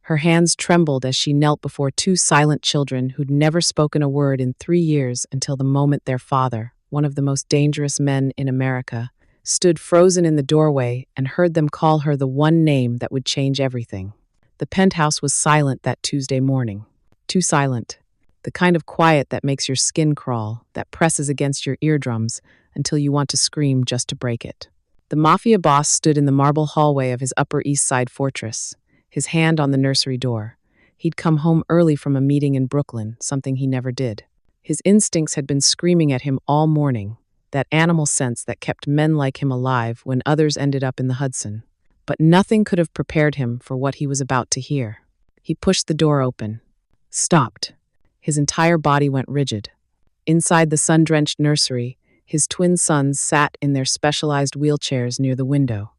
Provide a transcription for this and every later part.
Her hands trembled as she knelt before two silent children who'd never spoken a word in 3 years until the moment their father, one of the most dangerous men in America, stood frozen in the doorway and heard them call her the one name that would change everything. The penthouse was silent that Tuesday morning. Too silent. The kind of quiet that makes your skin crawl, that presses against your eardrums until you want to scream just to break it. The Mafia boss stood in the marble hallway of his Upper East Side fortress, his hand on the nursery door. He'd come home early from a meeting in Brooklyn, something he never did. His instincts had been screaming at him all morning, that animal sense that kept men like him alive when others ended up in the Hudson. But nothing could have prepared him for what he was about to hear. He pushed the door open. Stopped. His entire body went rigid. Inside the sun-drenched nursery, his twin sons sat in their specialized wheelchairs near the window.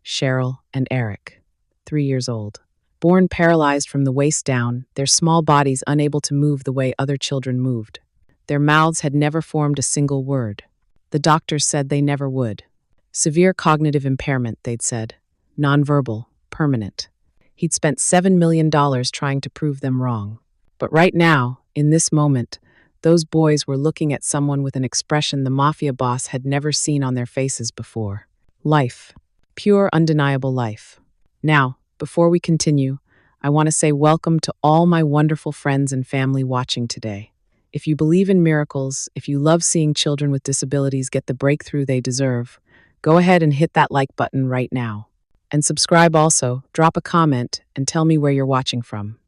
Cheryl and Eric, 3 years old. Born paralyzed from the waist down, their small bodies unable to move the way other children moved. Their mouths had never formed a single word. The doctors said they never would. Severe cognitive impairment, they'd said. Nonverbal, permanent. He'd spent $7 million trying to prove them wrong. But right now, in this moment, those boys were looking at someone with an expression the Mafia boss had never seen on their faces before. Life. Pure, undeniable life. Now, before we continue, I want to say welcome to all my wonderful friends and family watching today. If you believe in miracles, if you love seeing children with disabilities get the breakthrough they deserve, go ahead and hit that like button right now. And subscribe also, drop a comment, and tell me where you're watching from.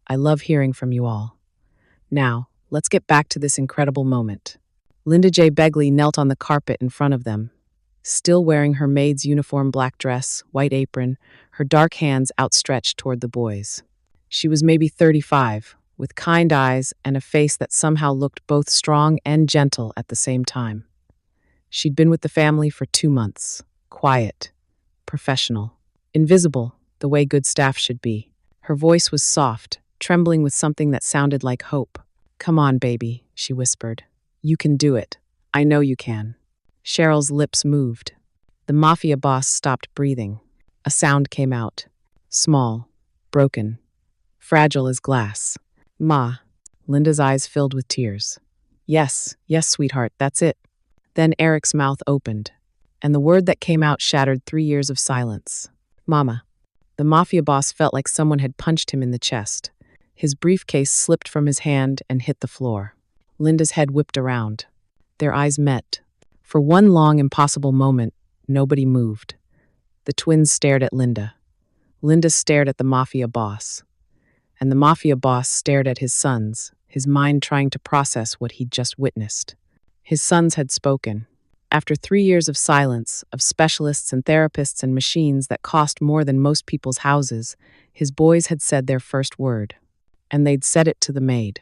I love hearing from you all. Now, let's get back to this incredible moment. Linda J. Begley knelt on the carpet in front of them, still wearing her maid's uniform black dress, white apron, her dark hands outstretched toward the boys. She was maybe 35, with kind eyes and a face that somehow looked both strong and gentle at the same time. She'd been with the family for 2 months, quiet, professional, invisible, the way good staff should be. Her voice was soft, trembling with something that sounded like hope. "Come on, baby," she whispered. "You can do it. I know you can." Cheryl's lips moved. The Mafia boss stopped breathing. A sound came out. Small, broken, fragile as glass. "Ma." Linda's eyes filled with tears. Yes, sweetheart, that's it." Then Eric's mouth opened, and the word that came out shattered 3 years of silence. "Mama." The Mafia boss felt like someone had punched him in the chest. His briefcase slipped from his hand and hit the floor. Linda's head whipped around. Their eyes met. For one long, impossible moment, nobody moved. The twins stared at Linda. Linda stared at the Mafia boss. And the Mafia boss stared at his sons, his mind trying to process what he'd just witnessed. His sons had spoken. After 3 years of silence, of specialists and therapists and machines that cost more than most people's houses, his boys had said their first word. And they'd said it to the maid.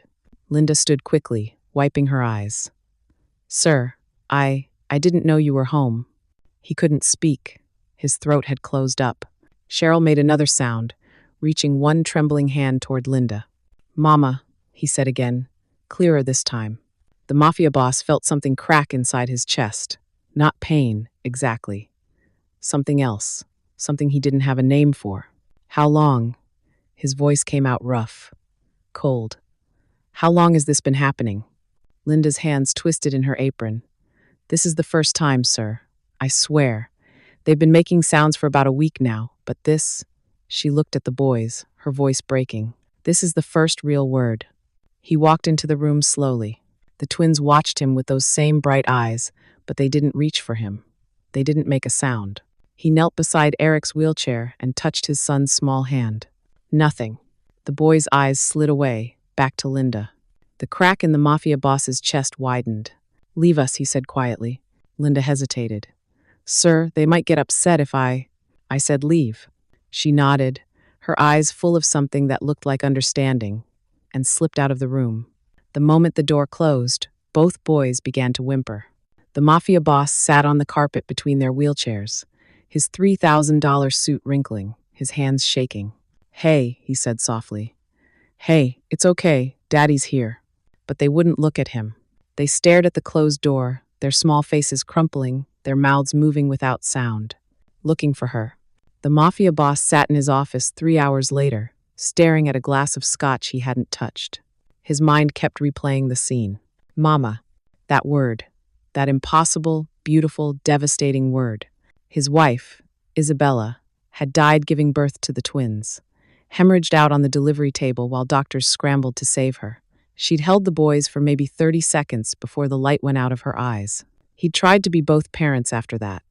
Linda stood quickly, wiping her eyes. "Sir, I didn't know you were home." He couldn't speak. His throat had closed up. Cheryl made another sound, reaching one trembling hand toward Linda. "Mama," he said again, clearer this time. The Mafia boss felt something crack inside his chest. Not pain, exactly. Something else. Something he didn't have a name for. "How long?" His voice came out rough. Cold. "How long has this been happening?" Linda's hands twisted in her apron. "This is the first time, sir. I swear. They've been making sounds for about a week now, but this..." She looked at the boys, her voice breaking. "This is the first real word." He walked into the room slowly. The twins watched him with those same bright eyes, but they didn't reach for him. They didn't make a sound. He knelt beside Eric's wheelchair and touched his son's small hand. Nothing. The boy's eyes slid away, back to Linda. The crack in the Mafia boss's chest widened. "Leave us," he said quietly. Linda hesitated. "Sir, they might get upset if I said leave." She nodded, her eyes full of something that looked like understanding, and slipped out of the room. The moment the door closed, both boys began to whimper. The Mafia boss sat on the carpet between their wheelchairs, his $3,000 suit wrinkling, his hands shaking. "Hey," he said softly. "Hey, it's okay, Daddy's here." But they wouldn't look at him. They stared at the closed door, their small faces crumpling, their mouths moving without sound, looking for her. The Mafia boss sat in his office 3 hours later, staring at a glass of scotch he hadn't touched. His mind kept replaying the scene. Mama. That word. That impossible, beautiful, devastating word. His wife, Isabella, had died giving birth to the twins, hemorrhaged out on the delivery table while doctors scrambled to save her. She'd held the boys for maybe 30 seconds before the light went out of her eyes. He'd tried to be both parents after that.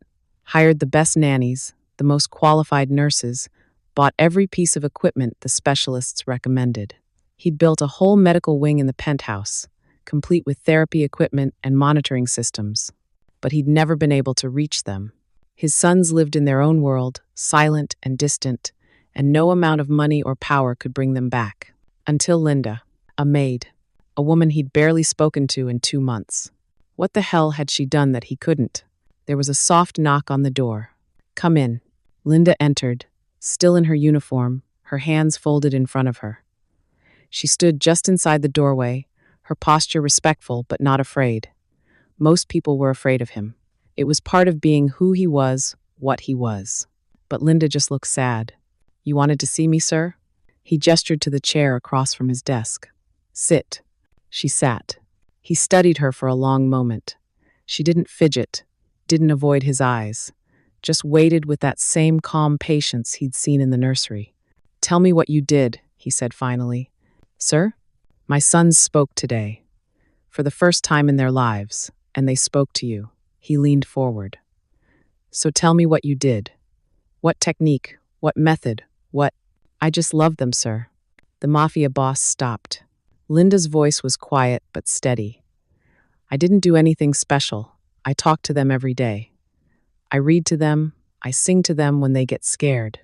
Hired the best nannies, the most qualified nurses, bought every piece of equipment the specialists recommended. He'd built a whole medical wing in the penthouse, complete with therapy equipment and monitoring systems. But he'd never been able to reach them. His sons lived in their own world, silent and distant, and no amount of money or power could bring them back. Until Linda, a maid, a woman he'd barely spoken to in 2 months. What the hell had she done that he couldn't? There was a soft knock on the door. Come in. Linda entered, still in her uniform, her hands folded in front of her. She stood just inside the doorway, her posture respectful but not afraid. Most people were afraid of him. It was part of being who he was, what he was. But Linda just looked sad. You wanted to see me, sir? He gestured to the chair across from his desk. Sit. She sat. He studied her for a long moment. She didn't fidget, didn't avoid his eyes, just waited with that same calm patience he'd seen in the nursery. Tell me what you did, he said finally. Sir? My sons spoke today. For the first time in their lives, and they spoke to you. He leaned forward. So tell me what you did. What technique? What method? What? I just love them, sir. The Mafia boss stopped. Linda's voice was quiet but steady. I didn't do anything special. I talk to them every day. I read to them. I sing to them when they get scared.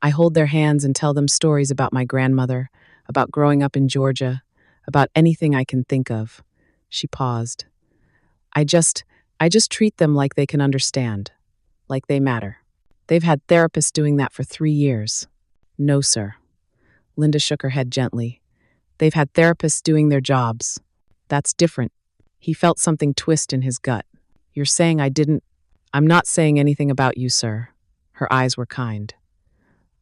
I hold their hands and tell them stories about my grandmother, about growing up in Georgia, about anything I can think of. She paused. I just treat them like they can understand, like they matter. They've had therapists doing that for 3 years. No, sir. Linda shook her head gently. They've had therapists doing their jobs. That's different. He felt something twist in his gut. You're saying I didn't? I'm not saying anything about you, sir. Her eyes were kind.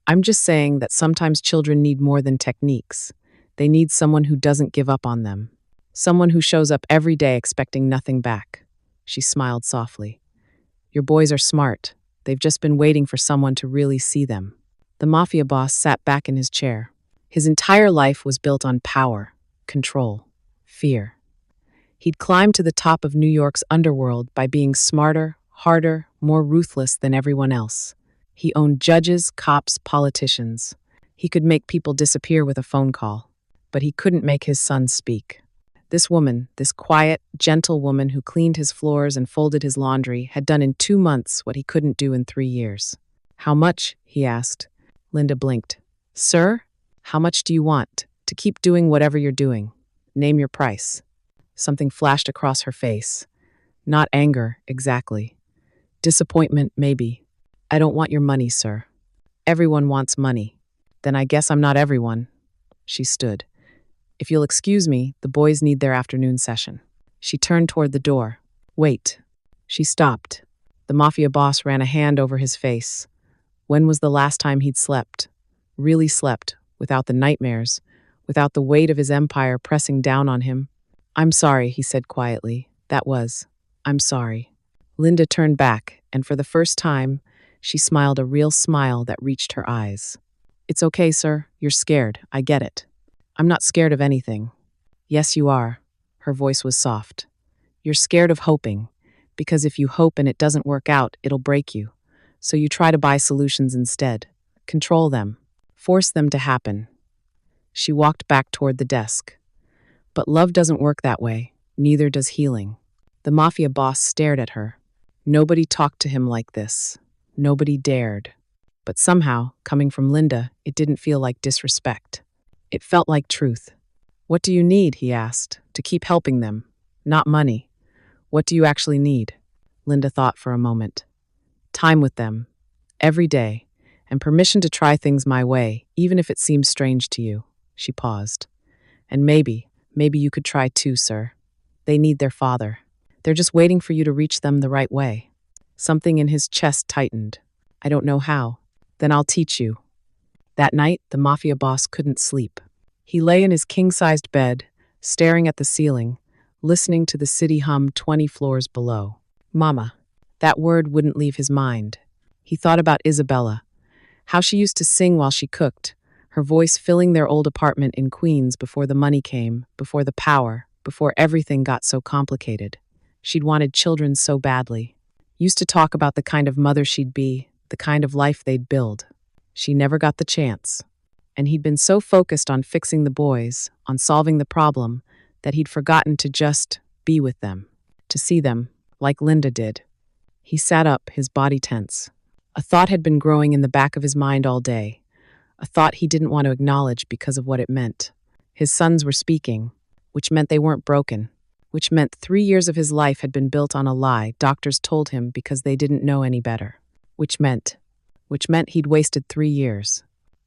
I'm just saying that sometimes children need more than techniques. They need someone who doesn't give up on them. Someone who shows up every day expecting nothing back. She smiled softly. Your boys are smart. They've just been waiting for someone to really see them. The Mafia boss sat back in his chair. His entire life was built on power, control, fear. He'd climbed to the top of New York's underworld by being smarter, harder, more ruthless than everyone else. He owned judges, cops, politicians. He could make people disappear with a phone call, but he couldn't make his sons speak. This woman, this quiet, gentle woman who cleaned his floors and folded his laundry, had done in 2 months what he couldn't do in 3 years. How much? He asked. Linda blinked. Sir, how much do you want to keep doing whatever you're doing? Name your price. Something flashed across her face. Not anger, exactly. Disappointment, maybe. I don't want your money, sir. Everyone wants money. Then I guess I'm not everyone. She stood. If you'll excuse me, the boys need their afternoon session. She turned toward the door. Wait. She stopped. The Mafia boss ran a hand over his face. When was the last time he'd slept? Really slept, without the nightmares, without the weight of his empire pressing down on him. I'm sorry, he said quietly. I'm sorry. Linda turned back, and for the first time, she smiled a real smile that reached her eyes. It's okay, sir. You're scared. I get it. I'm not scared of anything. Yes, you are. Her voice was soft. You're scared of hoping, because if you hope and it doesn't work out, it'll break you. So you try to buy solutions instead. Control them. Force them to happen. She walked back toward the desk. But love doesn't work that way. Neither does healing. The Mafia boss stared at her. Nobody talked to him like this. Nobody dared. But somehow, coming from Linda, it didn't feel like disrespect. It felt like truth. What do you need, he asked, to keep helping them? Not money. What do you actually need? Linda thought for a moment. Time with them. Every day. And permission to try things my way, even if it seems strange to you. She paused. And maybe you could try too, sir. They need their father. They're just waiting for you to reach them the right way. Something in his chest tightened. I don't know how. Then I'll teach you. That night, the Mafia boss couldn't sleep. He lay in his king-sized bed, staring at the ceiling, listening to the city hum 20 floors below. Mama. That word wouldn't leave his mind. He thought about Isabella, how she used to sing while she cooked, her voice filling their old apartment in Queens before the money came, before the power, before everything got so complicated. She'd wanted children so badly. Used to talk about the kind of mother she'd be, the kind of life they'd build. She never got the chance. And he'd been so focused on fixing the boys, on solving the problem, that he'd forgotten to just be with them, to see them, like Linda did. He sat up, his body tense. A thought had been growing in the back of his mind all day, a thought he didn't want to acknowledge because of what it meant. His sons were speaking, which meant they weren't broken, which meant 3 years of his life had been built on a lie doctors told him because they didn't know any better, which meant he'd wasted 3 years.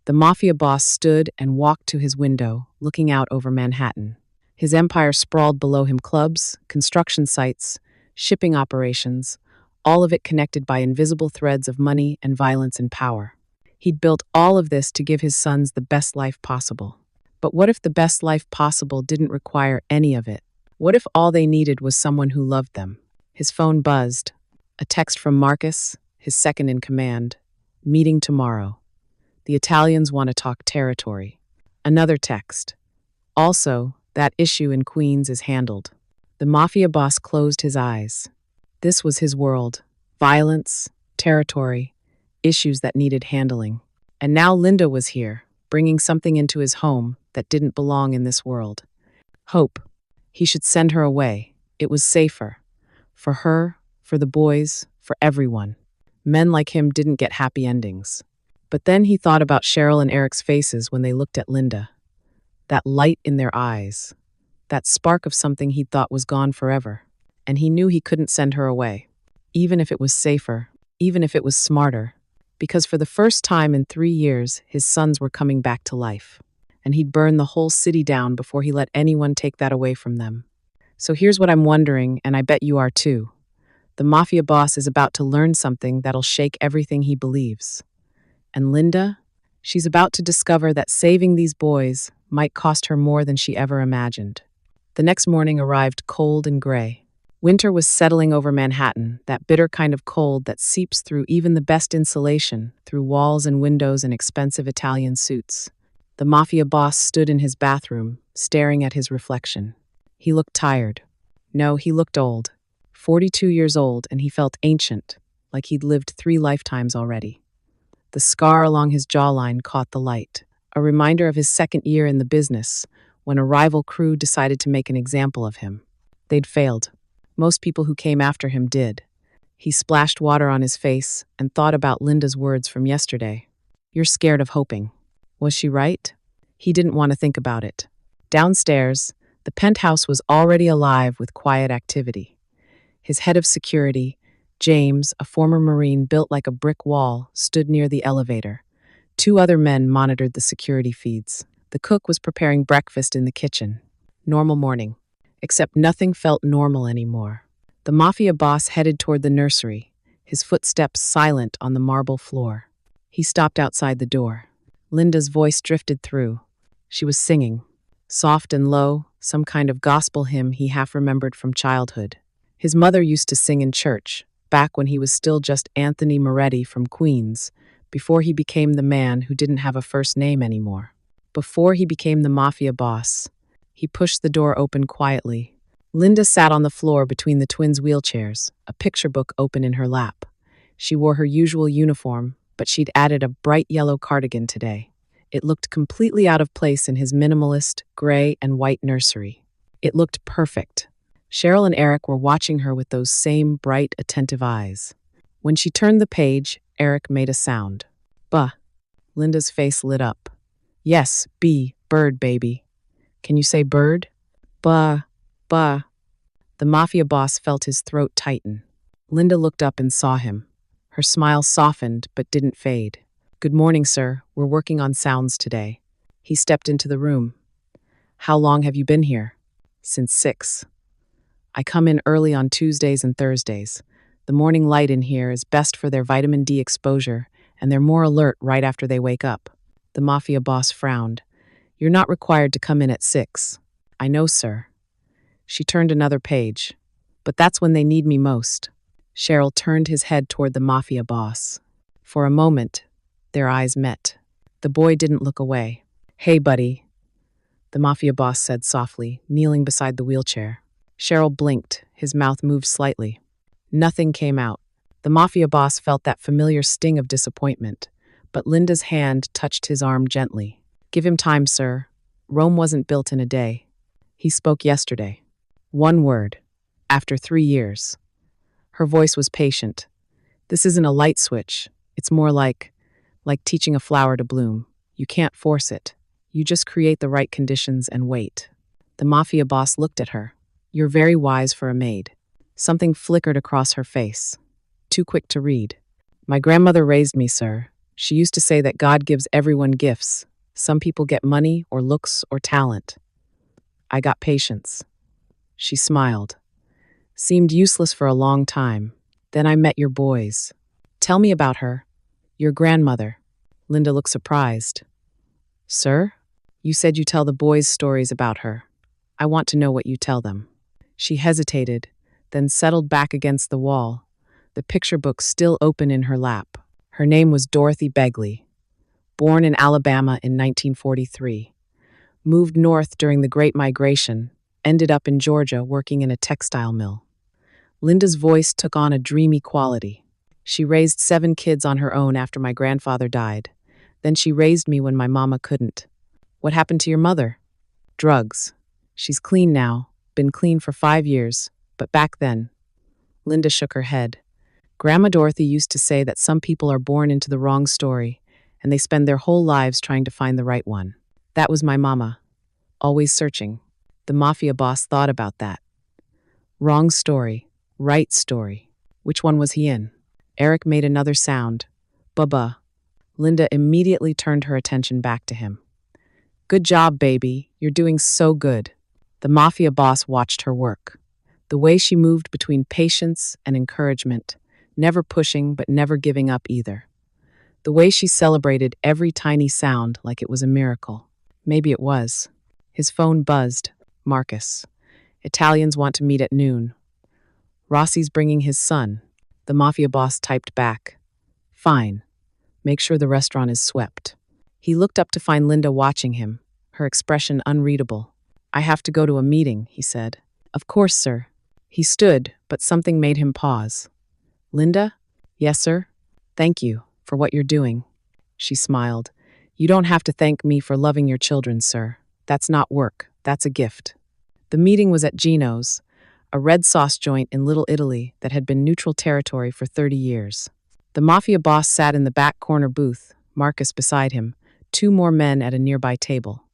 The Mafia boss stood and walked to his window, looking out over Manhattan. His empire sprawled below him: clubs, construction sites, shipping operations, all of it connected by invisible threads of money and violence and power. He'd built all of this to give his sons the best life possible. But what if the best life possible didn't require any of it? What if all they needed was someone who loved them? His phone buzzed. A text from Marcus, his second in command. Meeting tomorrow. The Italians want to talk territory. Another text. Also, that issue in Queens is handled. The Mafia boss closed his eyes. This was his world. Violence, territory, issues that needed handling. And now Linda was here, bringing something into his home that didn't belong in this world. Hope. He should send her away. It was safer. For her, for the boys, for everyone. Men like him didn't get happy endings. But then he thought about Cheryl and Eric's faces when they looked at Linda. That light in their eyes. That spark of something he'd thought was gone forever. And he knew he couldn't send her away. Even if it was safer, even if it was smarter. Because for the first time in 3 years, his sons were coming back to life. And he'd burn the whole city down before he let anyone take that away from them. So here's what I'm wondering, and I bet you are too. The Mafia boss is about to learn something that'll shake everything he believes. And Linda? She's about to discover that saving these boys might cost her more than she ever imagined. The next morning arrived cold and gray. Winter was settling over Manhattan, that bitter kind of cold that seeps through even the best insulation, through walls and windows and expensive Italian suits. The Mafia boss stood in his bathroom, staring at his reflection. He looked tired. No, he looked old. 42 years old, and he felt ancient, like he'd lived 3 lifetimes already. The scar along his jawline caught the light, a reminder of his second year in the business, when a rival crew decided to make an example of him. They'd failed. Most people who came after him did. He splashed water on his face and thought about Linda's words from yesterday. You're scared of hoping. Was she right? He didn't want to think about it. Downstairs, the penthouse was already alive with quiet activity. His head of security, James, a former Marine built like a brick wall, stood near the elevator. 2 other men monitored the security feeds. The cook was preparing breakfast in the kitchen. Normal morning. Except nothing felt normal anymore. The Mafia boss headed toward the nursery, his footsteps silent on the marble floor. He stopped outside the door. Linda's voice drifted through. She was singing. Soft and low, some kind of gospel hymn he half remembered from childhood. His mother used to sing in church, back when he was still just Anthony Moretti from Queens, before he became the man who didn't have a first name anymore. Before he became the Mafia boss. He pushed the door open quietly. Linda sat on the floor between the twins' wheelchairs, a picture book open in her lap. She wore her usual uniform, but she'd added a bright yellow cardigan today. It looked completely out of place in his minimalist, gray and white nursery. It looked perfect. Cheryl and Eric were watching her with those same bright, attentive eyes. When she turned the page, Eric made a sound. Buh. Linda's face lit up. Yes, B, bird, baby. Can you say bird? Buh. The Mafia boss felt his throat tighten. Linda looked up and saw him. Her smile softened but didn't fade. Good morning, sir. We're working on sounds today. He stepped into the room. How long have you been here? Since 6. I come in early on Tuesdays and Thursdays. The morning light in here is best for their vitamin D exposure, and they're more alert right after they wake up. The mafia boss frowned. You're not required to come in at 6. I know, sir. She turned another page. But that's when they need me most. Cheryl turned his head toward the mafia boss. For a moment, their eyes met. The boy didn't look away. Hey, buddy, the mafia boss said softly, kneeling beside the wheelchair. Cheryl blinked. His mouth moved slightly. Nothing came out. The mafia boss felt that familiar sting of disappointment, but Linda's hand touched his arm gently. Give him time, sir. Rome wasn't built in a day. He spoke yesterday. One word. After 3 years. Her voice was patient. This isn't a light switch. It's more like teaching a flower to bloom. You can't force it. You just create the right conditions and wait. The mafia boss looked at her. You're very wise for a maid. Something flickered across her face. Too quick to read. My grandmother raised me, sir. She used to say that God gives everyone gifts. Some people get money or looks or talent. I got patience. She smiled. Seemed useless for a long time. Then I met your boys. Tell me about her. Your grandmother. Linda looked surprised. Sir? You said you tell the boys stories about her. I want to know what you tell them. She hesitated, then settled back against the wall, the picture book still open in her lap. Her name was Dorothy Begley. Born in Alabama in 1943. Moved north during the Great Migration, ended up in Georgia working in a textile mill. Linda's voice took on a dreamy quality. She raised 7 kids on her own after my grandfather died. Then she raised me when my mama couldn't. What happened to your mother? Drugs. She's clean now, been clean for 5 years, but back then. Linda shook her head. Grandma Dorothy used to say that some people are born into the wrong story, and they spend their whole lives trying to find the right one. That was my mama. Always searching. The mafia boss thought about that. Wrong story. Right story. Which one was he in? Eric made another sound. Bubba. Linda immediately turned her attention back to him. Good job, baby. You're doing so good. The mafia boss watched her work. The way she moved between patience and encouragement, never pushing but never giving up either. The way she celebrated every tiny sound like it was a miracle. Maybe it was. His phone buzzed. Marcus. Italians want to meet at noon. Rossi's bringing his son. The mafia boss typed back. Fine. Make sure the restaurant is swept. He looked up to find Linda watching him, her expression unreadable. I have to go to a meeting, he said. Of course, sir. He stood, but something made him pause. Linda? Yes, sir. Thank you for what you're doing. She smiled. You don't have to thank me for loving your children, sir. That's not work. That's a gift. The meeting was at Gino's, a red sauce joint in Little Italy that had been neutral territory for 30 years. The mafia boss sat in the back corner booth, Marcus beside him, 2 more men at a nearby table.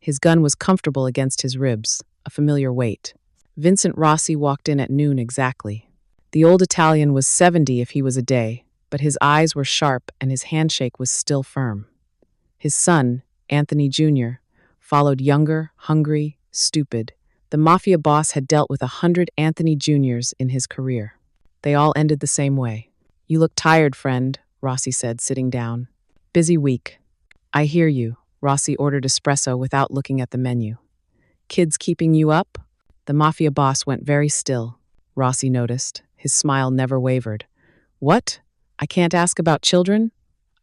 His gun was comfortable against his ribs, a familiar weight. Vincent Rossi walked in at noon exactly. The old Italian was 70 if he was a day, but his eyes were sharp and his handshake was still firm. His son, Anthony Jr., followed younger, hungry, stupid. The mafia boss had dealt with 100 Anthony Jr.'s in his career. They all ended the same way. You look tired, friend, Rossi said, sitting down. Busy week. I hear you. Rossi ordered espresso without looking at the menu. Kids keeping you up? The mafia boss went very still. Rossi noticed. His smile never wavered. What? I can't ask about children?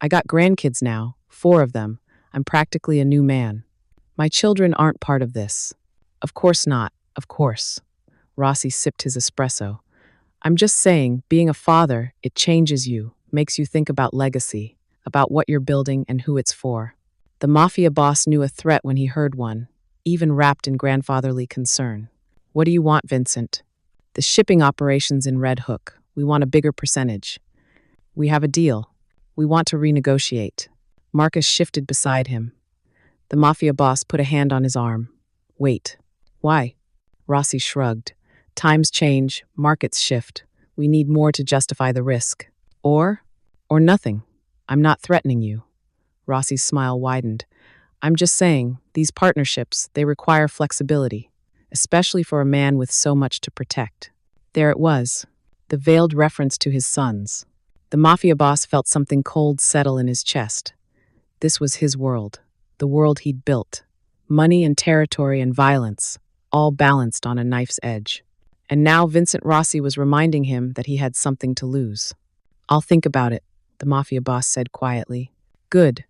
I got grandkids now, 4 of them. I'm practically a new man. My children aren't part of this. Of course not, of course. Rossi sipped his espresso. I'm just saying, being a father, it changes you, makes you think about legacy, about what you're building and who it's for. The mafia boss knew a threat when he heard one, even wrapped in grandfatherly concern. What do you want, Vincent? The shipping operations in Red Hook. We want a bigger percentage. We have a deal. We want to renegotiate. Marcus shifted beside him. The mafia boss put a hand on his arm. Wait. Why? Rossi shrugged. Times change, markets shift. We need more to justify the risk. Or nothing. I'm not threatening you. Rossi's smile widened. I'm just saying, these partnerships, they require flexibility, especially for a man with so much to protect. There it was, the veiled reference to his sons. The mafia boss felt something cold settle in his chest. This was his world, the world he'd built. Money and territory and violence, all balanced on a knife's edge. And now Vincent Rossi was reminding him that he had something to lose. "I'll think about it," the Mafia boss said quietly. "Good,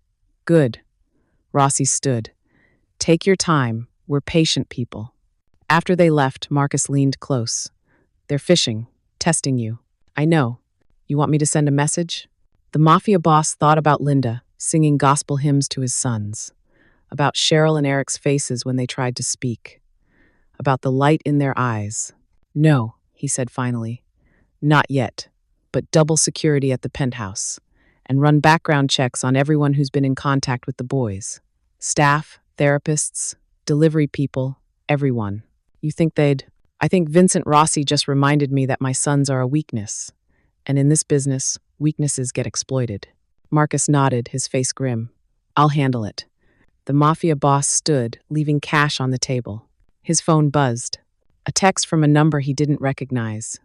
good." Rossi stood. "Take your time. We're patient people." After they left, Marcus leaned close. "They're fishing, testing you. I know. You want me to send a message?" The Mafia boss thought about Linda, singing gospel hymns to his sons, about Cheryl and Eric's faces when they tried to speak, about the light in their eyes. "No," he said finally. "Not yet, but double security at the penthouse, and run background checks on everyone who's been in contact with the boys. Staff, therapists, delivery people, everyone. You think they'd... I think Vincent Rossi just reminded me that my sons are a weakness. And in this business, weaknesses get exploited." Marcus nodded, his face grim. "I'll handle it." The Mafia boss stood, leaving cash on the table. His phone buzzed. A text from a number he didn't recognize.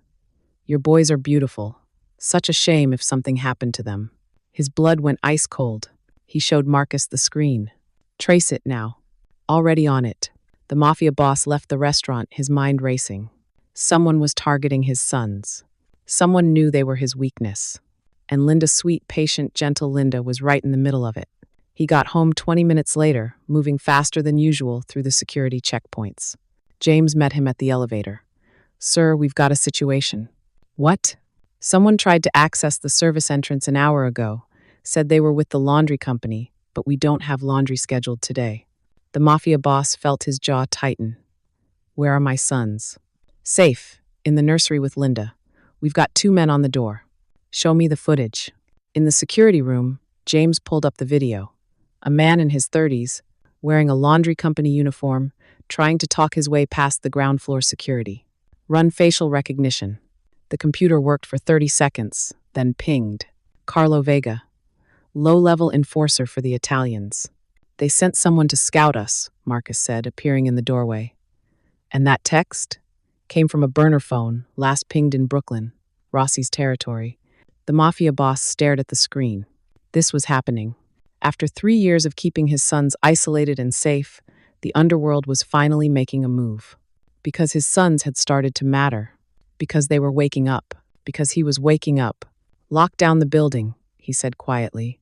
"Your boys are beautiful. Such a shame if something happened to them." His blood went ice cold. He showed Marcus the screen. "Trace it now." Already on it. The Mafia boss left the restaurant, his mind racing. Someone was targeting his sons. Someone knew they were his weakness. And Linda, sweet, patient, gentle Linda, was right in the middle of it. He got home 20 minutes later, moving faster than usual through the security checkpoints. James met him at the elevator. "Sir, we've got a situation." "What?" "Someone tried to access the service entrance an hour ago, said they were with the laundry company, but we don't have laundry scheduled today." The Mafia boss felt his jaw tighten. "Where are my sons?" "Safe, in the nursery with Linda. We've got 2 men on the door." "Show me the footage." In the security room, James pulled up the video. A man in his 30s, wearing a laundry company uniform, trying to talk his way past the ground floor security. "Run facial recognition." The computer worked for 30 seconds, then pinged. "Carlo Vega, low-level enforcer for the Italians. They sent someone to scout us," Marcus said, appearing in the doorway. "And that text? Came from a burner phone, last pinged in Brooklyn, Rossi's territory." The Mafia boss stared at the screen. This was happening. After 3 years of keeping his sons isolated and safe, the underworld was finally making a move. Because his sons had started to matter. Because they were waking up. Because he was waking up. "Lock down the building," he said quietly.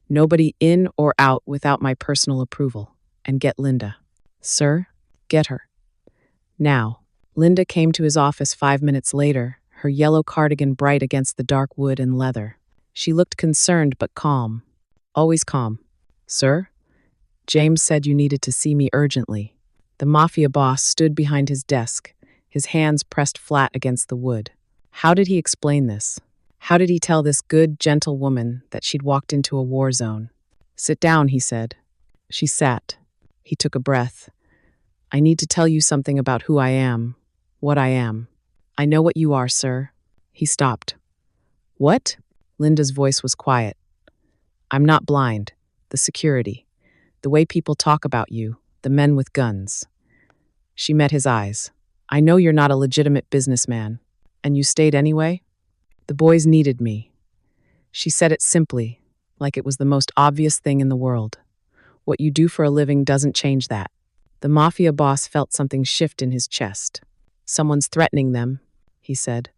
"Nobody in or out without my personal approval. And get Linda." "Sir?" "Get her. Now." Linda came to his office 5 minutes later, her yellow cardigan bright against the dark wood and leather. She looked concerned but calm. Always calm. "Sir? James said you needed to see me urgently." The Mafia boss stood behind his desk, his hands pressed flat against the wood. How did he explain this? How did he tell this good, gentle woman that she'd walked into a war zone? "Sit down," he said. She sat. He took a breath. "I need to tell you something about who I am, what I am." "I know what you are, sir." He stopped. "What?" Linda's voice was quiet. "I'm not blind. The security. The way people talk about you. The men with guns." She met his eyes. "I know you're not a legitimate businessman. And you stayed anyway?" "The boys needed me." She said it simply, like it was the most obvious thing in the world. What you do for a living doesn't change that. The Mafia boss felt something shift in his chest. "Someone's threatening them," he said.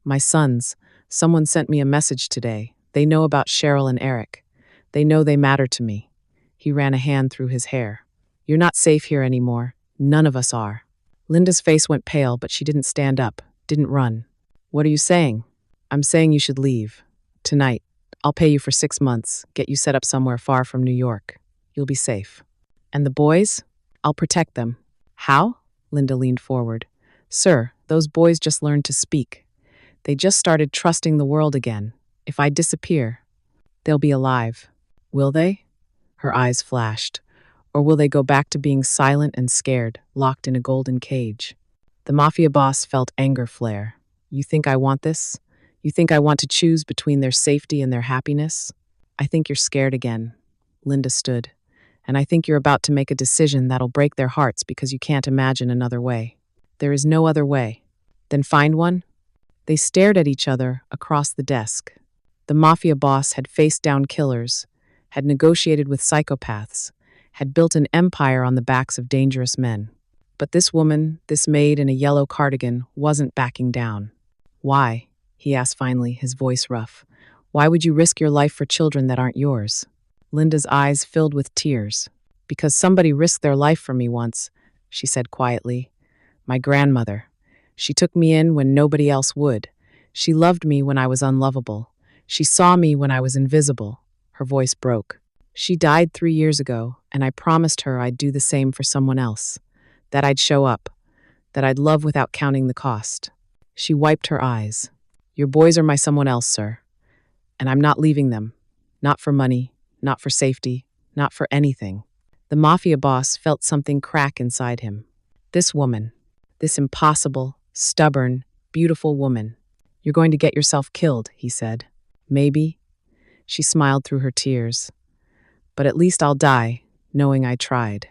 "My sons. Someone sent me a message today. They know about Cheryl and Eric. They know they matter to me." He ran a hand through his hair. "You're not safe here anymore. None of us are." Linda's face went pale, but she didn't stand up, didn't run. "What are you saying?" "I'm saying you should leave. Tonight. I'll pay you for 6 months, get you set up somewhere far from New York. You'll be safe." "And the boys?" "I'll protect them." "How?" Linda leaned forward. "Sir, those boys just learned to speak. They just started trusting the world again. If I disappear, they'll be alive." "Will they?" Her eyes flashed. "Or will they go back to being silent and scared, locked in a golden cage?" The Mafia boss felt anger flare. "You think I want this? You think I want to choose between their safety and their happiness? I think you're scared again." Linda stood. "And I think you're about to make a decision that'll break their hearts because you can't imagine another way." "There is no other way." "Then find one?" They stared at each other across the desk. The Mafia boss had faced down killers, had negotiated with psychopaths, had built an empire on the backs of dangerous men. But this woman, this maid in a yellow cardigan, wasn't backing down. Why? He asked finally, his voice rough. Why would you risk your life for children that aren't yours? Linda's eyes filled with tears. Because somebody risked their life for me once, she said quietly. My grandmother. She took me in when nobody else would. She loved me when I was unlovable. She saw me when I was invisible. Her voice broke. She died 3 years ago, and I promised her I'd do the same for someone else. That I'd show up. That I'd love without counting the cost. She wiped her eyes. Your boys are my someone else, sir. And I'm not leaving them. Not for money, not for safety, not for anything. The Mafia boss felt something crack inside him. This woman. This impossible, stubborn, beautiful woman. You're going to get yourself killed, he said. Maybe. She smiled through her tears. But at least I'll die, knowing I tried.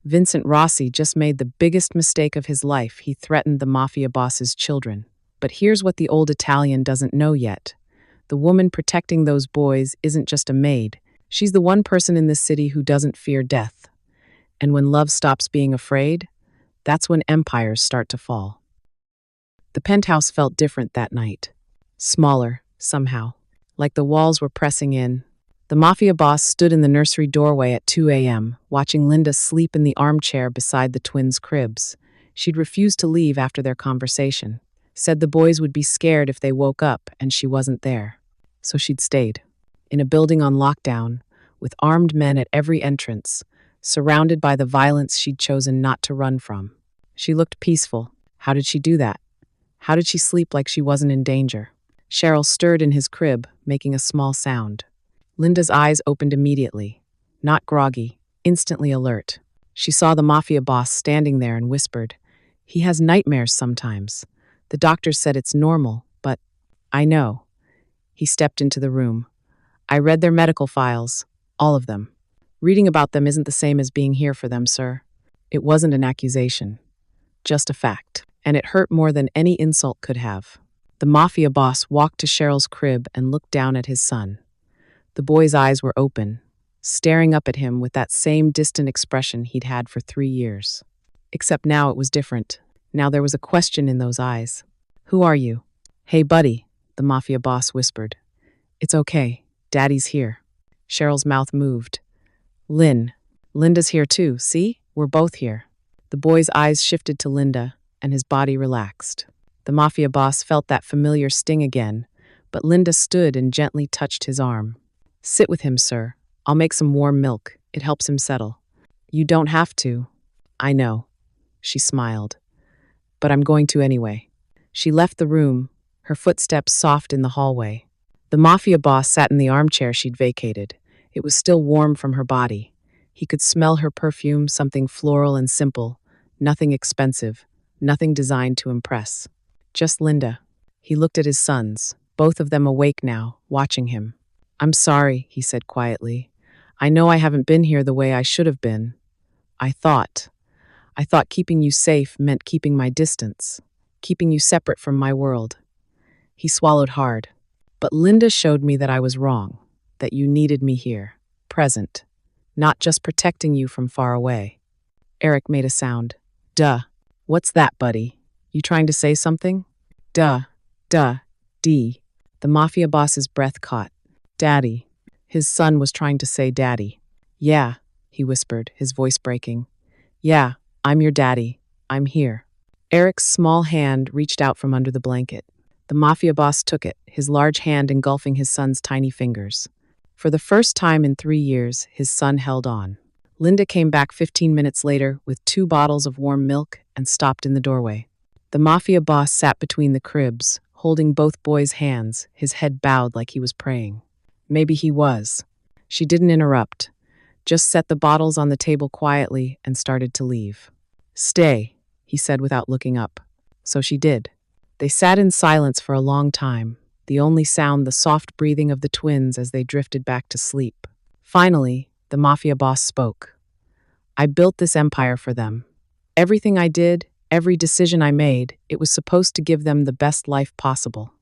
Vincent Rossi just made the biggest mistake of his life. He threatened the Mafia boss's children. But here's what the old Italian doesn't know yet. The woman protecting those boys isn't just a maid. She's the one person in this city who doesn't fear death. And when love stops being afraid, that's when empires start to fall. The penthouse felt different that night. Smaller, somehow. Like the walls were pressing in. The Mafia boss stood in the nursery doorway at 2 a.m., watching Linda sleep in the armchair beside the twins' cribs. She'd refused to leave after their conversation. Said the boys would be scared if they woke up and she wasn't there. So she'd stayed. In a building on lockdown, with armed men at every entrance, surrounded by the violence she'd chosen not to run from. She looked peaceful. How did she do that? How did she sleep like she wasn't in danger? Cheryl stirred in his crib, making a small sound. Linda's eyes opened immediately. Not groggy, instantly alert. She saw the Mafia boss standing there and whispered, He has nightmares sometimes. The doctor said it's normal, but I know. He stepped into the room. I read their medical files, all of them. Reading about them isn't the same as being here for them, sir. It wasn't an accusation, just a fact. And it hurt more than any insult could have. The Mafia boss walked to Cheryl's crib and looked down at his son. The boy's eyes were open, staring up at him with that same distant expression he'd had for 3 years. Except now it was different. Now there was a question in those eyes. Who are you? Hey, buddy, the Mafia boss whispered. It's okay. Daddy's here. Cheryl's mouth moved. Linda's here too, see? We're both here. The boy's eyes shifted to Linda, and his body relaxed. The Mafia boss felt that familiar sting again, but Linda stood and gently touched his arm. Sit with him, sir. I'll make some warm milk. It helps him settle. You don't have to. I know. She smiled. But I'm going to anyway. She left the room, her footsteps soft in the hallway. The Mafia boss sat in the armchair she'd vacated. It was still warm from her body. He could smell her perfume, something floral and simple, nothing expensive, nothing designed to impress. Just Linda. He looked at his sons, both of them awake now, watching him. I'm sorry, he said quietly. I know I haven't been here the way I should have been. I thought keeping you safe meant keeping my distance, keeping you separate from my world. He swallowed hard. But Linda showed me that I was wrong, that you needed me here, present, not just protecting you from far away. Eric made a sound. Duh. What's that, buddy? You trying to say something? Duh. D. The Mafia boss's breath caught. Daddy. His son was trying to say daddy. Yeah, he whispered, his voice breaking. Yeah, I'm your daddy. I'm here. Eric's small hand reached out from under the blanket. The Mafia boss took it, his large hand engulfing his son's tiny fingers. For the first time in 3 years, his son held on. Linda came back 15 minutes later with 2 bottles of warm milk and stopped in the doorway. The Mafia boss sat between the cribs, holding both boys' hands, his head bowed like he was praying. Maybe he was. She didn't interrupt, just set the bottles on the table quietly and started to leave. Stay, he said without looking up. So she did. They sat in silence for a long time, the only sound the soft breathing of the twins as they drifted back to sleep. Finally, the Mafia boss spoke. I built this empire for them. Everything I did, every decision I made, it was supposed to give them the best life possible.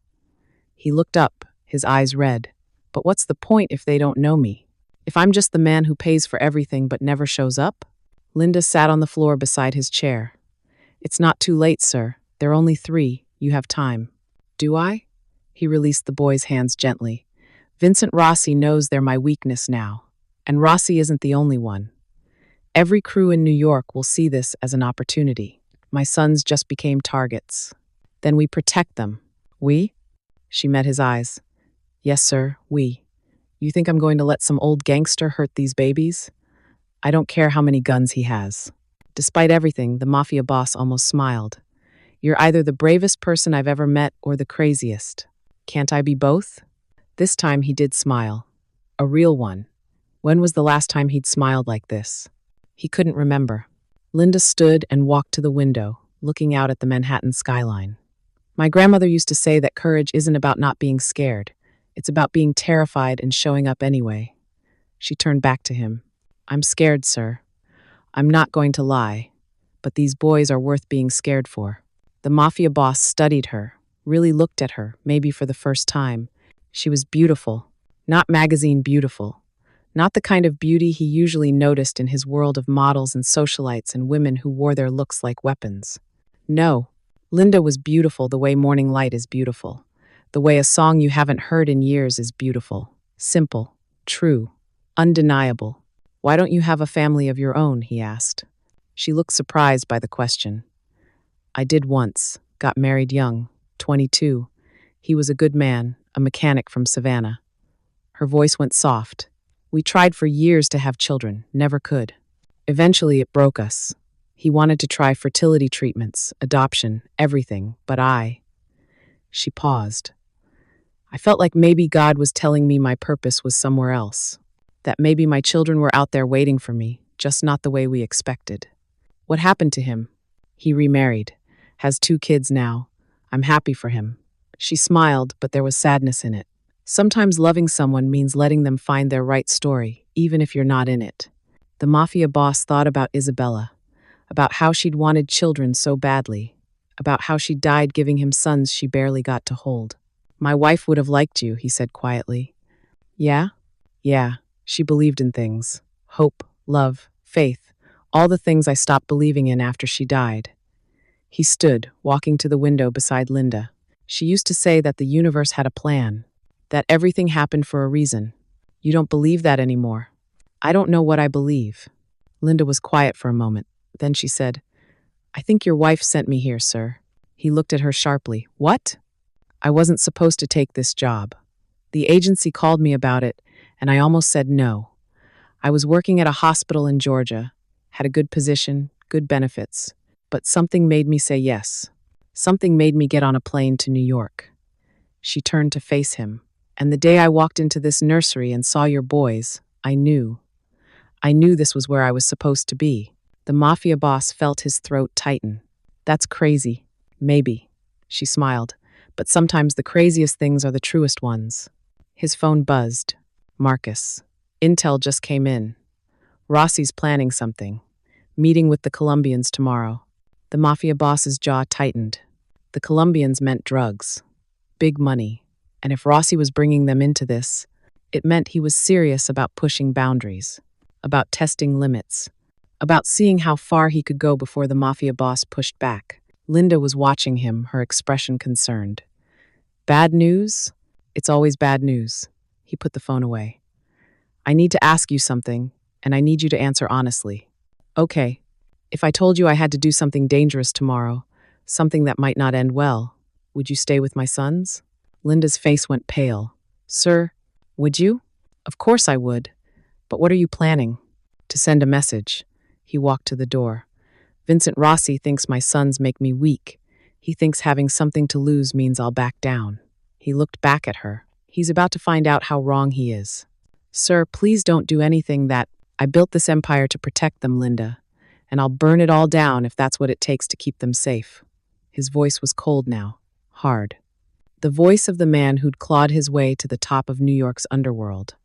He looked up, his eyes red. But what's the point if they don't know me? If I'm just the man who pays for everything but never shows up? Linda sat on the floor beside his chair. It's not too late, sir. They're only 3. You have time. Do I? He released the boy's hands gently. Vincent Rossi knows they're my weakness now. And Rossi isn't the only one. Every crew in New York will see this as an opportunity. My sons just became targets. Then we protect them. We? She met his eyes. Yes, sir, we. You think I'm going to let some old gangster hurt these babies? I don't care how many guns he has. Despite everything, the Mafia boss almost smiled. You're either the bravest person I've ever met or the craziest. Can't I be both? This time he did smile. A real one. When was the last time he'd smiled like this? He couldn't remember. Linda stood and walked to the window, looking out at the Manhattan skyline. My grandmother used to say that courage isn't about not being scared. It's about being terrified and showing up anyway. She turned back to him. I'm scared, sir. I'm not going to lie. But these boys are worth being scared for. The Mafia boss studied her, really looked at her, maybe for the first time. She was beautiful. Not magazine beautiful. Not the kind of beauty he usually noticed in his world of models and socialites and women who wore their looks like weapons. No, Linda was beautiful the way morning light is beautiful. The way a song you haven't heard in years is beautiful. Simple, true, undeniable. Why don't you have a family of your own? He asked. She looked surprised by the question. I did once, got married young, 22. He was a good man, a mechanic from Savannah. Her voice went soft. We tried for years to have children, never could. Eventually it broke us. He wanted to try fertility treatments, adoption, everything, but She paused. I felt like maybe God was telling me my purpose was somewhere else. That maybe my children were out there waiting for me, just not the way we expected. What happened to him? He remarried, has 2 kids now. I'm happy for him. She smiled, but there was sadness in it. Sometimes loving someone means letting them find their right story, even if you're not in it. The Mafia boss thought about Isabella, about how she'd wanted children so badly, about how she died giving him sons she barely got to hold. My wife would have liked you, he said quietly. Yeah? Yeah, she believed in things. Hope, love, faith, all the things I stopped believing in after she died. He stood, walking to the window beside Linda. She used to say that the universe had a plan, that everything happened for a reason. You don't believe that anymore. I don't know what I believe. Linda was quiet for a moment. Then she said, I think your wife sent me here, sir. He looked at her sharply. What? I wasn't supposed to take this job. The agency called me about it, and I almost said no. I was working at a hospital in Georgia, had a good position, good benefits, but something made me say yes. Something made me get on a plane to New York. She turned to face him. And the day I walked into this nursery and saw your boys, I knew. I knew this was where I was supposed to be. The Mafia boss felt his throat tighten. That's crazy. Maybe. She smiled. But sometimes the craziest things are the truest ones. His phone buzzed. Marcus. Intel just came in. Rossi's planning something. Meeting with the Colombians tomorrow. The Mafia boss's jaw tightened. The Colombians meant drugs. Big money. And if Rossi was bringing them into this, it meant he was serious about pushing boundaries, about testing limits, about seeing how far he could go before the Mafia boss pushed back. Linda was watching him, her expression concerned. Bad news? It's always bad news. He put the phone away. I need to ask you something, and I need you to answer honestly. Okay, if I told you I had to do something dangerous tomorrow, something that might not end well, would you stay with my sons? Linda's face went pale. Sir, would you? Of course I would. But what are you planning? To send a message. He walked to the door. Vincent Rossi thinks my sons make me weak. He thinks having something to lose means I'll back down. He looked back at her. He's about to find out how wrong he is. Sir, please don't do anything that... I built this empire to protect them, Linda. And I'll burn it all down if that's what it takes to keep them safe. His voice was cold now. Hard. The voice of the man who'd clawed his way to the top of New York's underworld.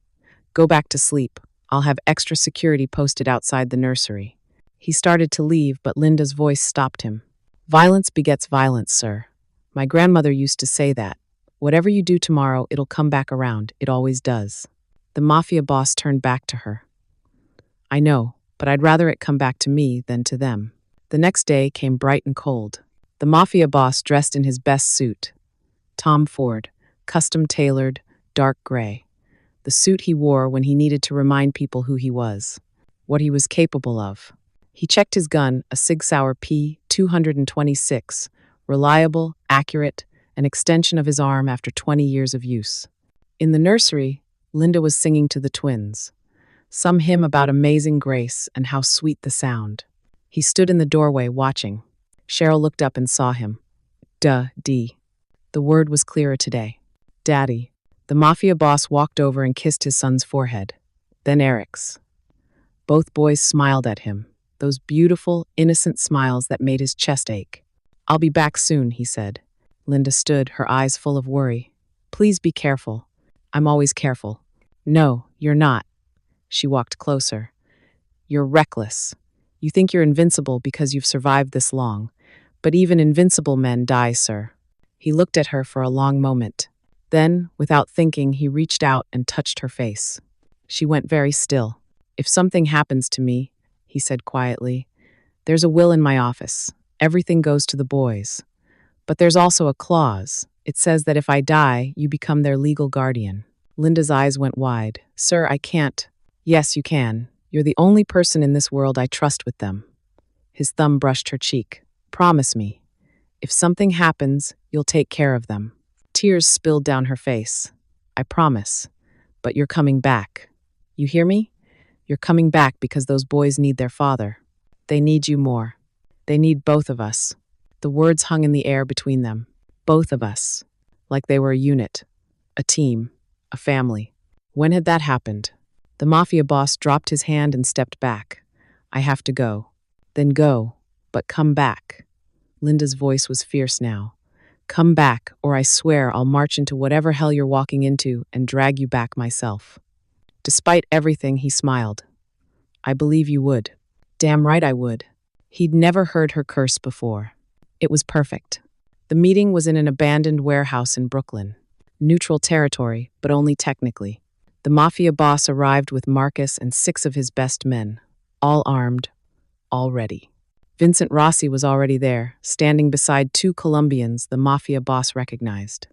Go back to sleep. I'll have extra security posted outside the nursery. He started to leave, but Linda's voice stopped him. Violence begets violence, sir. My grandmother used to say that. Whatever you do tomorrow, it'll come back around. It always does. The mafia boss turned back to her. I know, but I'd rather it come back to me than to them. The next day came bright and cold. The mafia boss dressed in his best suit. Tom Ford, custom-tailored, dark gray. The suit he wore when he needed to remind people who he was, what he was capable of. He checked his gun, a Sig Sauer P-226, reliable, accurate, an extension of his arm after 20 years of use. In the nursery, Linda was singing to the twins. Some hymn about amazing grace and how sweet the sound. He stood in the doorway watching. Cheryl looked up and saw him. Dee. The word was clearer today. Daddy. The mafia boss walked over and kissed his son's forehead. Then Eric's. Both boys smiled at him, those beautiful, innocent smiles that made his chest ache. I'll be back soon, he said. Linda stood, her eyes full of worry. Please be careful. I'm always careful. No, you're not. She walked closer. You're reckless. You think you're invincible because you've survived this long. But even invincible men die, sir. He looked at her for a long moment. Then, without thinking, he reached out and touched her face. She went very still. If something happens to me, he said quietly, there's a will in my office. Everything goes to the boys. But there's also a clause. It says that if I die, you become their legal guardian. Linda's eyes went wide. Sir, I can't. Yes, you can. You're the only person in this world I trust with them. His thumb brushed her cheek. Promise me. If something happens, you'll take care of them. Tears spilled down her face. I promise. But you're coming back. You hear me? You're coming back because those boys need their father. They need you more. They need both of us. The words hung in the air between them. Both of us. Like they were a unit. A team. A family. When had that happened? The mafia boss dropped his hand and stepped back. I have to go. Then go. But come back. Linda's voice was fierce now. Come back, or I swear I'll march into whatever hell you're walking into and drag you back myself. Despite everything, he smiled. I believe you would. Damn right I would. He'd never heard her curse before. It was perfect. The meeting was in an abandoned warehouse in Brooklyn. Neutral territory, but only technically. The mafia boss arrived with Marcus and 6 of his best men, all armed, all ready. Vincent Rossi was already there, standing beside 2 Colombians the mafia boss recognized.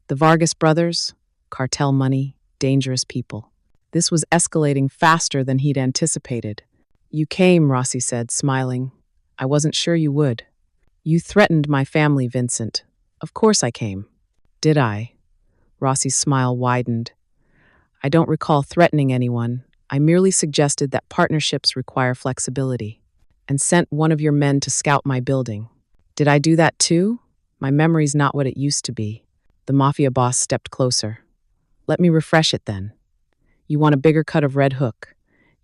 The Vargas brothers, cartel money, dangerous people. This was escalating faster than he'd anticipated. You came, Rossi said, smiling. I wasn't sure you would. You threatened my family, Vincent. Of course I came. Did I? Rossi's smile widened. I don't recall threatening anyone. I merely suggested that partnerships require flexibility, and sent one of your men to scout my building. Did I do that too? My memory's not what it used to be. The mafia boss stepped closer. Let me refresh it then. You want a bigger cut of Red Hook.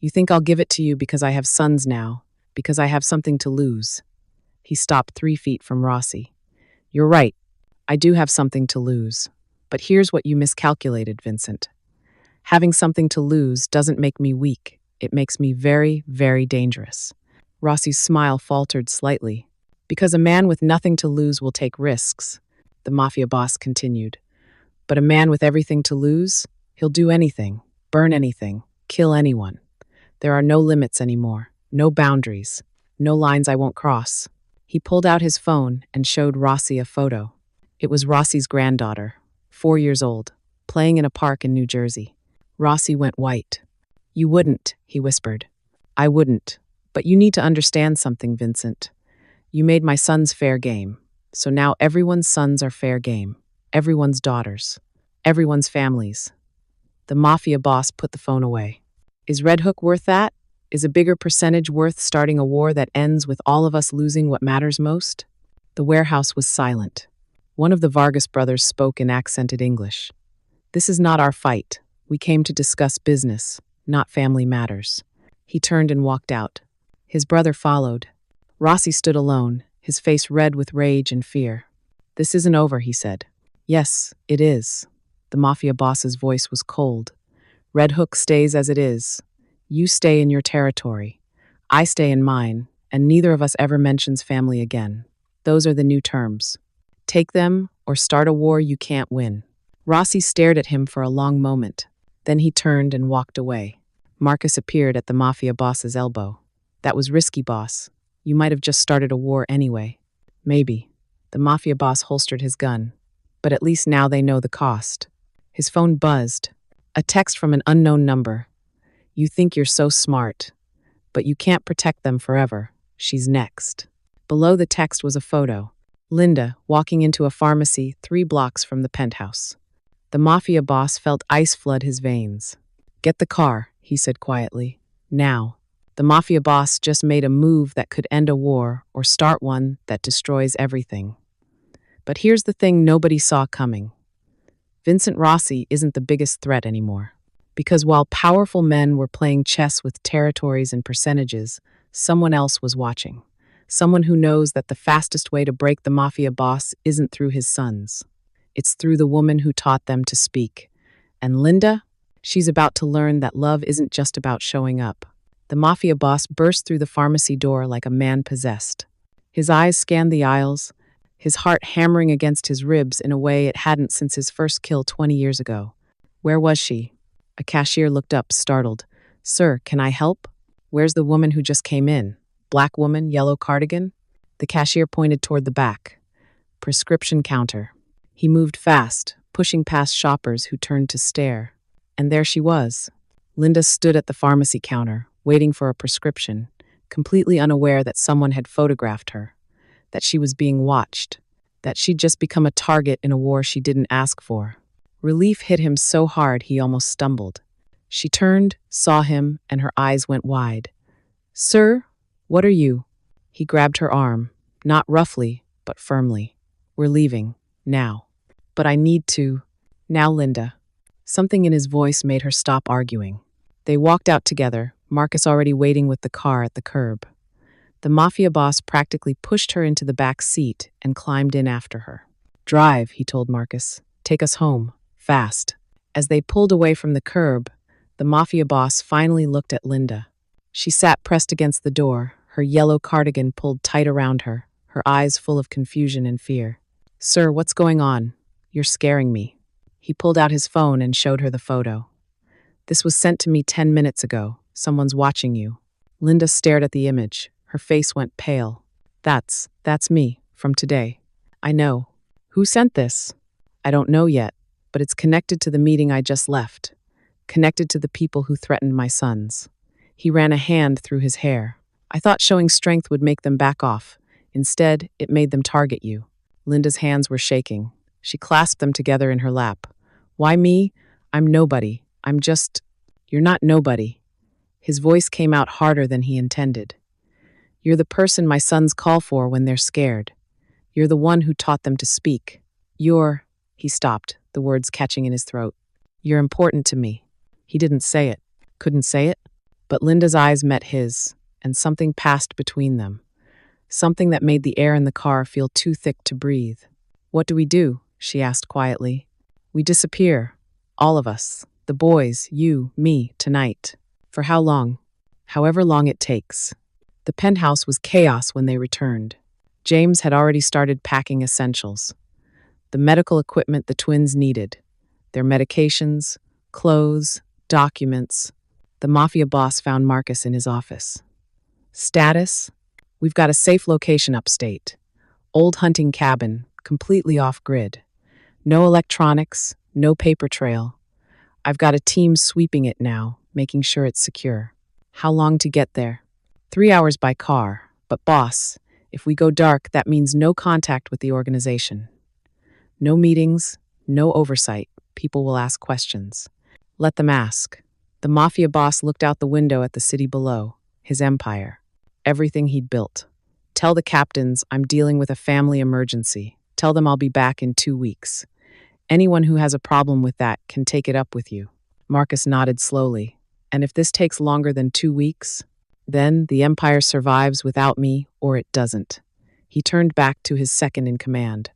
You think I'll give it to you because I have sons now, because I have something to lose. He stopped 3 feet from Rossi. You're right. I do have something to lose. But here's what you miscalculated, Vincent. Having something to lose doesn't make me weak. It makes me very, very dangerous. Rossi's smile faltered slightly. Because a man with nothing to lose will take risks, the mafia boss continued. But a man with everything to lose, he'll do anything, burn anything, kill anyone. There are no limits anymore, no boundaries, no lines I won't cross. He pulled out his phone and showed Rossi a photo. It was Rossi's granddaughter, 4 years old, playing in a park in New Jersey. Rossi went white. You wouldn't, he whispered. I wouldn't. But you need to understand something, Vincent. You made my sons fair game. So now everyone's sons are fair game. Everyone's daughters. Everyone's families. The mafia boss put the phone away. Is Red Hook worth that? Is a bigger percentage worth starting a war that ends with all of us losing what matters most? The warehouse was silent. One of the Vargas brothers spoke in accented English. This is not our fight. We came to discuss business, not family matters. He turned and walked out. His brother followed. Rossi stood alone, his face red with rage and fear. This isn't over, he said. Yes, it is. The mafia boss's voice was cold. Red Hook stays as it is. You stay in your territory. I stay in mine, and neither of us ever mentions family again. Those are the new terms. Take them or start a war you can't win. Rossi stared at him for a long moment. Then he turned and walked away. Marcus appeared at the Mafia boss's elbow. That was risky, boss. You might have just started a war anyway. Maybe. The Mafia boss holstered his gun. But at least now they know the cost. His phone buzzed. A text from an unknown number. You think you're so smart. But you can't protect them forever. She's next. Below the text was a photo. Linda, walking into a pharmacy 3 blocks from the penthouse. The Mafia boss felt ice flood his veins. Get the car, he said quietly. Now. The Mafia boss just made a move that could end a war or start one that destroys everything. But here's the thing nobody saw coming. Vincent Rossi isn't the biggest threat anymore. Because while powerful men were playing chess with territories and percentages, someone else was watching. Someone who knows that the fastest way to break the Mafia boss isn't through his sons. It's through the woman who taught them to speak. And Linda? She's about to learn that love isn't just about showing up. The Mafia boss burst through the pharmacy door like a man possessed. His eyes scanned the aisles, his heart hammering against his ribs in a way it hadn't since his first kill 20 years ago. Where was she? A cashier looked up, startled. Sir, can I help? Where's the woman who just came in? Black woman, yellow cardigan? The cashier pointed toward the back. Prescription counter. He moved fast, pushing past shoppers who turned to stare. And there she was. Linda stood at the pharmacy counter, waiting for a prescription, completely unaware that someone had photographed her, that she was being watched, that she'd just become a target in a war she didn't ask for. Relief hit him so hard he almost stumbled. She turned, saw him, and her eyes went wide. Sir, what are you? He grabbed her arm, not roughly, but firmly. We're leaving, now. But I need to. Now, Linda. Something in his voice made her stop arguing. They walked out together, Marcus already waiting with the car at the curb. The Mafia boss practically pushed her into the back seat and climbed in after her. Drive, he told Marcus. Take us home. Fast. As they pulled away from the curb, the Mafia boss finally looked at Linda. She sat pressed against the door, her yellow cardigan pulled tight around her, her eyes full of confusion and fear. Sir, what's going on? You're scaring me. He pulled out his phone and showed her the photo. This was sent to me 10 minutes ago. Someone's watching you. Linda stared at the image. Her face went pale. That's me, from today. I know. Who sent this? I don't know yet, but it's connected to the meeting I just left. Connected to the people who threatened my sons. He ran a hand through his hair. I thought showing strength would make them back off. Instead, it made them target you. Linda's hands were shaking. She clasped them together in her lap. Why me? I'm nobody. I'm just... You're not nobody. His voice came out harder than he intended. You're the person my sons call for when they're scared. You're the one who taught them to speak. You're... He stopped, the words catching in his throat. You're important to me. He didn't say it. Couldn't say it? But Linda's eyes met his, and something passed between them. Something that made the air in the car feel too thick to breathe. What do we do? She asked quietly. We disappear. All of us. The boys, you, me, tonight. For how long? However long it takes. The penthouse was chaos when they returned. James had already started packing essentials. The medical equipment the twins needed. Their medications, clothes, documents. The Mafia boss found Marcus in his office. Status? We've got a safe location upstate. Old hunting cabin, completely off-grid. No electronics, no paper trail. I've got a team sweeping it now, making sure it's secure. How long to get there? 3 hours by car. But boss, if we go dark, that means no contact with the organization. No meetings, no oversight. People will ask questions. Let them ask. The Mafia boss looked out the window at the city below, his empire. Everything he'd built. Tell the captains I'm dealing with a family emergency. Tell them I'll be back in 2 weeks. Anyone who has a problem with that can take it up with you. Marcus nodded slowly. And if this takes longer than 2 weeks, then the Empire survives without me or it doesn't. He turned back to his second in command.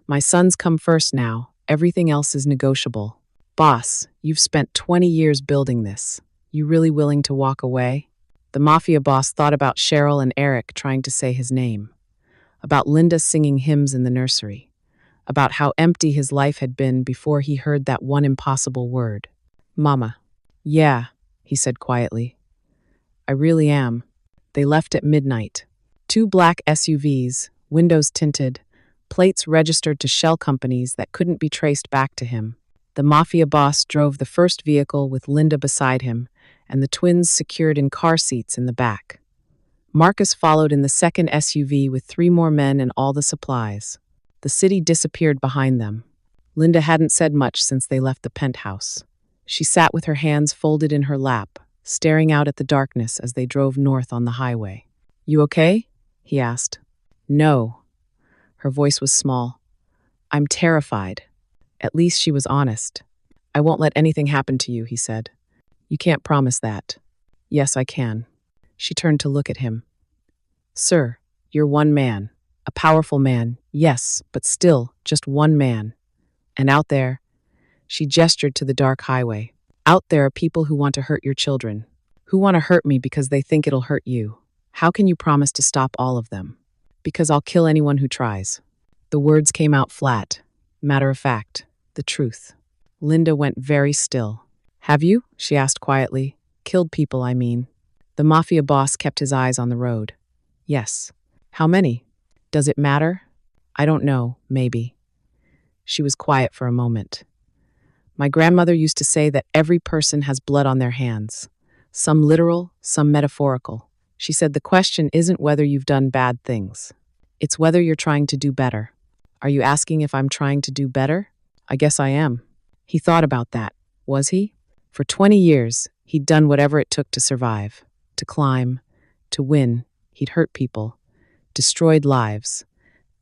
My sons come first now. Everything else is negotiable. Boss, you've spent 20 years building this. You really willing to walk away? The Mafia boss thought about Cheryl and Eric trying to say his name. About Linda singing hymns in the nursery. About how empty his life had been before he heard that one impossible word. Mama. Yeah, he said quietly. I really am. They left at midnight. 2 black SUVs, windows tinted, plates registered to shell companies that couldn't be traced back to him. The Mafia boss drove the first vehicle with Linda beside him, and the twins secured in car seats in the back. Marcus followed in the second SUV with 3 more men and all the supplies. The city disappeared behind them. Linda hadn't said much since they left the penthouse. She sat with her hands folded in her lap, staring out at the darkness as they drove north on the highway. You okay? He asked. No. Her voice was small. I'm terrified. At least she was honest. I won't let anything happen to you, he said. You can't promise that. Yes, I can. She turned to look at him. Sir, you're one man. A powerful man, yes, but still just one man. And out there, she gestured to the dark highway. Out there are people who want to hurt your children, who want to hurt me because they think it'll hurt you. How can you promise to stop all of them? Because I'll kill anyone who tries. The words came out flat, matter of fact, the truth. Linda went very still. Have you? She asked quietly. Killed people, I mean. The Mafia boss kept his eyes on the road. Yes. How many? Does it matter? I don't know, maybe. She was quiet for a moment. My grandmother used to say that every person has blood on their hands. Some literal, some metaphorical. She said the question isn't whether you've done bad things. It's whether you're trying to do better. Are you asking if I'm trying to do better? I guess I am. He thought about that, was he? For 20 years, he'd done whatever it took to survive, to climb, to win. He'd hurt people, destroyed lives,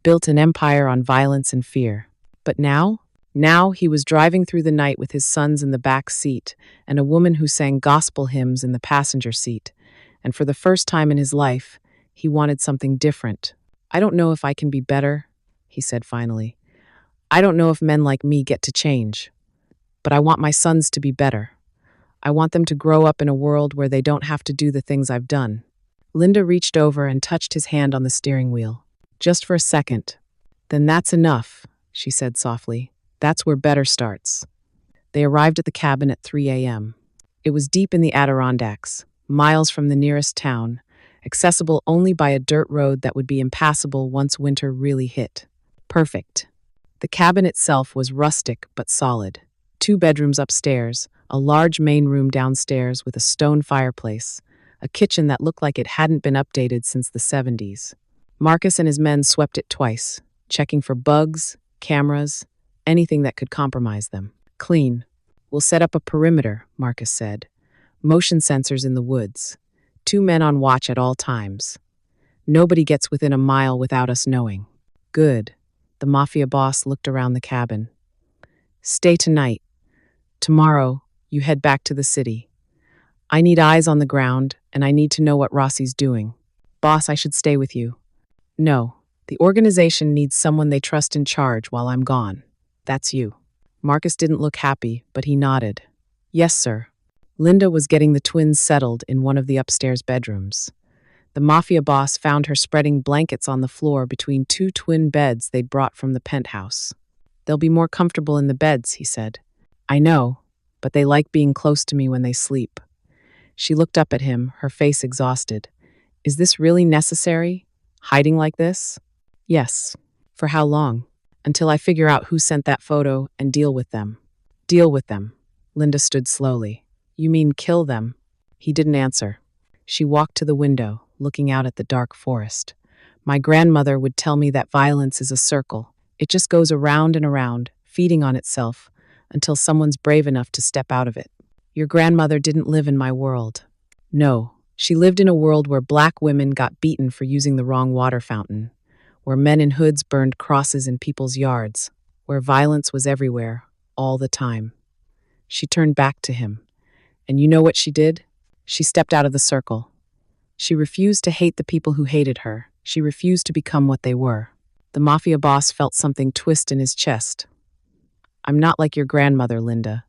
built an empire on violence and fear. But now he was driving through the night with his sons in the back seat and a woman who sang gospel hymns in the passenger seat. And for the first time in his life, he wanted something different. I don't know if I can be better, he said finally. I don't know if men like me get to change. But I want my sons to be better. I want them to grow up in a world where they don't have to do the things I've done. Linda reached over and touched his hand on the steering wheel. Just for a second. Then that's enough, she said softly. That's where better starts. They arrived at the cabin at 3 a.m. It was deep in the Adirondacks, miles from the nearest town, accessible only by a dirt road that would be impassable once winter really hit. Perfect. The cabin itself was rustic but solid. 2 bedrooms upstairs, a large main room downstairs with a stone fireplace, a kitchen that looked like it hadn't been updated since the 70s. Marcus and his men swept it twice, checking for bugs, cameras, anything that could compromise them. Clean. We'll set up a perimeter, Marcus said. Motion sensors in the woods. 2 men on watch at all times. Nobody gets within a mile without us knowing. Good. The Mafia boss looked around the cabin. Stay tonight. Tomorrow, you head back to the city. I need eyes on the ground, and I need to know what Rossi's doing. Boss, I should stay with you. No, the organization needs someone they trust in charge while I'm gone. That's you. Marcus didn't look happy, but he nodded. Yes, sir. Linda was getting the twins settled in one of the upstairs bedrooms. The Mafia boss found her spreading blankets on the floor between 2 twin beds they'd brought from the penthouse. They'll be more comfortable in the beds, he said. I know, but they like being close to me when they sleep. She looked up at him, her face exhausted. Is this really necessary? Hiding like this? Yes. For how long? Until I figure out who sent that photo and deal with them. Deal with them. Linda stood slowly. You mean kill them? He didn't answer. She walked to the window, looking out at the dark forest. My grandmother would tell me that violence is a circle. It just goes around and around, feeding on itself, until someone's brave enough to step out of it. Your grandmother didn't live in my world. No, she lived in a world where black women got beaten for using the wrong water fountain, where men in hoods burned crosses in people's yards, where violence was everywhere, all the time. She turned back to him. And you know what she did? She stepped out of the circle. She refused to hate the people who hated her. She refused to become what they were. The Mafia boss felt something twist in his chest. I'm not like your grandmother, Linda.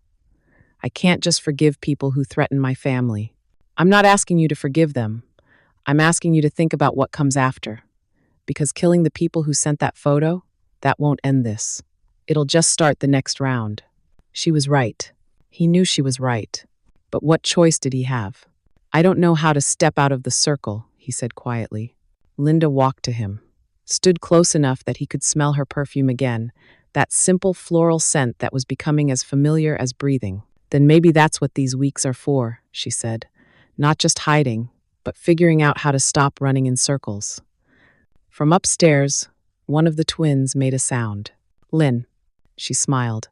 I can't just forgive people who threaten my family. I'm not asking you to forgive them. I'm asking you to think about what comes after. Because killing the people who sent that photo, that won't end this. It'll just start the next round. She was right. He knew she was right. But what choice did he have? I don't know how to step out of the circle, he said quietly. Linda walked to him, stood close enough that he could smell her perfume again, that simple floral scent that was becoming as familiar as breathing. Then maybe that's what these weeks are for, she said. Not just hiding, but figuring out how to stop running in circles. From upstairs, one of the twins made a sound. Lynn. She smiled.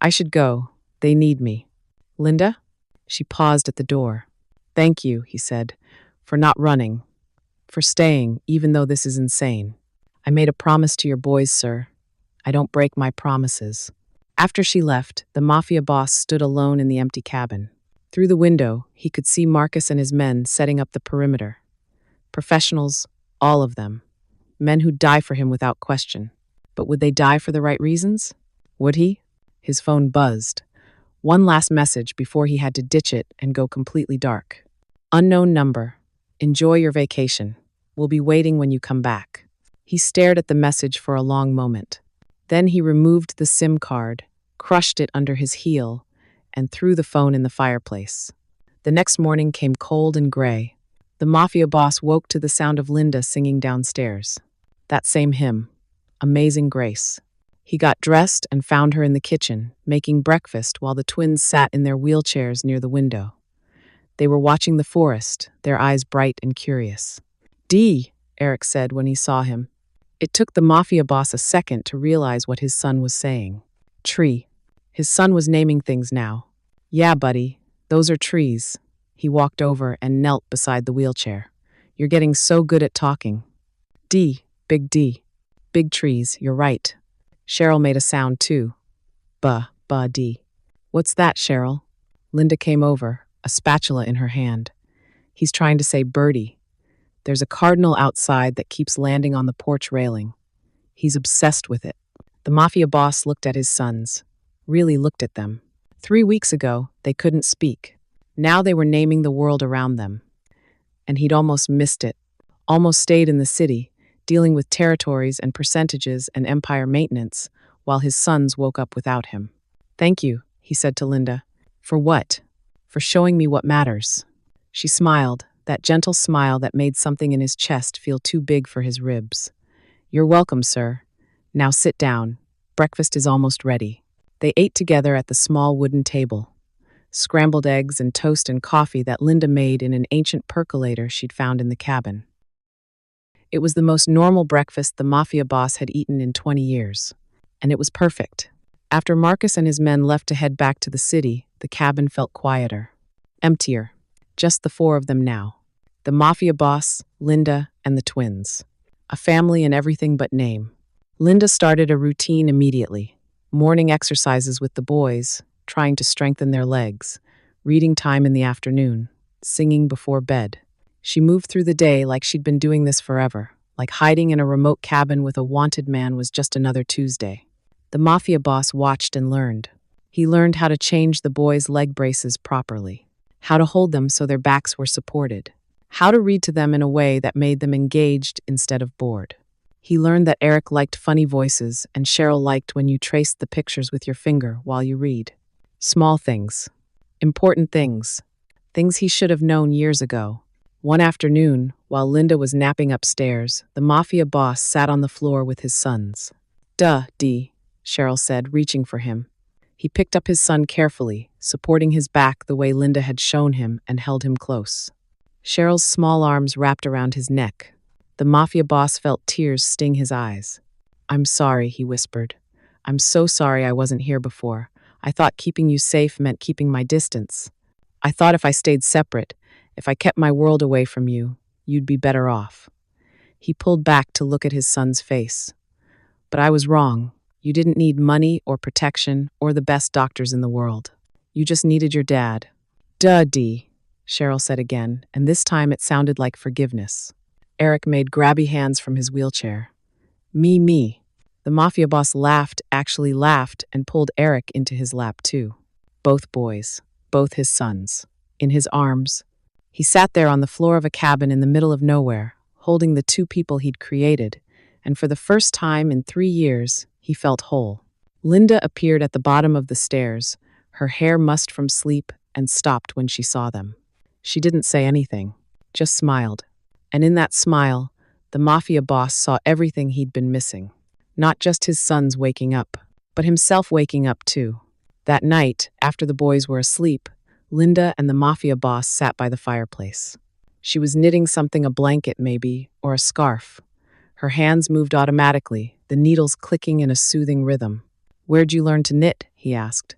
I should go. They need me. Linda? She paused at the door. Thank you, he said, for not running, for staying, even though this is insane. I made a promise to your boys, sir. I don't break my promises. After she left, the Mafia boss stood alone in the empty cabin. Through the window, he could see Marcus and his men setting up the perimeter. Professionals, all of them. Men who'd die for him without question. But would they die for the right reasons? Would he? His phone buzzed. One last message before he had to ditch it and go completely dark. Unknown number. Enjoy your vacation. We'll be waiting when you come back. He stared at the message for a long moment. Then he removed the SIM card, crushed it under his heel, and threw the phone in the fireplace. The next morning came cold and gray. The Mafia boss woke to the sound of Linda singing downstairs. That same hymn, Amazing Grace. He got dressed and found her in the kitchen, making breakfast while the twins sat in their wheelchairs near the window. They were watching the forest, their eyes bright and curious. "Dee," Eric said when he saw him. It took the Mafia boss a second to realize what his son was saying. Tree. His son was naming things now. Yeah, buddy, those are trees. He walked over and knelt beside the wheelchair. You're getting so good at talking. D. D. Big trees, you're right. Cheryl made a sound too. D. What's that, Cheryl? Linda came over, a spatula in her hand. He's trying to say birdie. There's a cardinal outside that keeps landing on the porch railing. He's obsessed with it. The Mafia boss looked at his sons, really looked at them. 3 weeks ago, they couldn't speak. Now they were naming the world around them. And he'd almost missed it, almost stayed in the city, dealing with territories and percentages and empire maintenance, while his sons woke up without him. Thank you, he said to Linda. For what? For showing me what matters. She smiled, that gentle smile that made something in his chest feel too big for his ribs. You're welcome, sir. Now sit down. Breakfast is almost ready. They ate together at the small wooden table. Scrambled eggs and toast and coffee that Linda made in an ancient percolator she'd found in the cabin. It was the most normal breakfast the Mafia boss had eaten in 20 years. And it was perfect. After Marcus and his men left to head back to the city, the cabin felt quieter. Emptier. Just the 4 of them now. The Mafia boss, Linda, and the twins. A family in everything but name. Linda started a routine immediately. Morning exercises with the boys, trying to strengthen their legs. Reading time in the afternoon. Singing before bed. She moved through the day like she'd been doing this forever, like hiding in a remote cabin with a wanted man was just another Tuesday. The Mafia boss watched and learned. He learned how to change the boys' leg braces properly, how to hold them so their backs were supported, how to read to them in a way that made them engaged instead of bored. He learned that Eric liked funny voices and Cheryl liked when you traced the pictures with your finger while you read. Small things. Important things. Things he should have known years ago. One afternoon, while Linda was napping upstairs, the Mafia boss sat on the floor with his sons. D, Cheryl said, reaching for him. He picked up his son carefully, supporting his back the way Linda had shown him, and held him close. Cheryl's small arms wrapped around his neck. The Mafia boss felt tears sting his eyes. I'm sorry, he whispered. I'm so sorry I wasn't here before. I thought keeping you safe meant keeping my distance. I thought if I stayed separate, if I kept my world away from you, you'd be better off. He pulled back to look at his son's face. But I was wrong. You didn't need money or protection or the best doctors in the world. You just needed your dad. D, Cheryl said again, and this time it sounded like forgiveness. Eric made grabby hands from his wheelchair. Me. The Mafia boss laughed, actually laughed, and pulled Eric into his lap too. Both boys, both his sons, in his arms. He sat there on the floor of a cabin in the middle of nowhere, holding the 2 people he'd created, and for the first time in 3 years, he felt whole. Linda appeared at the bottom of the stairs, her hair mussed from sleep, and stopped when she saw them. She didn't say anything, just smiled. And in that smile, the Mafia boss saw everything he'd been missing. Not just his sons waking up, but himself waking up too. That night, after the boys were asleep, Linda and the Mafia boss sat by the fireplace. She was knitting something, a blanket maybe, or a scarf. Her hands moved automatically, the needles clicking in a soothing rhythm. "Where'd you learn to knit?" he asked.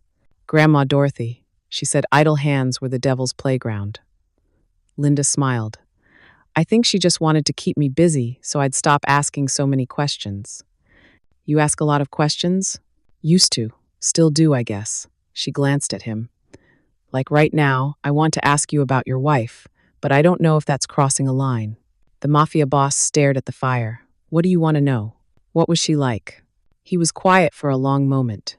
"Grandma Dorothy." She said idle hands were the devil's playground. Linda smiled. "I think she just wanted to keep me busy so I'd stop asking so many questions." "You ask a lot of questions?" "Used to. Still do, I guess." She glanced at him. "Like right now, I want to ask you about your wife, but I don't know if that's crossing a line." The Mafia boss stared at the fire. "What do you want to know? What was she like?" He was quiet for a long moment.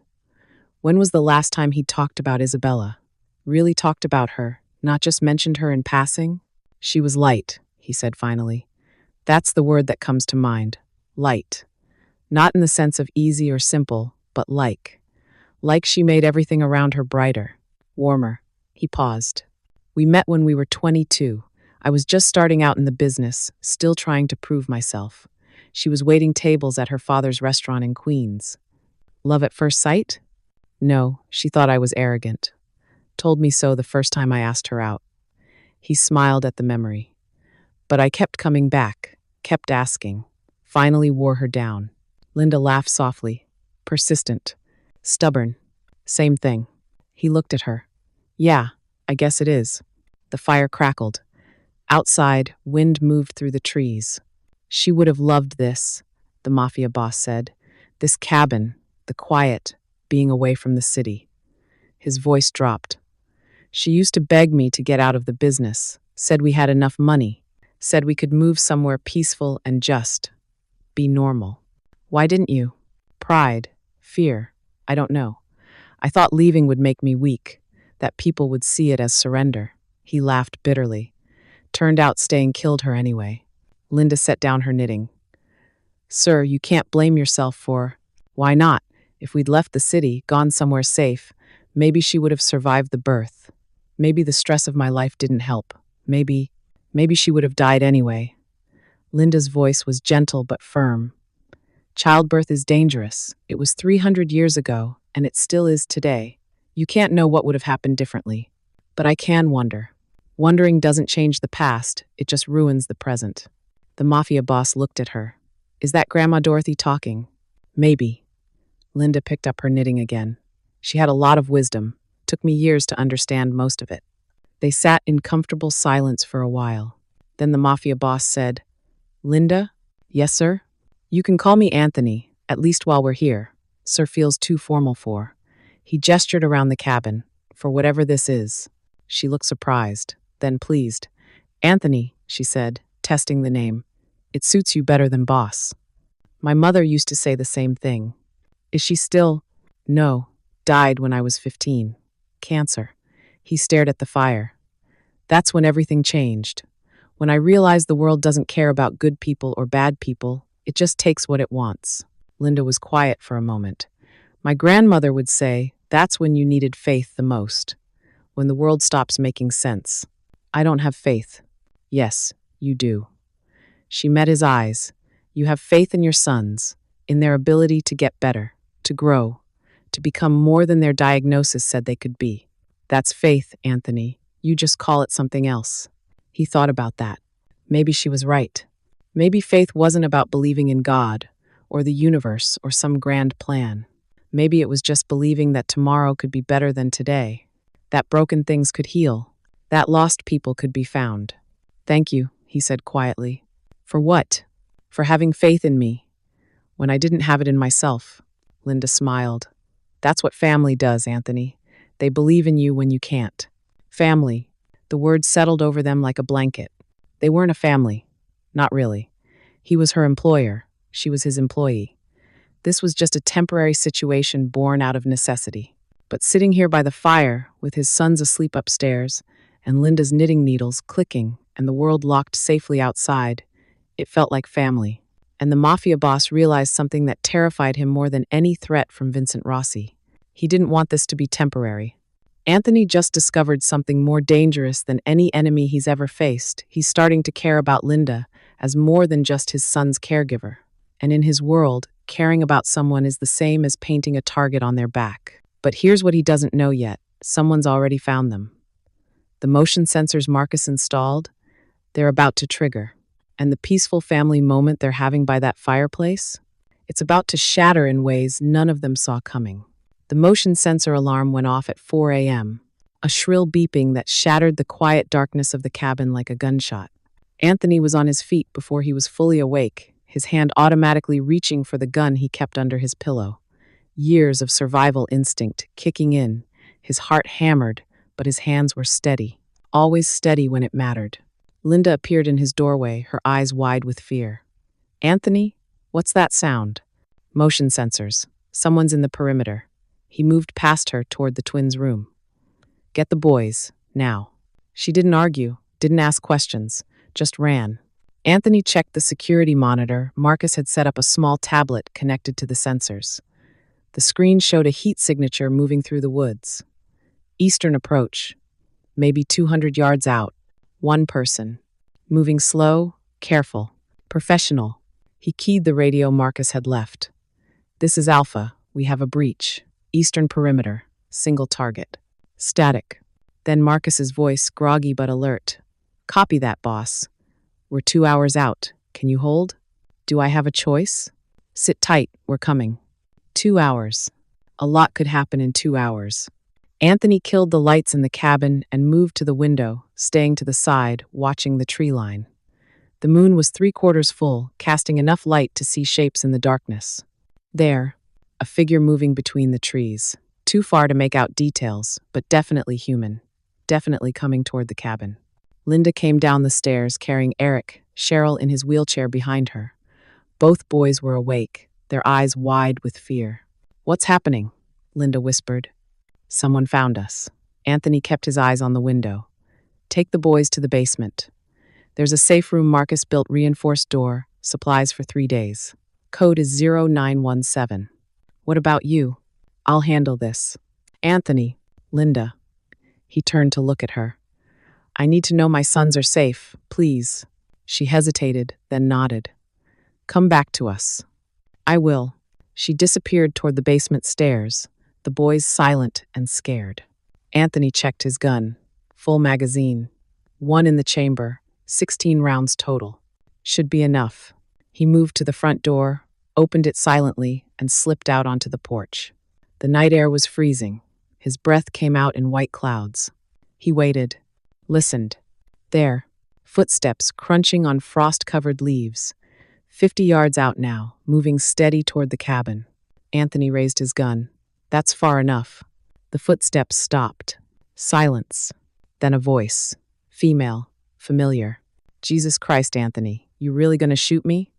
When was the last time he'd talked about Isabella? Really talked about her, not just mentioned her in passing? "She was light," he said finally. "That's the word that comes to mind. Light. Not in the sense of easy or simple, but like. Like she made everything around her brighter, warmer." He paused. "We met when we were 22. I was just starting out in the business, still trying to prove myself. She was waiting tables at her father's restaurant in Queens." "Love at first sight?" "No, she thought I was arrogant. Told me so the first time I asked her out." He smiled at the memory. "But I kept coming back, kept asking. Finally wore her down." Linda laughed softly. "Persistent. Stubborn. Same thing." He looked at her. "Yeah, I guess it is." The fire crackled. Outside, wind moved through the trees. "She would have loved this," the Mafia boss said. "This cabin, the quiet, being away from the city." His voice dropped. "She used to beg me to get out of the business, said we had enough money, said we could move somewhere peaceful and just. Be normal." "Why didn't you?" "Pride. Fear. I don't know. I thought leaving would make me weak, that people would see it as surrender." He laughed bitterly. "Turned out staying killed her anyway." Linda set down her knitting. "Sir, you can't blame yourself for—" "Why not? If we'd left the city, gone somewhere safe, maybe she would have survived the birth. Maybe the stress of my life didn't help. Maybe she would have died anyway." Linda's voice was gentle but firm. "Childbirth is dangerous. It was 300 years ago, and it still is today. You can't know what would have happened differently. But I can wonder. Wondering doesn't change the past, it just ruins the present." The Mafia boss looked at her. "Is that Grandma Dorothy talking?" "Maybe." Linda picked up her knitting again. "She had a lot of wisdom. Took me years to understand most of it." They sat in comfortable silence for a while. Then the Mafia boss said, "Linda?" "Yes, sir?" "You can call me Anthony, at least while we're here. Sir feels too formal for." He gestured around the cabin. "For whatever this is." She looked surprised, then pleased. "Anthony," she said, testing the name. "It suits you better than boss." "My mother used to say the same thing." "Is she still—" "No. Died when I was 15. Cancer." He stared at the fire. "That's when everything changed. When I realized the world doesn't care about good people or bad people, it just takes what it wants." Linda was quiet for a moment. "My grandmother would say, that's when you needed faith the most. When the world stops making sense." "I don't have faith." "Yes, you do." She met his eyes. "You have faith in your sons, in their ability to get better, to grow, to become more than their diagnosis said they could be. That's faith, Anthony. You just call it something else." He thought about that. Maybe she was right. Maybe faith wasn't about believing in God, or the universe, or some grand plan. Maybe it was just believing that tomorrow could be better than today, that broken things could heal, that lost people could be found. "Thank you," he said quietly. "For what?" "For having faith in me, when I didn't have it in myself." Linda smiled. "That's what family does, Anthony. They believe in you when you can't." Family. The word settled over them like a blanket. They weren't a family. Not really. He was her employer. She was his employee. This was just a temporary situation born out of necessity. But sitting here by the fire, with his sons asleep upstairs, and Linda's knitting needles clicking, and the world locked safely outside, it felt like family. And the Mafia boss realized something that terrified him more than any threat from Vincent Rossi. He didn't want this to be temporary. Anthony just discovered something more dangerous than any enemy he's ever faced. He's starting to care about Linda as more than just his son's caregiver. And in his world, caring about someone is the same as painting a target on their back. But here's what he doesn't know yet. Someone's already found them. The motion sensors Marcus installed, they're about to trigger. And the peaceful family moment they're having by that fireplace, it's about to shatter in ways none of them saw coming. The motion sensor alarm went off at 4 a.m., a shrill beeping that shattered the quiet darkness of the cabin like a gunshot. Anthony was on his feet before he was fully awake, his hand automatically reaching for the gun he kept under his pillow. Years of survival instinct kicking in, his heart hammered, but his hands were steady, always steady when it mattered. Linda appeared in his doorway, her eyes wide with fear. "Anthony, what's that sound?" "Motion sensors. Someone's in the perimeter." He moved past her toward the twins' room. "Get the boys, now." She didn't argue, didn't ask questions, just ran. Anthony checked the security monitor. Marcus had set up a small tablet connected to the sensors. The screen showed a heat signature moving through the woods. Eastern approach, maybe 200 yards out. One person. Moving slow, careful, professional. He keyed the radio Marcus had left. "This is Alpha. We have a breach. Eastern perimeter. Single target." Static. Then Marcus's voice, groggy but alert. "Copy that, boss. We're 2 hours out. Can you hold?" "Do I have a choice?" "Sit tight. We're coming." 2 hours. A lot could happen in 2 hours. Anthony killed the lights in the cabin and moved to the window, staying to the side, watching the tree line. The moon was 3/4 full, casting enough light to see shapes in the darkness. There, a figure moving between the trees. Too far to make out details, but definitely human. Definitely coming toward the cabin. Linda came down the stairs carrying Eric, Cheryl in his wheelchair behind her. Both boys were awake, their eyes wide with fear. "What's happening?" Linda whispered. "Someone found us." Anthony kept his eyes on the window. "Take the boys to the basement. There's a safe room Marcus built, reinforced door, supplies for 3 days. Code is 0917. "What about you?" "I'll handle this." "Anthony." "Linda." He turned to look at her. "I need to know my sons are safe, please." She hesitated, then nodded. "Come back to us." "I will." She disappeared toward the basement stairs, the boys silent and scared. Anthony checked his gun. Full magazine. 1 in the chamber, 16 rounds total. Should be enough. He moved to the front door, opened it silently, and slipped out onto the porch. The night air was freezing. His breath came out in white clouds. He waited. Listened. There. Footsteps crunching on frost-covered leaves. 50 yards out now, moving steady toward the cabin. Anthony raised his gun. That's far enough. The footsteps stopped. Silence. Then a voice. Female. Familiar. "Jesus Christ, Anthony, you really gonna shoot me?"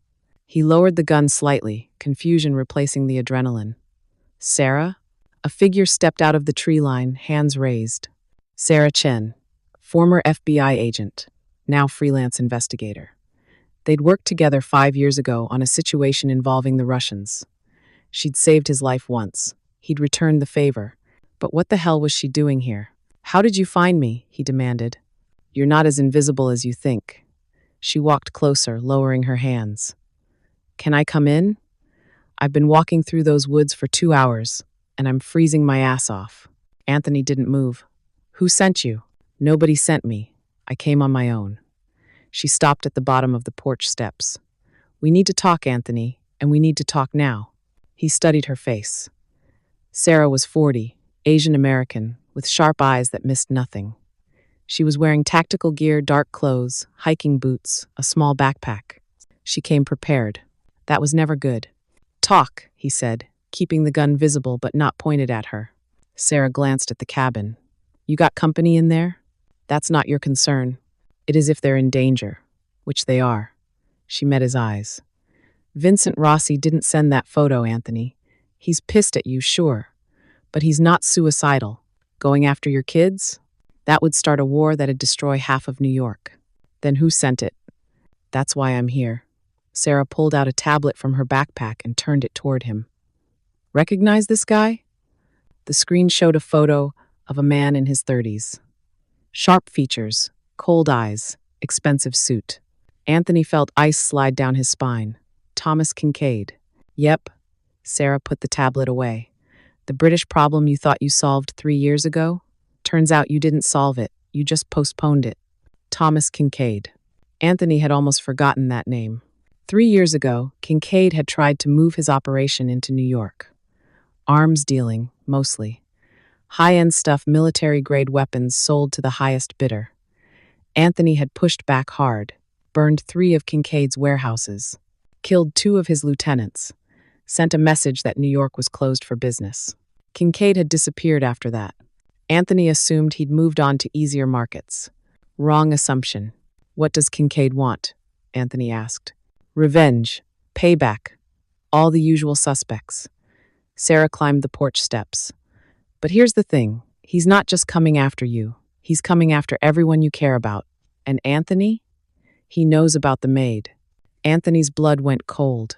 He lowered the gun slightly, confusion replacing the adrenaline. "Sarah?" A figure stepped out of the tree line, hands raised. Sarah Chen, former FBI agent, now freelance investigator. They'd worked together 5 years ago on a situation involving the Russians. She'd saved his life once. He'd returned the favor. But what the hell was she doing here? "How did you find me?" he demanded. "You're not as invisible as you think." She walked closer, lowering her hands. "Can I come in? I've been walking through those woods for 2 hours, and I'm freezing my ass off." Anthony didn't move. "Who sent you?" "Nobody sent me. I came on my own." She stopped at the bottom of the porch steps. "We need to talk, Anthony, and we need to talk now." He studied her face. Sarah was 40, Asian American, with sharp eyes that missed nothing. She was wearing tactical gear, dark clothes, hiking boots, a small backpack. She came prepared. That was never good. "Talk," he said, keeping the gun visible but not pointed at her. Sarah glanced at the cabin. "You got company in there?" "That's not your concern. It is if they're in danger," which they are. She met his eyes. "Vincent Rossi didn't send that photo, Anthony. He's pissed at you, sure. But he's not suicidal. Going after your kids? That would start a war that'd destroy half of New York." "Then who sent it?" "That's why I'm here." Sarah pulled out a tablet from her backpack and turned it toward him. "Recognize this guy?" The screen showed a photo of a man in his 30s. Sharp features, cold eyes, expensive suit. Anthony felt ice slide down his spine. Thomas Kincaid. Yep. Sarah put the tablet away. The British problem you thought you solved 3 years ago? Turns out you didn't solve it, you just postponed it. Thomas Kincaid. Anthony had almost forgotten that name. 3 years ago, Kincaid had tried to move his operation into New York. Arms dealing, mostly. High-end stuff, military-grade weapons sold to the highest bidder. Anthony had pushed back hard, burned 3 of Kincaid's warehouses, killed 2 of his lieutenants, sent a message that New York was closed for business. Kincaid had disappeared after that. Anthony assumed he'd moved on to easier markets. Wrong assumption. What does Kincaid want? Anthony asked. Revenge. Payback. All the usual suspects. Sarah climbed the porch steps. But here's the thing. He's not just coming after you. He's coming after everyone you care about. And Anthony? He knows about the Maid. Anthony's blood went cold.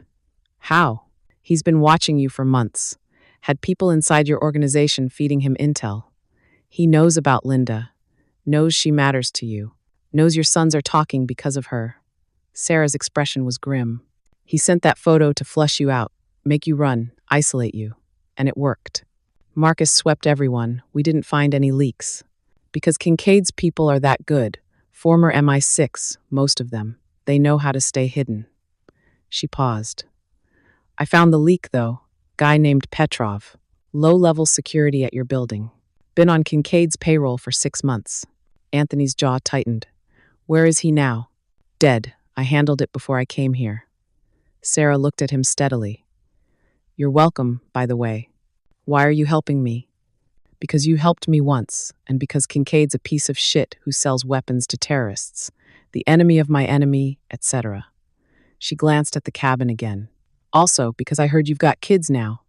How? He's been watching you for months. Had people inside your organization feeding him intel. He knows about Linda. Knows she matters to you. Knows your sons are talking because of her. Sarah's expression was grim. He sent that photo to flush you out, make you run, isolate you. And it worked. Marcus swept everyone. We didn't find any leaks. Because Kincaid's people are that good. Former MI6, most of them. They know how to stay hidden. She paused. I found the leak, though. Guy named Petrov. Low-level security at your building. Been on Kincaid's payroll for 6 months. Anthony's jaw tightened. Where is he now? Dead. I handled it before I came here. Sarah looked at him steadily. You're welcome, by the way. Why are you helping me? Because you helped me once, and because Kincaid's a piece of shit who sells weapons to terrorists, the enemy of my enemy, etc. She glanced at the cabin again. Also, because I heard you've got kids now.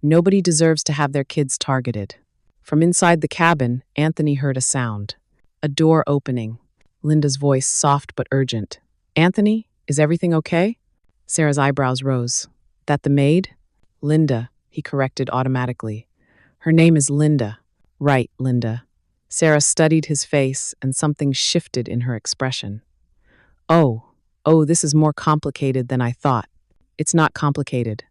Nobody deserves to have their kids targeted. From inside the cabin, Anthony heard a sound. A door opening. Linda's voice soft but urgent. Anthony, is everything okay? Sarah's eyebrows rose. That the maid? Linda, he corrected automatically. Her name is Linda. Right, Linda. Sarah studied his face, and something shifted in her expression. Oh, this is more complicated than I thought. It's not complicated.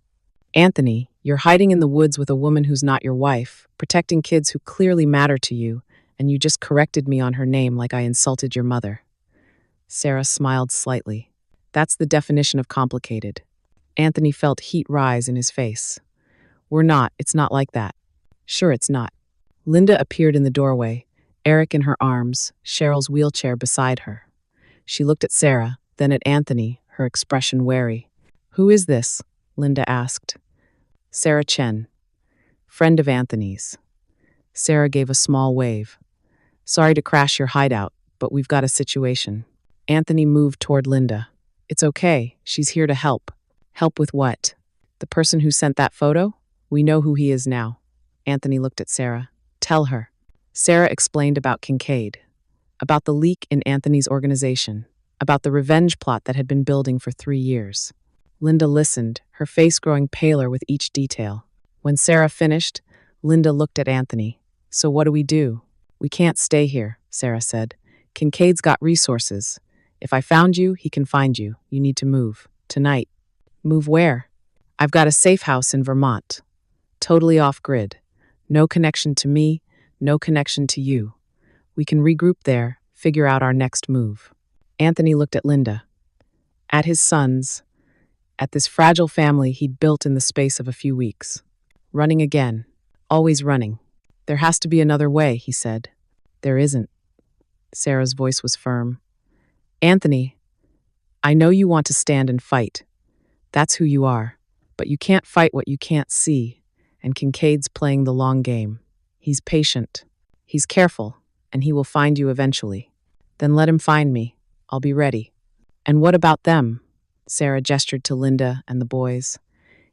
Anthony, you're hiding in the woods with a woman who's not your wife, protecting kids who clearly matter to you, and you just corrected me on her name like I insulted your mother. Sarah smiled slightly. That's the definition of complicated. Anthony felt heat rise in his face. We're not, it's not like that. Sure it's not. Linda appeared in the doorway, Eric in her arms, Cheryl's wheelchair beside her. She looked at Sarah, then at Anthony, her expression wary. Who is this? Linda asked. Sarah Chen. Friend of Anthony's. Sarah gave a small wave. Sorry to crash your hideout, but we've got a situation. Anthony moved toward Linda. It's okay, she's here to help. Help with what? The person who sent that photo? We know who he is now. Anthony looked at Sarah. Tell her. Sarah explained about Kincaid. About the leak in Anthony's organization. About the revenge plot that had been building for 3 years. Linda listened, her face growing paler with each detail. When Sarah finished, Linda looked at Anthony. So what do we do? We can't stay here, Sarah said. Kincaid's got resources. If I found you, he can find you. You need to move. Tonight. Move where? I've got a safe house in Vermont. Totally off-grid. No connection to me, no connection to you. We can regroup there, figure out our next move. Anthony looked at Linda. At his sons. At this fragile family he'd built in the space of a few weeks. Running again. Always running. There has to be another way, he said. There isn't. Sarah's voice was firm. Anthony, I know you want to stand and fight. That's who you are. But you can't fight what you can't see. And Kincaid's playing the long game. He's patient. He's careful. And he will find you eventually. Then let him find me. I'll be ready. And what about them? Sarah gestured to Linda and the boys.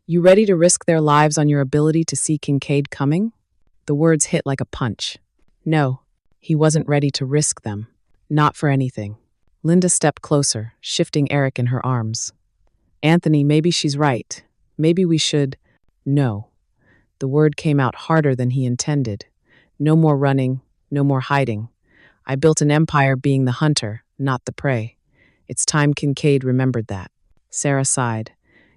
You ready to risk their lives on your ability to see Kincaid coming? The words hit like a punch. No, he wasn't ready to risk them. Not for anything. Linda stepped closer, shifting Eric in her arms. Anthony, maybe she's right. Maybe we should... No. The word came out harder than he intended. No more running, no more hiding. I built an empire being the hunter, not the prey. It's time Kincaid remembered that. Sarah sighed.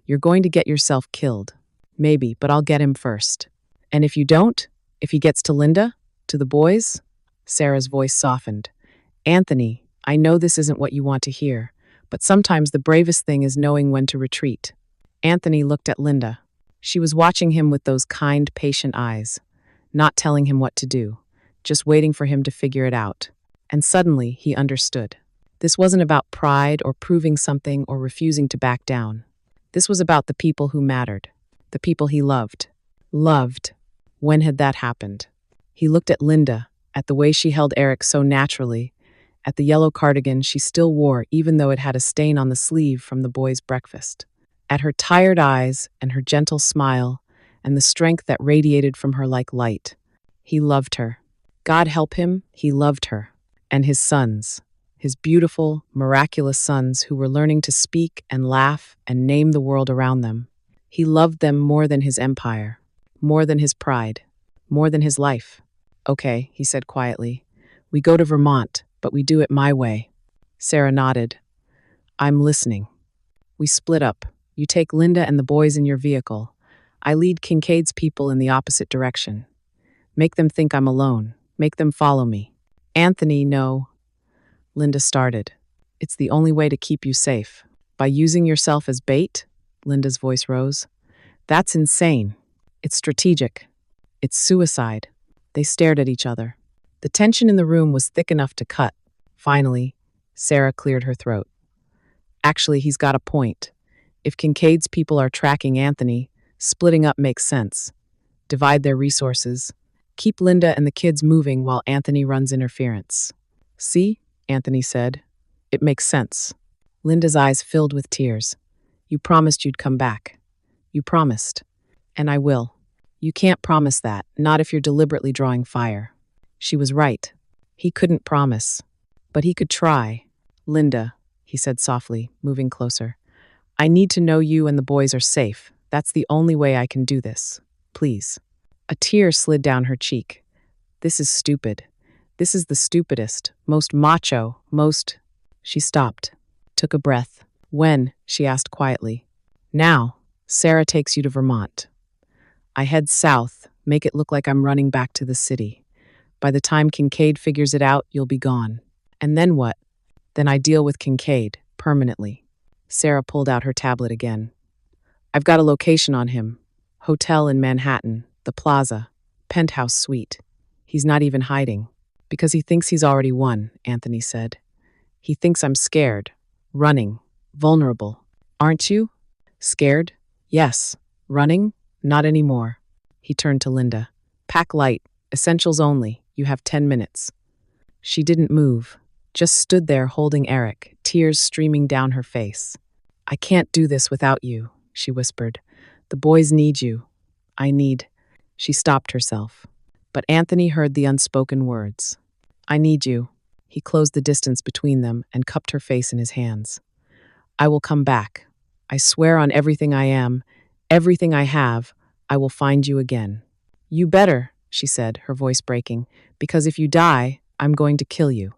You're going to get yourself killed. Maybe, but I'll get him first. And if you don't? If he gets to Linda? To the boys? Sarah's voice softened. Anthony, I know this isn't what you want to hear, but sometimes the bravest thing is knowing when to retreat. Anthony looked at Linda. She was watching him with those kind, patient eyes, not telling him what to do, just waiting for him to figure it out. And suddenly, he understood. This wasn't about pride or proving something or refusing to back down. This was about the people who mattered, the people he loved. Loved. When had that happened? He looked at Linda, at the way she held Eric so naturally, at the yellow cardigan she still wore even though it had a stain on the sleeve from the boys' breakfast, at her tired eyes and her gentle smile and the strength that radiated from her like light. He loved her. God help him, he loved her. And his sons, his beautiful, miraculous sons who were learning to speak and laugh and name the world around them. He loved them more than his empire, more than his pride, more than his life. Okay, he said quietly. We go to Vermont, but we do it my way. Sarah nodded. I'm listening. We split up. You take Linda and the boys in your vehicle. I lead Kincaid's people in the opposite direction. Make them think I'm alone. Make them follow me. Anthony, no. Linda started. It's the only way to keep you safe. By using yourself as bait? Linda's voice rose. That's insane. It's strategic. It's suicide. They stared at each other. The tension in the room was thick enough to cut. Finally, Sarah cleared her throat. Actually, he's got a point. If Kincaid's people are tracking Anthony, splitting up makes sense. Divide their resources. Keep Linda and the kids moving while Anthony runs interference. See? Anthony said. It makes sense. Linda's eyes filled with tears. You promised you'd come back. You promised. And I will. You can't promise that, not if you're deliberately drawing fire. She was right. He couldn't promise. But he could try. Linda, he said softly, moving closer. I need to know you and the boys are safe. That's the only way I can do this. Please. A tear slid down her cheek. This is stupid. This is the stupidest, most macho, most... She stopped, took a breath. When? She asked quietly. Now. Sarah takes you to Vermont. I head south, make it look like I'm running back to the city. By the time Kincaid figures it out, you'll be gone. And then what? Then I deal with Kincaid, permanently. Sarah pulled out her tablet again. I've got a location on him. Hotel in Manhattan, the Plaza, penthouse suite. He's not even hiding. Because he thinks he's already won, Anthony said. He thinks I'm scared, running, vulnerable. Aren't you? Scared? Yes. Running? Not anymore. He turned to Linda. Pack light, essentials only. You have 10 minutes. She didn't move, just stood there holding Eric, tears streaming down her face. I can't do this without you, she whispered. The boys need you. I need... She stopped herself. But Anthony heard the unspoken words. I need you. He closed the distance between them and cupped her face in his hands. I will come back. I swear on everything I am, everything I have, I will find you again. You better, she said, her voice breaking, because if you die, I'm going to kill you.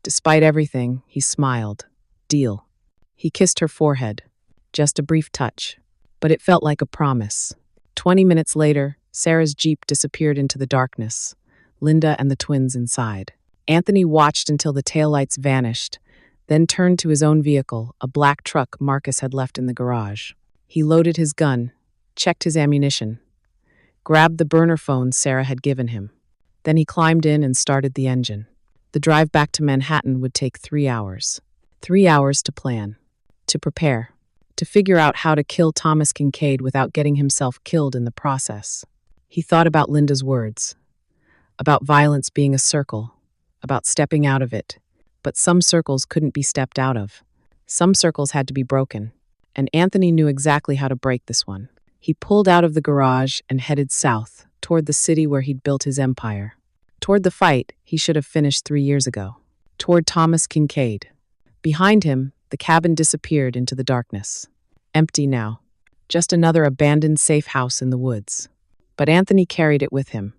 Despite everything, he smiled. Deal. He kissed her forehead. Just a brief touch. But it felt like a promise. 20 minutes later, Sarah's Jeep disappeared into the darkness. Linda and the twins inside. Anthony watched until the taillights vanished, then turned to his own vehicle, a black truck Marcus had left in the garage. He loaded his gun, checked his ammunition, grabbed the burner phone Sarah had given him. Then he climbed in and started the engine. The drive back to Manhattan would take 3 hours. 3 hours to plan, to prepare, to figure out how to kill Thomas Kincaid without getting himself killed in the process. He thought about Linda's words, about violence being a circle, about stepping out of it. But some circles couldn't be stepped out of. Some circles had to be broken. And Anthony knew exactly how to break this one. He pulled out of the garage and headed south, toward the city where he'd built his empire. Toward the fight he should have finished 3 years ago. Toward Thomas Kincaid. Behind him, the cabin disappeared into the darkness. Empty now. Just another abandoned safe house in the woods. But Anthony carried it with him.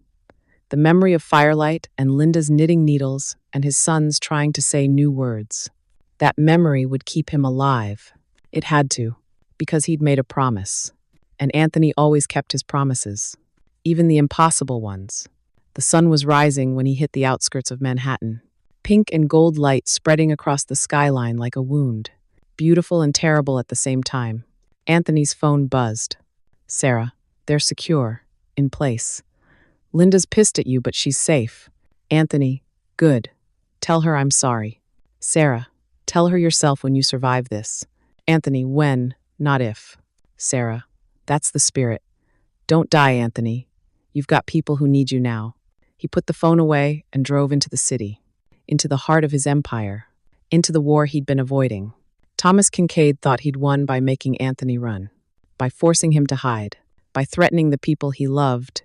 The memory of firelight and Linda's knitting needles and his sons trying to say new words. That memory would keep him alive. It had to, because he'd made a promise. And Anthony always kept his promises, even the impossible ones. The sun was rising when he hit the outskirts of Manhattan. Pink and gold light spreading across the skyline like a wound. Beautiful and terrible at the same time. Anthony's phone buzzed. Sarah, they're secure. In place. Linda's pissed at you, but she's safe. Anthony, good. Tell her I'm sorry. Sarah, tell her yourself when you survive this. Anthony, when, not if. Sarah, that's the spirit. Don't die, Anthony. You've got people who need you now. He put the phone away and drove into the city, into the heart of his empire, into the war he'd been avoiding. Thomas Kincaid thought he'd won by making Anthony run, by forcing him to hide, by threatening the people he loved.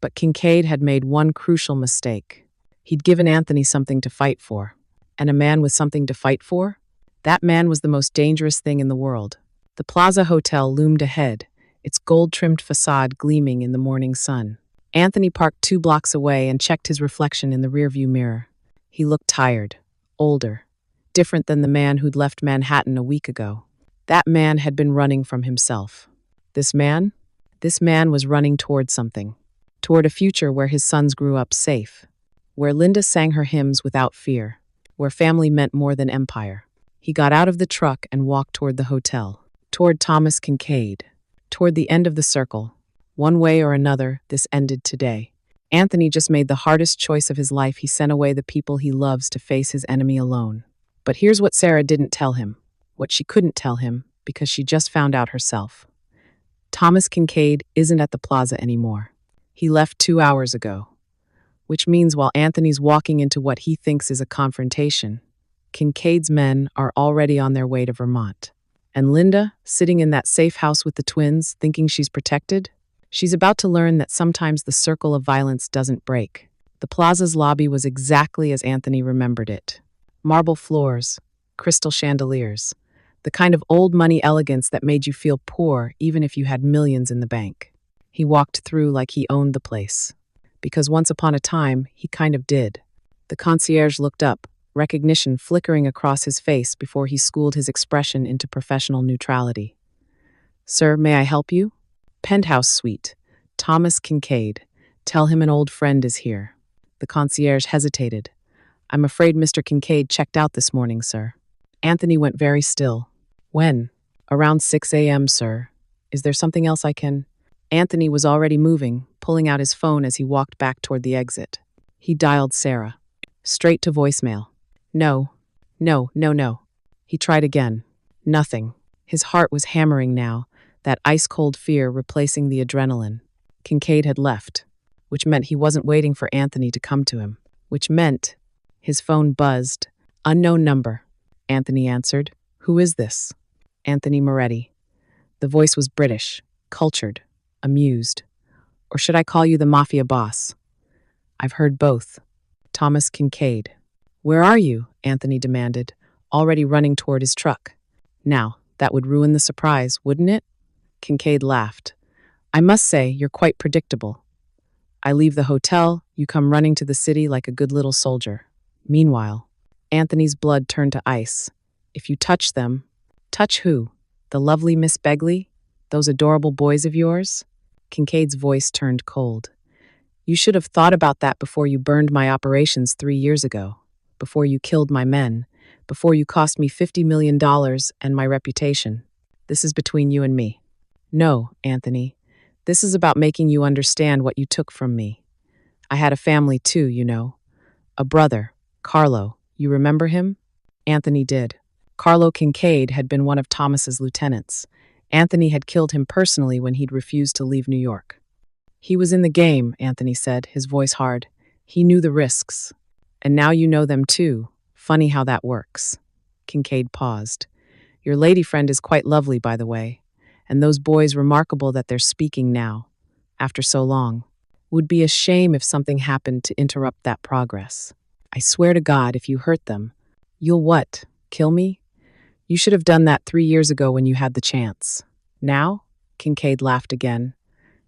But Kincaid had made one crucial mistake. He'd given Anthony something to fight for. And a man with something to fight for? That man was the most dangerous thing in the world. The Plaza Hotel loomed ahead, its gold-trimmed facade gleaming in the morning sun. Anthony parked 2 blocks away and checked his reflection in the rearview mirror. He looked tired, older, different than the man who'd left Manhattan a week ago. That man had been running from himself. This man? This man was running toward something. Toward a future where his sons grew up safe, where Linda sang her hymns without fear, where family meant more than empire. He got out of the truck and walked toward the hotel, toward Thomas Kincaid, toward the end of the circle. One way or another, this ended today. Anthony just made the hardest choice of his life. He sent away the people he loves to face his enemy alone. But here's what Sarah didn't tell him, what she couldn't tell him, because she just found out herself. Thomas Kincaid isn't at the plaza anymore. He left 2 hours ago, which means while Anthony's walking into what he thinks is a confrontation, Kincaid's men are already on their way to Vermont. And Linda, sitting in that safe house with the twins, thinking she's protected, she's about to learn that sometimes the circle of violence doesn't break. The plaza's lobby was exactly as Anthony remembered it. Marble floors, crystal chandeliers, the kind of old money elegance that made you feel poor even if you had millions in the bank. He walked through like he owned the place. Because once upon a time, he kind of did. The concierge looked up, recognition flickering across his face before he schooled his expression into professional neutrality. Sir, may I help you? Penthouse suite. Thomas Kincaid. Tell him an old friend is here. The concierge hesitated. I'm afraid Mr. Kincaid checked out this morning, sir. Anthony went very still. When? Around 6 a.m., sir. Is there something else I can... Anthony was already moving, pulling out his phone as he walked back toward the exit. He dialed Sarah. Straight to voicemail. No. He tried again. Nothing. His heart was hammering now, that ice-cold fear replacing the adrenaline. Kincaid had left, which meant he wasn't waiting for Anthony to come to him, which meant his phone buzzed. Unknown number. Anthony answered. Who is this? Anthony Moretti. The voice was British, cultured, amused. Or should I call you the Mafia boss? I've heard both. Thomas Kincaid. Where are you? Anthony demanded, already running toward his truck. Now, that would ruin the surprise, wouldn't it? Kincaid laughed. I must say, you're quite predictable. I leave the hotel, you come running to the city like a good little soldier. Meanwhile, Anthony's blood turned to ice. If you touch them... Touch who? The lovely Miss Begley? Those adorable boys of yours? Kincaid's voice turned cold. You should have thought about that before you burned my operations 3 years ago, before you killed my men, before you cost me $50 million and my reputation. This is between you and me. No, Anthony. This is about making you understand what you took from me. I had a family too, you know. A brother, Carlo. You remember him? Anthony did. Carlo Kincaid had been one of Thomas's lieutenants. Anthony had killed him personally when he'd refused to leave New York. He was in the game, Anthony said, his voice hard. He knew the risks. And now you know them too. Funny how that works. Kincaid paused. Your lady friend is quite lovely, by the way. And those boys remarkable that they're speaking now, after so long. Would be a shame if something happened to interrupt that progress. I swear to God, if you hurt them, you'll what? Kill me? You should have done that 3 years ago when you had the chance. Now? Kincaid laughed again.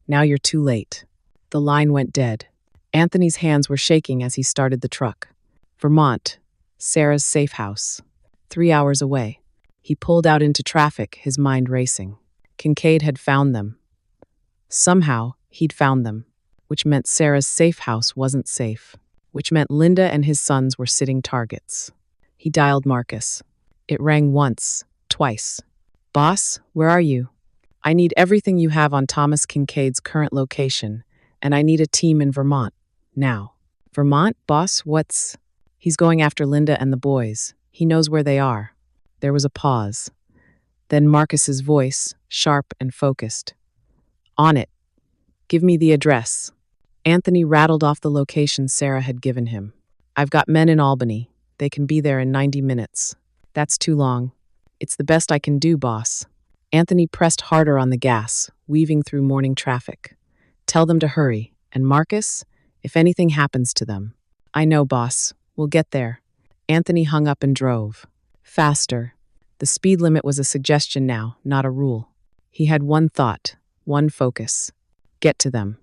Now you're too late. The line went dead. Anthony's hands were shaking as he started the truck. Vermont, Sarah's safe house. 3 hours away. He pulled out into traffic, his mind racing. Kincaid had found them. Somehow, he'd found them, which meant Sarah's safe house wasn't safe, which meant Linda and his sons were sitting targets. He dialed Marcus. It rang once, twice. "Boss, where are you? I need everything you have on Thomas Kincaid's current location, and I need a team in Vermont. Now." "Vermont, boss, what's—" "He's going after Linda and the boys. He knows where they are." There was a pause. Then Marcus's voice, sharp and focused. "On it. Give me the address." Anthony rattled off the location Sarah had given him. "I've got men in Albany. They can be there in 90 minutes. "That's too long." "It's the best I can do, boss." Anthony pressed harder on the gas, weaving through morning traffic. "Tell them to hurry. And Marcus, if anything happens to them." "I know, boss. We'll get there." Anthony hung up and drove. Faster. The speed limit was a suggestion now, not a rule. He had one thought, one focus. Get to them.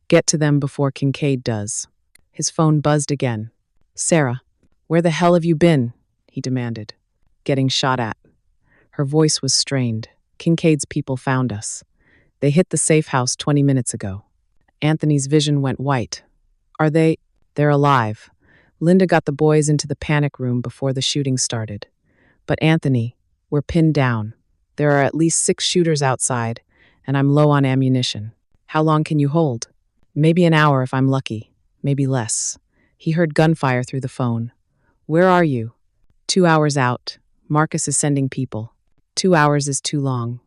Get to them before Kincaid does. His phone buzzed again. "Sarah, where the hell have you been?" he demanded. "Getting shot at." Her voice was strained. "Kincaid's people found us. They hit the safe house 20 minutes ago." Anthony's vision went white. "Are they—" "They're alive. Linda got the boys into the panic room before the shooting started. But Anthony, we're pinned down. There are at least 6 shooters outside, and I'm low on ammunition." "How long can you hold?" "Maybe an hour if I'm lucky. Maybe less." He heard gunfire through the phone. "Where are you?" 2 hours out. Marcus is sending people. 2 hours is too long."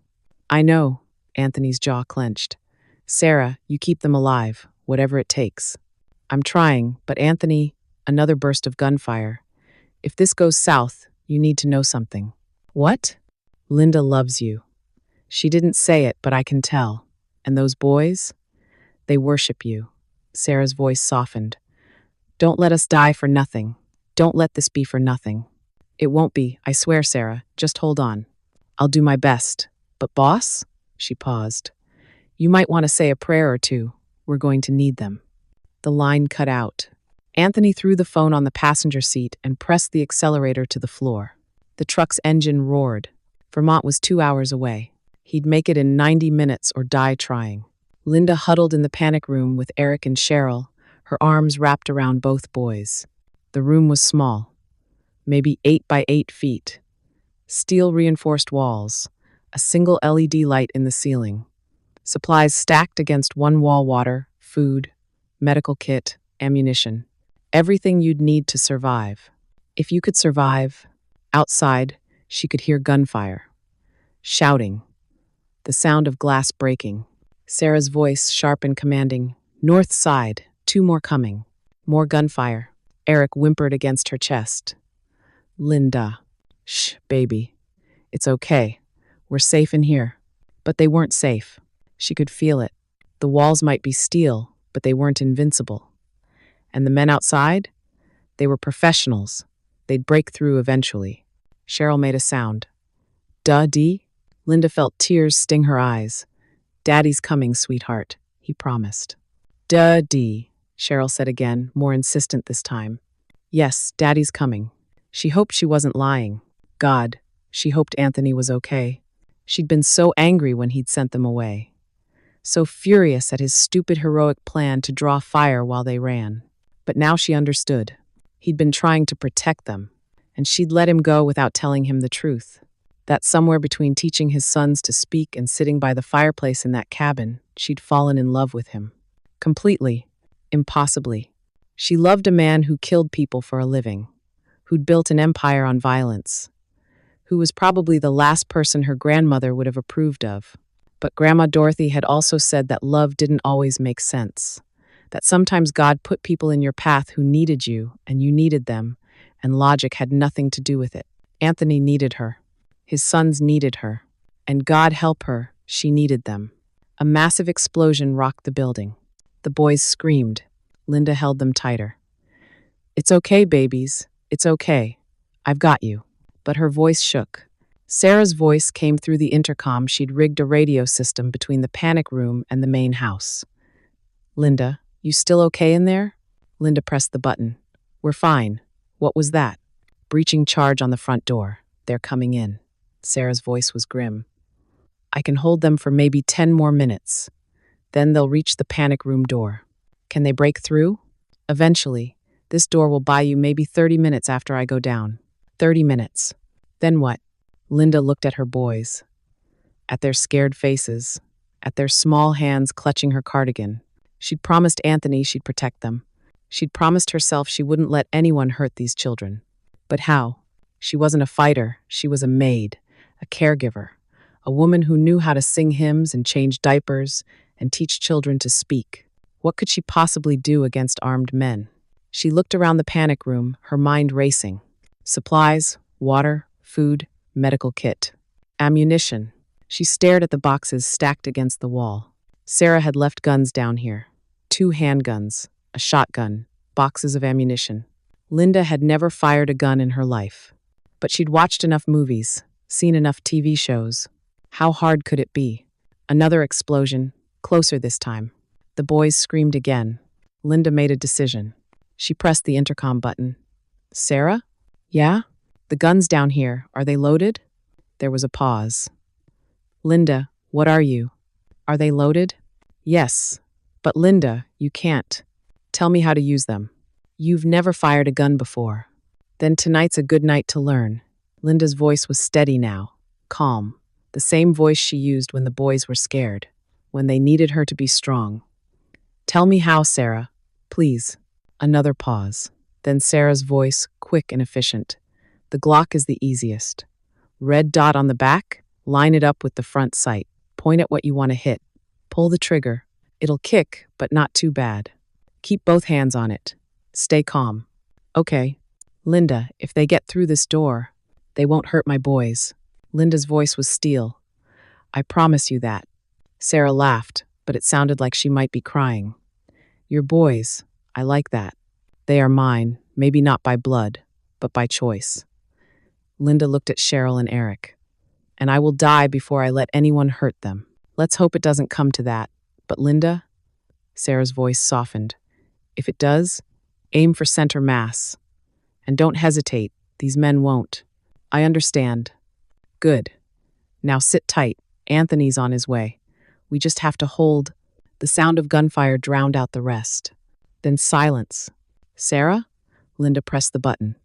"I know." Anthony's jaw clenched. "Sarah, you keep them alive, whatever it takes." "I'm trying, but Anthony," another burst of gunfire. "If this goes south, you need to know something." "What?" "Linda loves you. She didn't say it, but I can tell. And those boys? They worship you." Sarah's voice softened. "Don't let us die for nothing. Don't let this be for nothing." "It won't be, I swear, Sarah. Just hold on." "I'll do my best. But boss?" She paused. "You might want to say a prayer or two. We're going to need them." The line cut out. Anthony threw the phone on the passenger seat and pressed the accelerator to the floor. The truck's engine roared. Vermont was 2 hours away. He'd make it in 90 minutes or die trying. Linda huddled in the panic room with Eric and Cheryl, her arms wrapped around both boys. The room was small, maybe 8 by 8 feet. Steel-reinforced walls, a single LED light in the ceiling. Supplies stacked against one wall: water, food, medical kit, ammunition. Everything you'd need to survive. If you could survive. Outside, she could hear gunfire. Shouting. The sound of glass breaking. Sarah's voice, sharp and commanding. "North side, 2 more coming." More gunfire. Eric whimpered against her chest. "Linda." "Shh, baby. It's okay. We're safe in here." But they weren't safe. She could feel it. The walls might be steel, but they weren't invincible. And the men outside? They were professionals. They'd break through eventually. Cheryl made a sound. "Duh-dee?" Linda felt tears sting her eyes. "Daddy's coming, sweetheart," he promised. "Duh-dee," Cheryl said again, more insistent this time. "Yes, Daddy's coming." She hoped she wasn't lying. God, she hoped Anthony was okay. She'd been so angry when he'd sent them away. So furious at his stupid heroic plan to draw fire while they ran. But now she understood. He'd been trying to protect them, and she'd let him go without telling him the truth. That somewhere between teaching his sons to speak and sitting by the fireplace in that cabin, she'd fallen in love with him. Completely. Impossibly. She loved a man who killed people for a living, who'd built an empire on violence, who was probably the last person her grandmother would have approved of. But Grandma Dorothy had also said that love didn't always make sense, that sometimes God put people in your path who needed you and you needed them, and logic had nothing to do with it. Anthony needed her. His sons needed her. And God help her, she needed them. A massive explosion rocked the building. The boys screamed. Linda held them tighter. "It's okay, babies. It's okay. I've got you." But her voice shook. Sarah's voice came through the intercom. She'd rigged a radio system between the panic room and the main house. "Linda, You still okay in there? Linda pressed the button. We're fine. What was that? Breaching charge on the front door. They're coming in. Sarah's voice was grim. I can hold them for maybe 10 more minutes. Then they'll reach the panic room door. Can they break through? Eventually. This door will buy you maybe 30 minutes after I go down. 30 minutes. Then what? Linda looked at her boys, at their scared faces, at their small hands clutching her cardigan. She'd promised Anthony she'd protect them. She'd promised herself she wouldn't let anyone hurt these children. But how? She wasn't a fighter. She was a maid, a caregiver, a woman who knew how to sing hymns and change diapers and teach children to speak. What could she possibly do against armed men? She looked around the panic room, her mind racing. Supplies, water, food, medical kit, ammunition. She stared at the boxes stacked against the wall. Sarah had left guns down here. 2 handguns, a shotgun, boxes of ammunition. Linda had never fired a gun in her life. But she'd watched enough movies, seen enough TV shows. How hard could it be? Another explosion, closer this time. The boys screamed again. Linda made a decision. She pressed the intercom button. Sarah? Yeah? The guns down here, are they loaded? There was a pause. Linda, what are you? Are they loaded? Yes. But Linda, you can't. Tell me how to use them. You've never fired a gun before. Then tonight's a good night to learn. Linda's voice was steady now, calm. The same voice she used when the boys were scared, when they needed her to be strong. Tell me how, Sarah. Please. Another pause. Then Sarah's voice, quick and efficient. The Glock is the easiest. Red dot on the back, line it up with the front sight. Point at what you want to hit. Pull the trigger. It'll kick, but not too bad. Keep both hands on it. Stay calm. Okay. Linda, if they get through this door, they won't hurt my boys. Linda's voice was steel. I promise you that. Sarah laughed, but it sounded like she might be crying. Your boys, I like that. They are mine, maybe not by blood, but by choice. Linda looked at Cheryl and Eric. And I will die before I let anyone hurt them. Let's hope it doesn't come to that. But Linda? Sarah's voice softened. If it does, aim for center mass. And don't hesitate, these men won't. I understand. Good. Now sit tight, Anthony's on his way. We just have to hold. The sound of gunfire drowned out the rest. Then silence. Sarah? Linda pressed the button.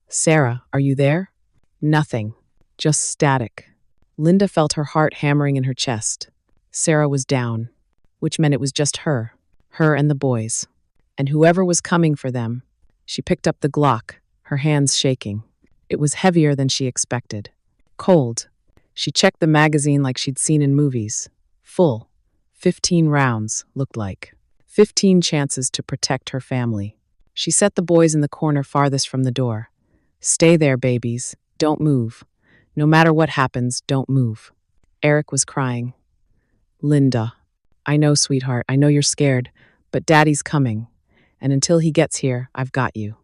Sarah, are you there? Nothing. Just static. Linda felt her heart hammering in her chest. Sarah was down, which meant it was just her and the boys. And whoever was coming for them. She picked up the Glock, her hands shaking. It was heavier than she expected. Cold. She checked the magazine like she'd seen in movies. Full. 15 rounds, looked like. 15 chances to protect her family. She set the boys in the corner farthest from the door. Stay there, babies. Don't move. No matter what happens, don't move. Eric was crying. Linda. I know, sweetheart. I know you're scared, but Daddy's coming. And until he gets here, I've got you.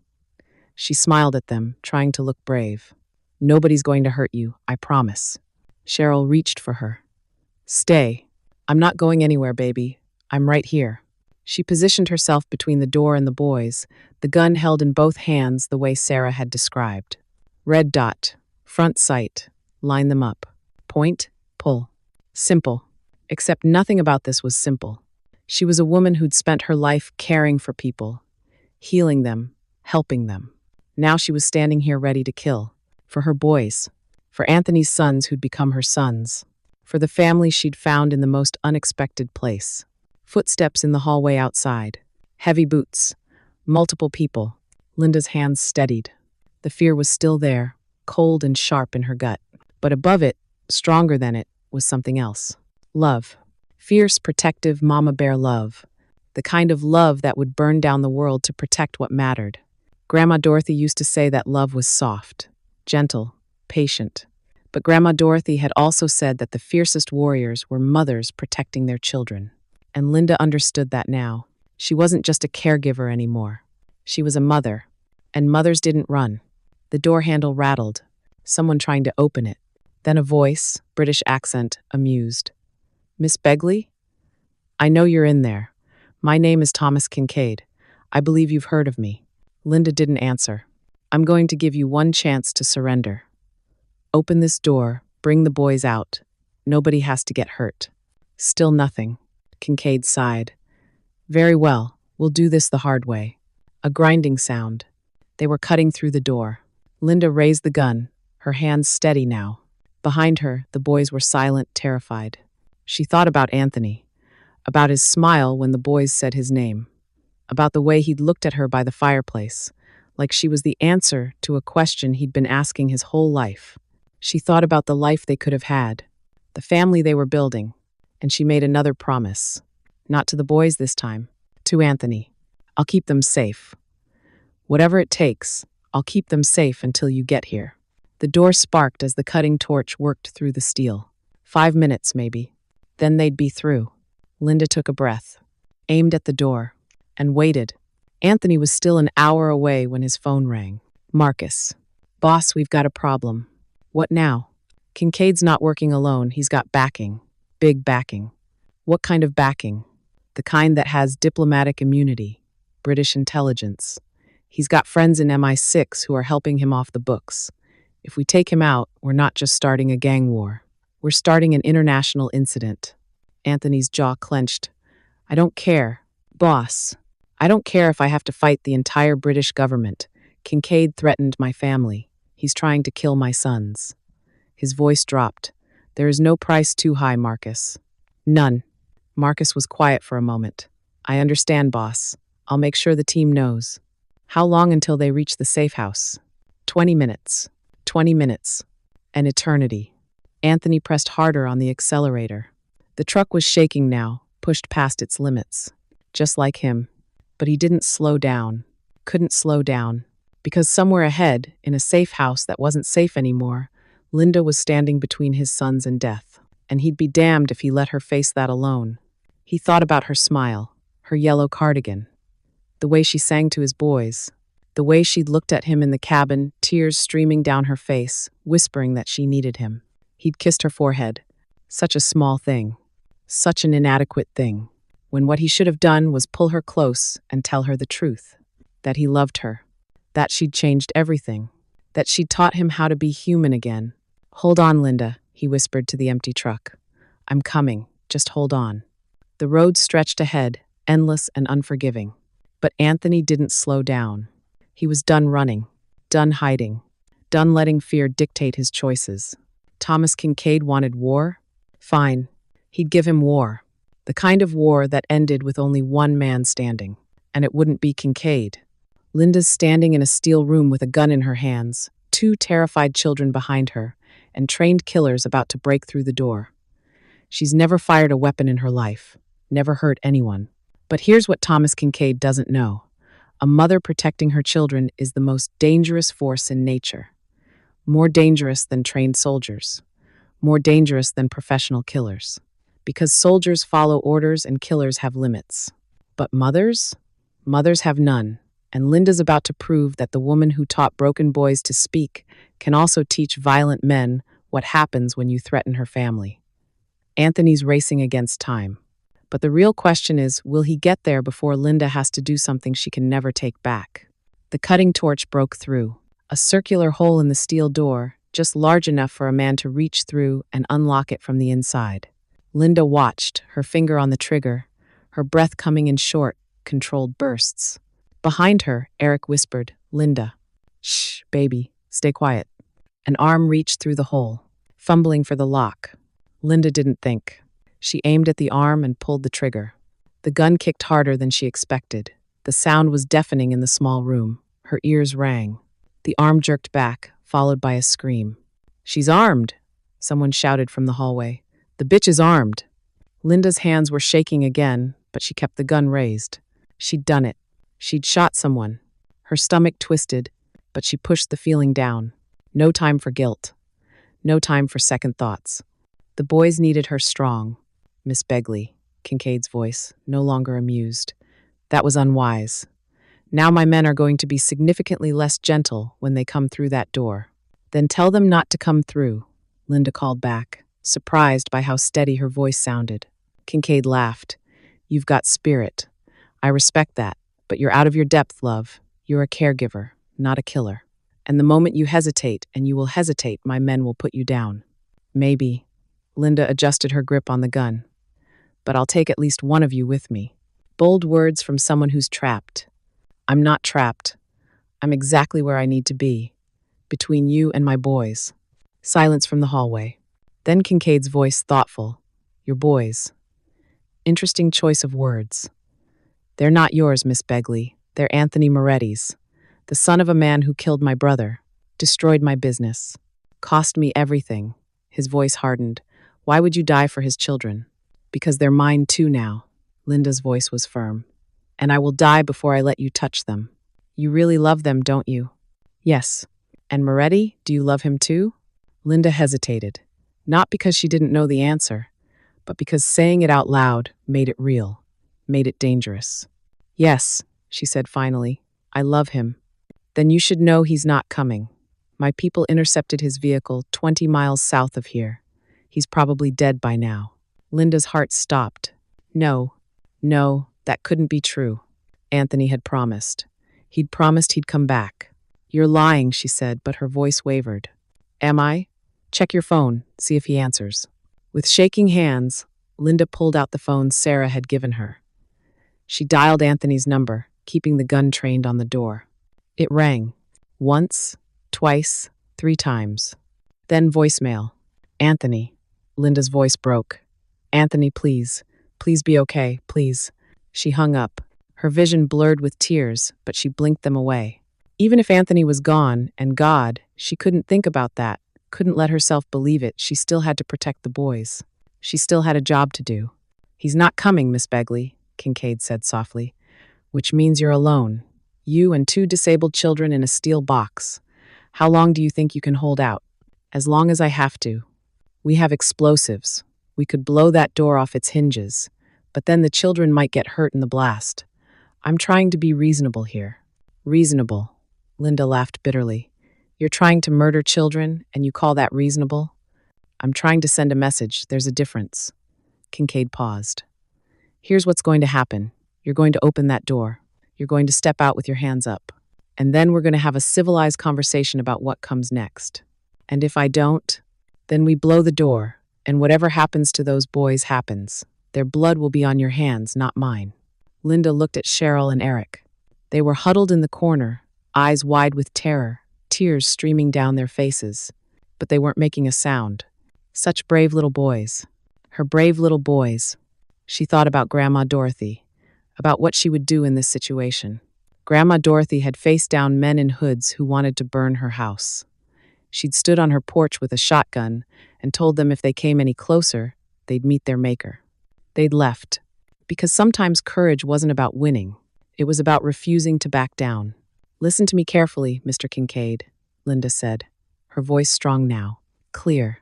She smiled at them, trying to look brave. Nobody's going to hurt you, I promise. Cheryl reached for her. Stay. I'm not going anywhere, baby. I'm right here. She positioned herself between the door and the boys, the gun held in both hands the way Sarah had described. Red dot. Front sight. Line them up. Point. Pull. Simple. Except nothing about this was simple. She was a woman who'd spent her life caring for people, healing them, helping them. Now she was standing here ready to kill. For her boys. For Anthony's sons who'd become her sons. For the family she'd found in the most unexpected place. Footsteps in the hallway outside. Heavy boots. Multiple people. Linda's hands steadied. The fear was still there, cold and sharp in her gut. But above it, stronger than it, was something else. Love. Fierce, protective mama bear love. The kind of love that would burn down the world to protect what mattered. Grandma Dorothy used to say that love was soft, gentle, patient. But Grandma Dorothy had also said that the fiercest warriors were mothers protecting their children. And Linda understood that now. She wasn't just a caregiver anymore. She was a mother. And mothers didn't run. The door handle rattled. Someone trying to open it. Then a voice, British accent, amused. Miss Begley? I know you're in there. My name is Thomas Kincaid. I believe you've heard of me. Linda didn't answer. I'm going to give you one chance to surrender. Open this door, bring the boys out. Nobody has to get hurt. Still nothing. Kincaid sighed. Very well, we'll do this the hard way. A grinding sound. They were cutting through the door. Linda raised the gun, her hands steady now. Behind her, the boys were silent, terrified. She thought about Anthony, about his smile when the boys said his name, about the way he'd looked at her by the fireplace, like she was the answer to a question he'd been asking his whole life. She thought about the life they could have had, the family they were building, and she made another promise. Not to the boys this time, to Anthony. I'll keep them safe. Whatever it takes, I'll keep them safe until you get here. The door sparked as the cutting torch worked through the steel. 5 minutes, maybe. Then they'd be through. Linda took a breath, aimed at the door, and waited. Anthony was still an hour away when his phone rang. Marcus. Boss, we've got a problem. What now? Kincaid's not working alone. He's got backing. Big backing. What kind of backing? The kind that has diplomatic immunity. British intelligence. He's got friends in MI6 who are helping him off the books. If we take him out, we're not just starting a gang war. We're starting an international incident. Anthony's jaw clenched. I don't care. Boss. I don't care if I have to fight the entire British government. Kincaid threatened my family. He's trying to kill my sons. His voice dropped. There is no price too high, Marcus. None. Marcus was quiet for a moment. I understand, boss. I'll make sure the team knows. How long until they reach the safe house? 20 minutes. 20 minutes. An eternity. Anthony pressed harder on the accelerator. The truck was shaking now, pushed past its limits. Just like him. But he didn't slow down. Couldn't slow down. Because somewhere ahead, in a safe house that wasn't safe anymore, Linda was standing between his sons and death. And he'd be damned if he let her face that alone. He thought about her smile, her yellow cardigan, the way she sang to his boys, the way she'd looked at him in the cabin, tears streaming down her face, whispering that she needed him. He'd kissed her forehead. Such a small thing. Such an inadequate thing. When what he should have done was pull her close and tell her the truth. That he loved her. That she'd changed everything. That she'd taught him how to be human again. Hold on, Linda, he whispered to the empty truck. I'm coming. Just hold on. The road stretched ahead, endless and unforgiving. But Anthony didn't slow down. He was done running, done hiding, done letting fear dictate his choices. Thomas Kincaid wanted war? Fine. He'd give him war. The kind of war that ended with only one man standing. And it wouldn't be Kincaid. Linda's standing in a steel room with a gun in her hands, 2 terrified children behind her, and trained killers about to break through the door. She's never fired a weapon in her life, never hurt anyone. But here's what Thomas Kincaid doesn't know. A mother protecting her children is the most dangerous force in nature. More dangerous than trained soldiers. More dangerous than professional killers. Because soldiers follow orders and killers have limits. But mothers? Mothers have none. And Linda's about to prove that the woman who taught broken boys to speak can also teach violent men what happens when you threaten her family. Anthony's racing against time. But the real question is, will he get there before Linda has to do something she can never take back? The cutting torch broke through. A circular hole in the steel door, just large enough for a man to reach through and unlock it from the inside. Linda watched, her finger on the trigger, her breath coming in short, controlled bursts. Behind her, Eric whispered, Linda. Shh, baby, stay quiet. An arm reached through the hole, fumbling for the lock. Linda didn't think. She aimed at the arm and pulled the trigger. The gun kicked harder than she expected. The sound was deafening in the small room. Her ears rang. The arm jerked back, followed by a scream. She's armed, someone shouted from the hallway. The bitch is armed. Linda's hands were shaking again, but she kept the gun raised. She'd done it. She'd shot someone. Her stomach twisted, but she pushed the feeling down. No time for guilt. No time for second thoughts. The boys needed her strong. Miss Begley, Kincaid's voice, no longer amused. That was unwise. Now my men are going to be significantly less gentle when they come through that door. Then tell them not to come through, Linda called back, surprised by how steady her voice sounded. Kincaid laughed. You've got spirit. I respect that, but you're out of your depth, love. You're a caregiver, not a killer. And the moment you hesitate, and you will hesitate, my men will put you down. Maybe. Linda adjusted her grip on the gun. But I'll take at least one of you with me. Bold words from someone who's trapped. I'm not trapped. I'm exactly where I need to be. Between you and my boys. Silence from the hallway. Then Kincaid's voice thoughtful. Your boys. Interesting choice of words. They're not yours, Miss Begley. They're Anthony Moretti's. The son of a man who killed my brother. Destroyed my business. Cost me everything. His voice hardened. Why would you die for his children? Because they're mine too now. Linda's voice was firm. And I will die before I let you touch them. You really love them, don't you? Yes. And Moretti, do you love him too? Linda hesitated. Not because she didn't know the answer, but because saying it out loud made it real, made it dangerous. Yes, she said finally. I love him. Then you should know he's not coming. My people intercepted his vehicle 20 miles south of here. He's probably dead by now. Linda's heart stopped. No, that couldn't be true. Anthony had promised. He'd promised he'd come back. You're lying, she said, but her voice wavered. Am I? Check your phone, see if he answers. With shaking hands, Linda pulled out the phone Sarah had given her. She dialed Anthony's number, keeping the gun trained on the door. It rang. Once, twice, 3 times. Then voicemail. Anthony. Linda's voice broke. Anthony, please. Please be okay, please. She hung up. Her vision blurred with tears, but she blinked them away. Even if Anthony was gone, and God, she couldn't think about that, couldn't let herself believe it. She still had to protect the boys. She still had a job to do. He's not coming, Miss Begley, Kincaid said softly, which means you're alone. You and 2 disabled children in a steel box. How long do you think you can hold out? As long as I have to. We have explosives. We could blow that door off its hinges, but then the children might get hurt in the blast. I'm trying to be reasonable here. Reasonable. Linda laughed bitterly. You're trying to murder children, and you call that reasonable? I'm trying to send a message. There's a difference. Kincaid paused. Here's what's going to happen. You're going to open that door. You're going to step out with your hands up. And then we're going to have a civilized conversation about what comes next. And if I don't, then we blow the door, and whatever happens to those boys happens. Their blood will be on your hands, not mine. Linda looked at Cheryl and Eric. They were huddled in the corner, eyes wide with terror, tears streaming down their faces. But they weren't making a sound. Such brave little boys. Her brave little boys. She thought about Grandma Dorothy, about what she would do in this situation. Grandma Dorothy had faced down men in hoods who wanted to burn her house. She'd stood on her porch with a shotgun and told them if they came any closer, they'd meet their maker. They'd left. Because sometimes courage wasn't about winning. It was about refusing to back down. Listen to me carefully, Mr. Kincaid, Linda said, her voice strong now, clear.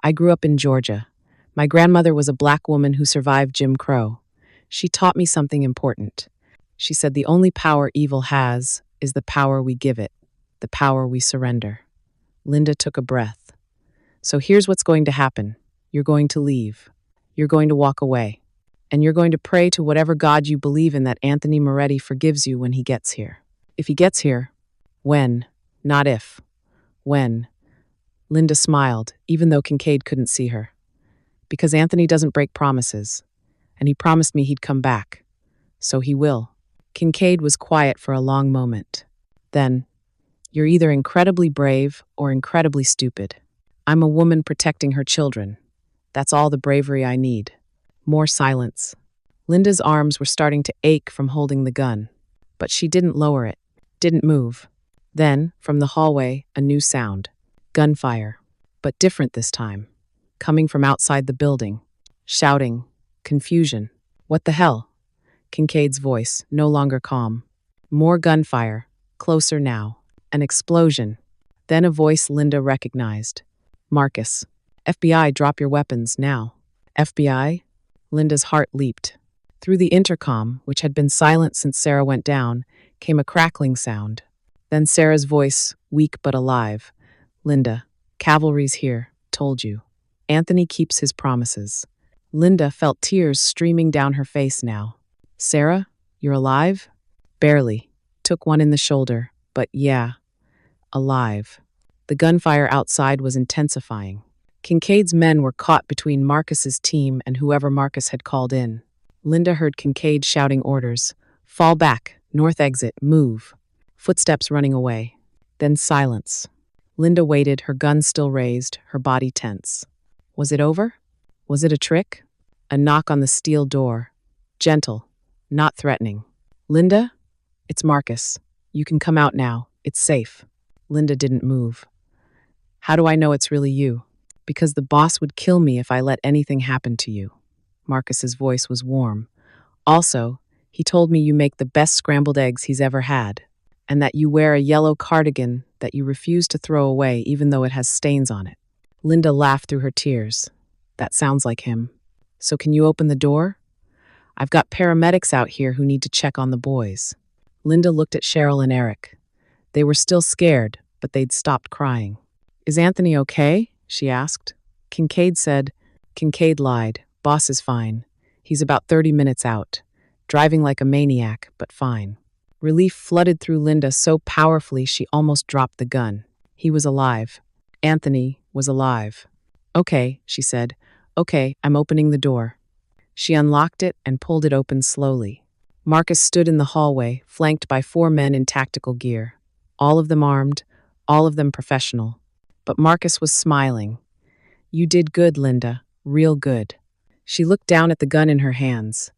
I grew up in Georgia. My grandmother was a black woman who survived Jim Crow. She taught me something important. She said the only power evil has is the power we give it, the power we surrender. Linda took a breath. So here's what's going to happen. You're going to leave. You're going to walk away. And you're going to pray to whatever God you believe in that Anthony Moretti forgives you when he gets here. If he gets here, when, not if, when. Linda smiled, even though Kincaid couldn't see her. Because Anthony doesn't break promises, and he promised me he'd come back. So he will. Kincaid was quiet for a long moment. Then, you're either incredibly brave or incredibly stupid. I'm a woman protecting her children. That's all the bravery I need. More silence. Linda's arms were starting to ache from holding the gun, but she didn't lower it, didn't move. Then, from the hallway, a new sound. Gunfire, but different this time. Coming from outside the building. Shouting. Confusion. What the hell? Kincaid's voice, no longer calm. More gunfire. Closer now. An explosion. Then a voice Linda recognized. Marcus. FBI, drop your weapons, now. FBI? Linda's heart leaped. Through the intercom, which had been silent since Sarah went down, came a crackling sound. Then Sarah's voice, weak but alive. Linda, cavalry's here, told you. Anthony keeps his promises. Linda felt tears streaming down her face now. Sarah, You're alive? Barely. Took one in the shoulder, but yeah, alive. The gunfire outside was intensifying. Kincaid's men were caught between Marcus's team and whoever Marcus had called in. Linda heard Kincaid shouting orders. Fall back, north exit, move. Footsteps running away. Then silence. Linda waited, her gun still raised, her body tense. Was it over? Was it a trick? A knock on the steel door. Gentle, not threatening. Linda? It's Marcus. You can come out now. It's safe. Linda didn't move. How do I know it's really you? Because the boss would kill me if I let anything happen to you. Marcus's voice was warm. Also, he told me you make the best scrambled eggs he's ever had, and that you wear a yellow cardigan that you refuse to throw away even though it has stains on it. Linda laughed through her tears. That sounds like him. So can you open the door? I've got paramedics out here who need to check on the boys. Linda looked at Cheryl and Eric. They were still scared, but they'd stopped crying. Is Anthony okay? She asked. Kincaid lied. Boss is fine. He's about 30 minutes out. Driving like a maniac, but fine. Relief flooded through Linda so powerfully she almost dropped the gun. He was alive. Anthony was alive. Okay, she said. Okay, I'm opening the door. She unlocked it and pulled it open slowly. Marcus stood in the hallway, flanked by 4 men in tactical gear. All of them armed, all of them professional. But Marcus was smiling. You did good, Linda. Real good. She looked down at the gun in her hands,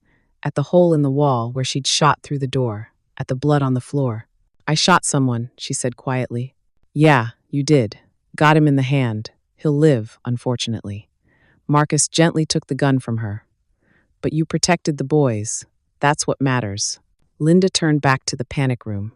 at the hole in the wall where she'd shot through the door, at the blood on the floor. I shot someone, she said quietly. Yeah, you did. Got him in the hand. He'll live, unfortunately. Marcus gently took the gun from her. But you protected the boys. That's what matters. Linda turned back to the panic room.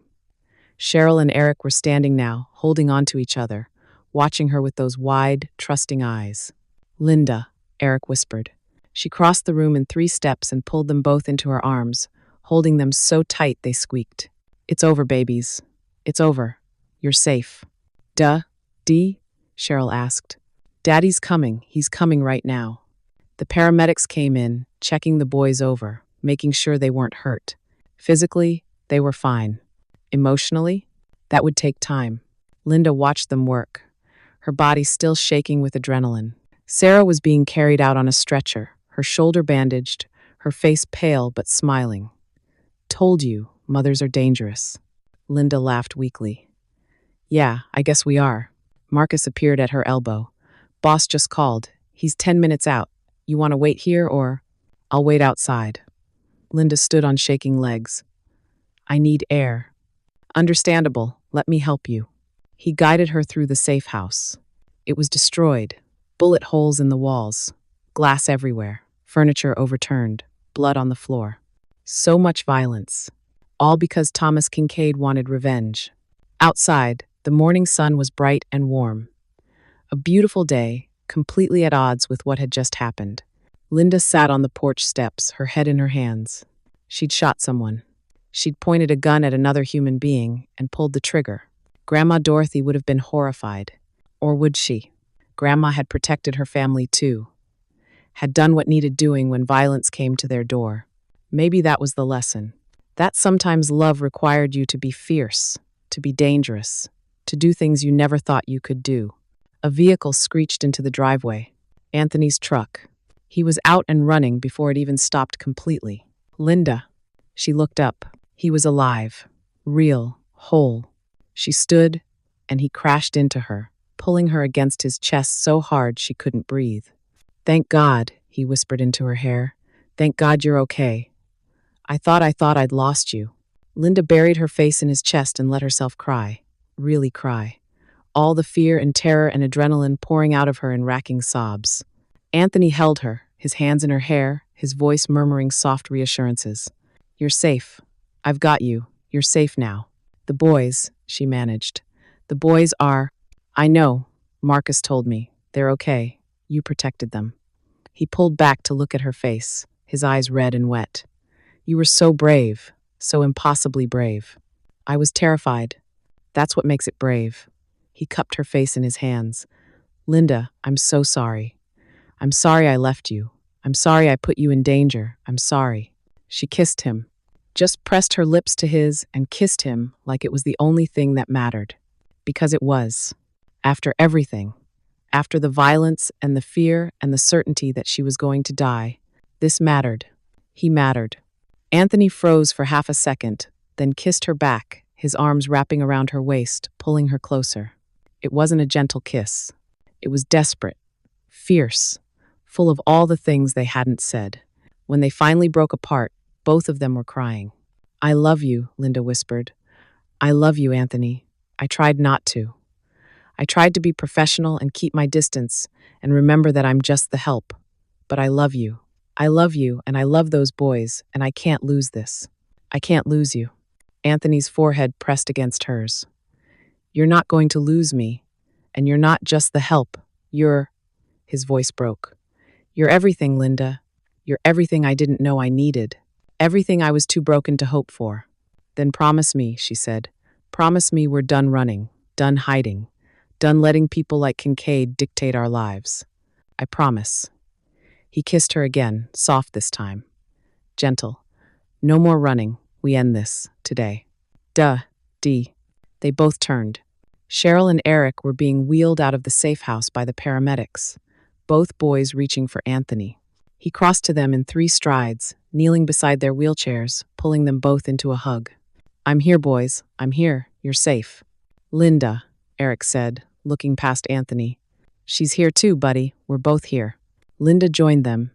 Cheryl and Eric were standing now, holding on to each other, watching her with those wide, trusting eyes. Linda, Eric whispered. She crossed the room in 3 steps and pulled them both into her arms, holding them so tight they squeaked. It's over, babies. It's over. You're safe. Dee? Cheryl asked. Daddy's coming. He's coming right now. The paramedics came in, checking the boys over, making sure they weren't hurt. Physically, they were fine. Emotionally, that would take time. Linda watched them work, her body still shaking with adrenaline. Sarah was being carried out on a stretcher, her shoulder bandaged, her face pale but smiling. Told you, mothers are dangerous. Linda laughed weakly. Yeah, I guess we are. Marcus appeared at her elbow. Boss just called. He's 10 minutes out. You want to wait here or? I'll wait outside. Linda stood on shaking legs. I need air. Understandable. Let me help you. He guided her through the safe house. It was destroyed. Bullet holes in the walls. Glass everywhere. Furniture overturned. Blood on the floor. So much violence. All because Thomas Kincaid wanted revenge. Outside, the morning sun was bright and warm. A beautiful day, completely at odds with what had just happened. Linda sat on the porch steps, her head in her hands. She'd shot someone. She'd pointed a gun at another human being and pulled the trigger. Grandma Dorothy would have been horrified. Or would she? Grandma had protected her family too. Had done what needed doing when violence came to their door. Maybe that was the lesson. That sometimes love required you to be fierce, to be dangerous, to do things you never thought you could do. A vehicle screeched into the driveway. Anthony's truck. He was out and running before it even stopped completely. Linda. She looked up. He was alive. Real. Whole. She stood, and he crashed into her, pulling her against his chest so hard she couldn't breathe. Thank God, he whispered into her hair. Thank God you're okay. I thought I'd lost you. Linda buried her face in his chest and let herself cry. Really cry. All the fear and terror and adrenaline pouring out of her in racking sobs. Anthony held her, his hands in her hair, his voice murmuring soft reassurances. You're safe. I've got you. You're safe now. The boys, she managed. The boys are... I know, Marcus told me. They're okay. You protected them. He pulled back to look at her face, his eyes red and wet. You were so brave, so impossibly brave. I was terrified. That's what makes it brave. He cupped her face in his hands. Linda, I'm so sorry. I'm sorry I left you. I'm sorry I put you in danger. I'm sorry. She kissed him. just pressed her lips to his and kissed him like it was the only thing that mattered. Because it was. After everything, after the violence and the fear and the certainty that she was going to die, this mattered. He mattered. Anthony froze for half a second, then kissed her back, his arms wrapping around her waist, pulling her closer. It wasn't a gentle kiss. It was desperate, fierce, full of all the things they hadn't said. When they finally broke apart, both of them were crying. "I love you," Linda whispered. "I love you, Anthony. I tried not to. I tried to be professional and keep my distance and remember that I'm just the help. But I love you. I love you, and I love those boys, and I can't lose this. I can't lose you." Anthony's forehead pressed against hers. "You're not going to lose me, and you're not just the help. You're—" His voice broke. "You're everything, Linda. You're everything I didn't know I needed. Everything I was too broken to hope for." "Then promise me," she said. "Promise me we're done running, done hiding, done letting people like Kincaid dictate our lives." "I promise." He kissed her again, soft this time. Gentle. "No more running. We end this, today." "Duh, Dee." They both turned. Cheryl and Eric were being wheeled out of the safe house by the paramedics, both boys reaching for Anthony. He crossed to them in 3 strides, kneeling beside their wheelchairs, pulling them both into a hug. "I'm here, boys. I'm here. You're safe." "Linda," Eric said, looking past Anthony. "She's here too, buddy. We're both here." Linda joined them,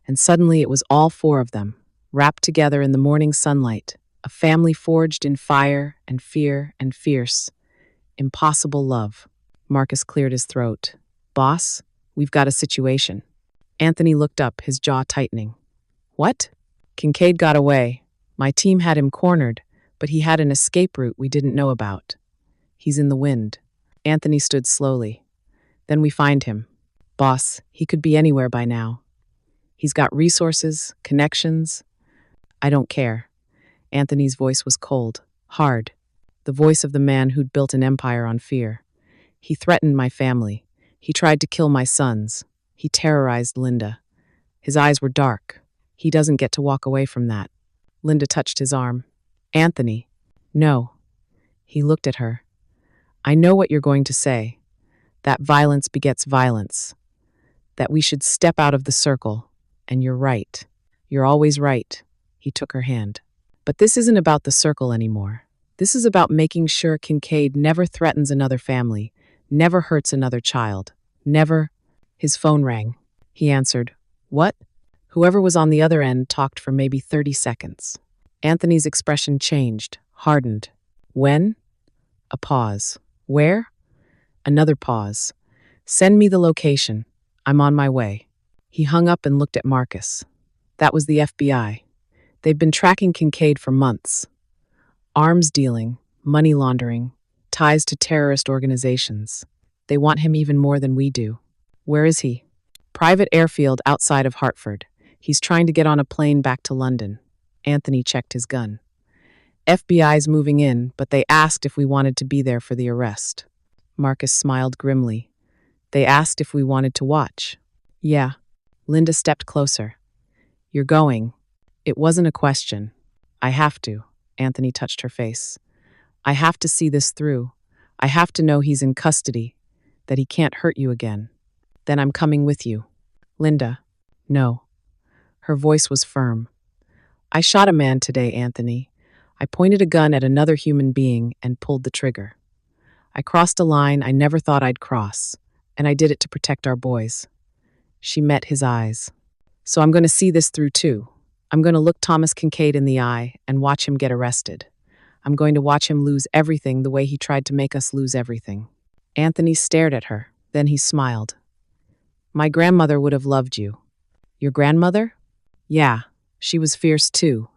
and suddenly it was all 4 of them, wrapped together in the morning sunlight, a family forged in fire and fear and fierce, impossible love. Marcus cleared his throat. "Boss, we've got a situation." Anthony looked up, his jaw tightening. "What?" "Kincaid got away. My team had him cornered, but he had an escape route we didn't know about. He's in the wind." Anthony stood slowly. "Then we find him. Boss, he could be anywhere by now. He's got resources, connections." "I don't care." Anthony's voice was cold, hard, the voice of the man who'd built an empire on fear. "He threatened my family. He tried to kill my sons. He terrorized Linda. His eyes were dark. He doesn't get to walk away from that." Linda touched his arm. "Anthony." "No." He looked at her. "I know what you're going to say. That violence begets violence. That we should step out of the circle. And you're right. You're always right." He took her hand. "But this isn't about the circle anymore. This is about making sure Kincaid never threatens another family, never hurts another child, never—" His phone rang. He answered. "What?" Whoever was on the other end talked for maybe 30 seconds. Anthony's expression changed, hardened. "When?" A pause. "Where?" Another pause. "Send me the location. I'm on my way." He hung up and looked at Marcus. That was the FBI. They've been tracking Kincaid for months. Arms dealing, money laundering, ties to terrorist organizations. They want him even more than we do. "Where is he?" "Private airfield outside of Hartford. He's trying to get on a plane back to London." Anthony checked his gun. "FBI's moving in, but they asked if we wanted to be there for the arrest." Marcus smiled grimly. "They asked if we wanted to watch." "Yeah." Linda stepped closer. "You're going." "It wasn't a question. I have to." Anthony touched her face. "I have to see this through. I have to know he's in custody, that he can't hurt you again. Then I'm coming with you." "Linda." "No." Her voice was firm. "I shot a man today, Anthony. I pointed a gun at another human being and pulled the trigger. I crossed a line I never thought I'd cross, and I did it to protect our boys." She met his eyes. "So I'm going to see this through too. I'm going to look Thomas Kincaid in the eye and watch him get arrested. I'm going to watch him lose everything the way he tried to make us lose everything." Anthony stared at her. Then he smiled. "My grandmother would have loved you." "Your grandmother?" "Yeah, she was fierce too.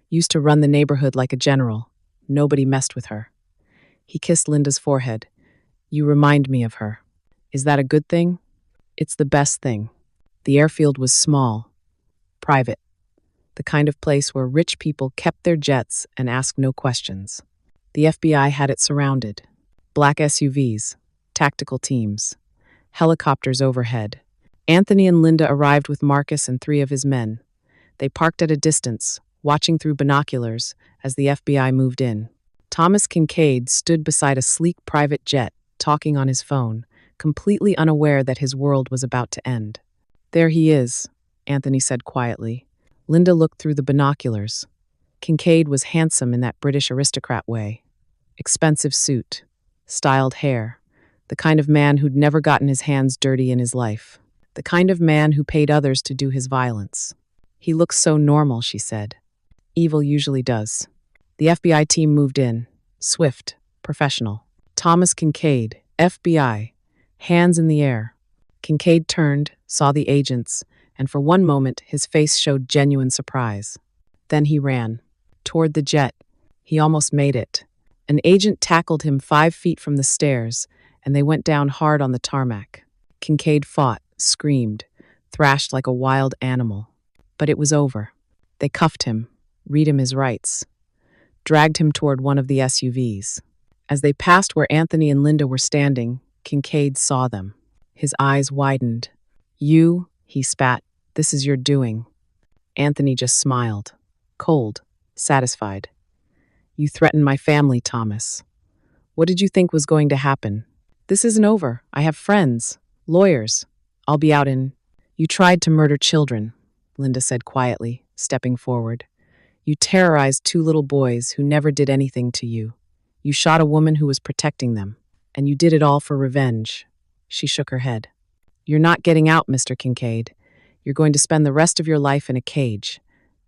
Used to run the neighborhood like a general. Nobody messed with her." He kissed Linda's forehead. "You remind me of her." "Is that a good thing?" "It's the best thing." The airfield was small, private, the kind of place where rich people kept their jets and asked no questions. The FBI had it surrounded. Black SUVs, tactical teams, helicopters overhead. Anthony and Linda arrived with Marcus and 3 of his men. They parked at a distance, watching through binoculars as the FBI moved in. Thomas Kincaid stood beside a sleek private jet, talking on his phone, completely unaware that his world was about to end. "There he is," Anthony said quietly. Linda looked through the binoculars. Kincaid was handsome in that British aristocrat way. Expensive suit, styled hair, the kind of man who'd never gotten his hands dirty in his life. The kind of man who paid others to do his violence. "He looks so normal," she said. "Evil usually does." The FBI team moved in. Swift, professional. Thomas Kincaid, FBI, hands in the air. Kincaid turned, saw the agents, and for one moment his face showed genuine surprise. Then he ran. Toward the jet. He almost made it. An agent tackled him 5 feet from the stairs, and they went down hard on the tarmac. Kincaid fought, screamed, thrashed like a wild animal. But it was over. They cuffed him, read him his rights, dragged him toward one of the SUVs. As they passed where Anthony and Linda were standing, Kincaid saw them. His eyes widened. "You," he spat, "this is your doing." Anthony just smiled. Cold, satisfied. "You threatened my family, Thomas. What did you think was going to happen? This isn't over. I have friends, lawyers. I'll be out in—" "You tried to murder children," Linda said quietly, stepping forward. "You terrorized 2 little boys who never did anything to you. You shot a woman who was protecting them. And you did it all for revenge." She shook her head. "You're not getting out, Mr. Kincaid. You're going to spend the rest of your life in a cage.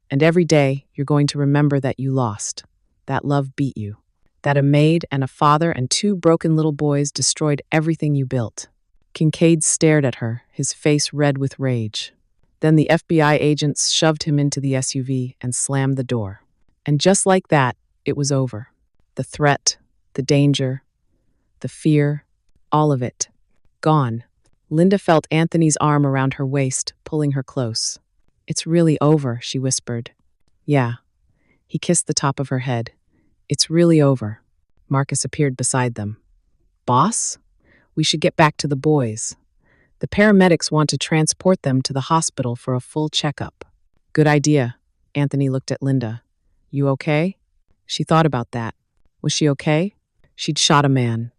And every day, you're going to remember that you lost. That love beat you. That a maid and a father and 2 broken little boys destroyed everything you built." Kincaid stared at her, his face red with rage. Then the FBI agents shoved him into the SUV and slammed the door. And just like that, it was over. The threat, the danger, the fear, all of it. Gone. Linda felt Anthony's arm around her waist, pulling her close. "It's really over," she whispered. "Yeah." He kissed the top of her head. "It's really over." Marcus appeared beside them. "Boss? We should get back to the boys. The paramedics want to transport them to the hospital for a full checkup." "Good idea." Anthony looked at Linda. "You okay?" She thought about that. Was she okay? She'd shot a man,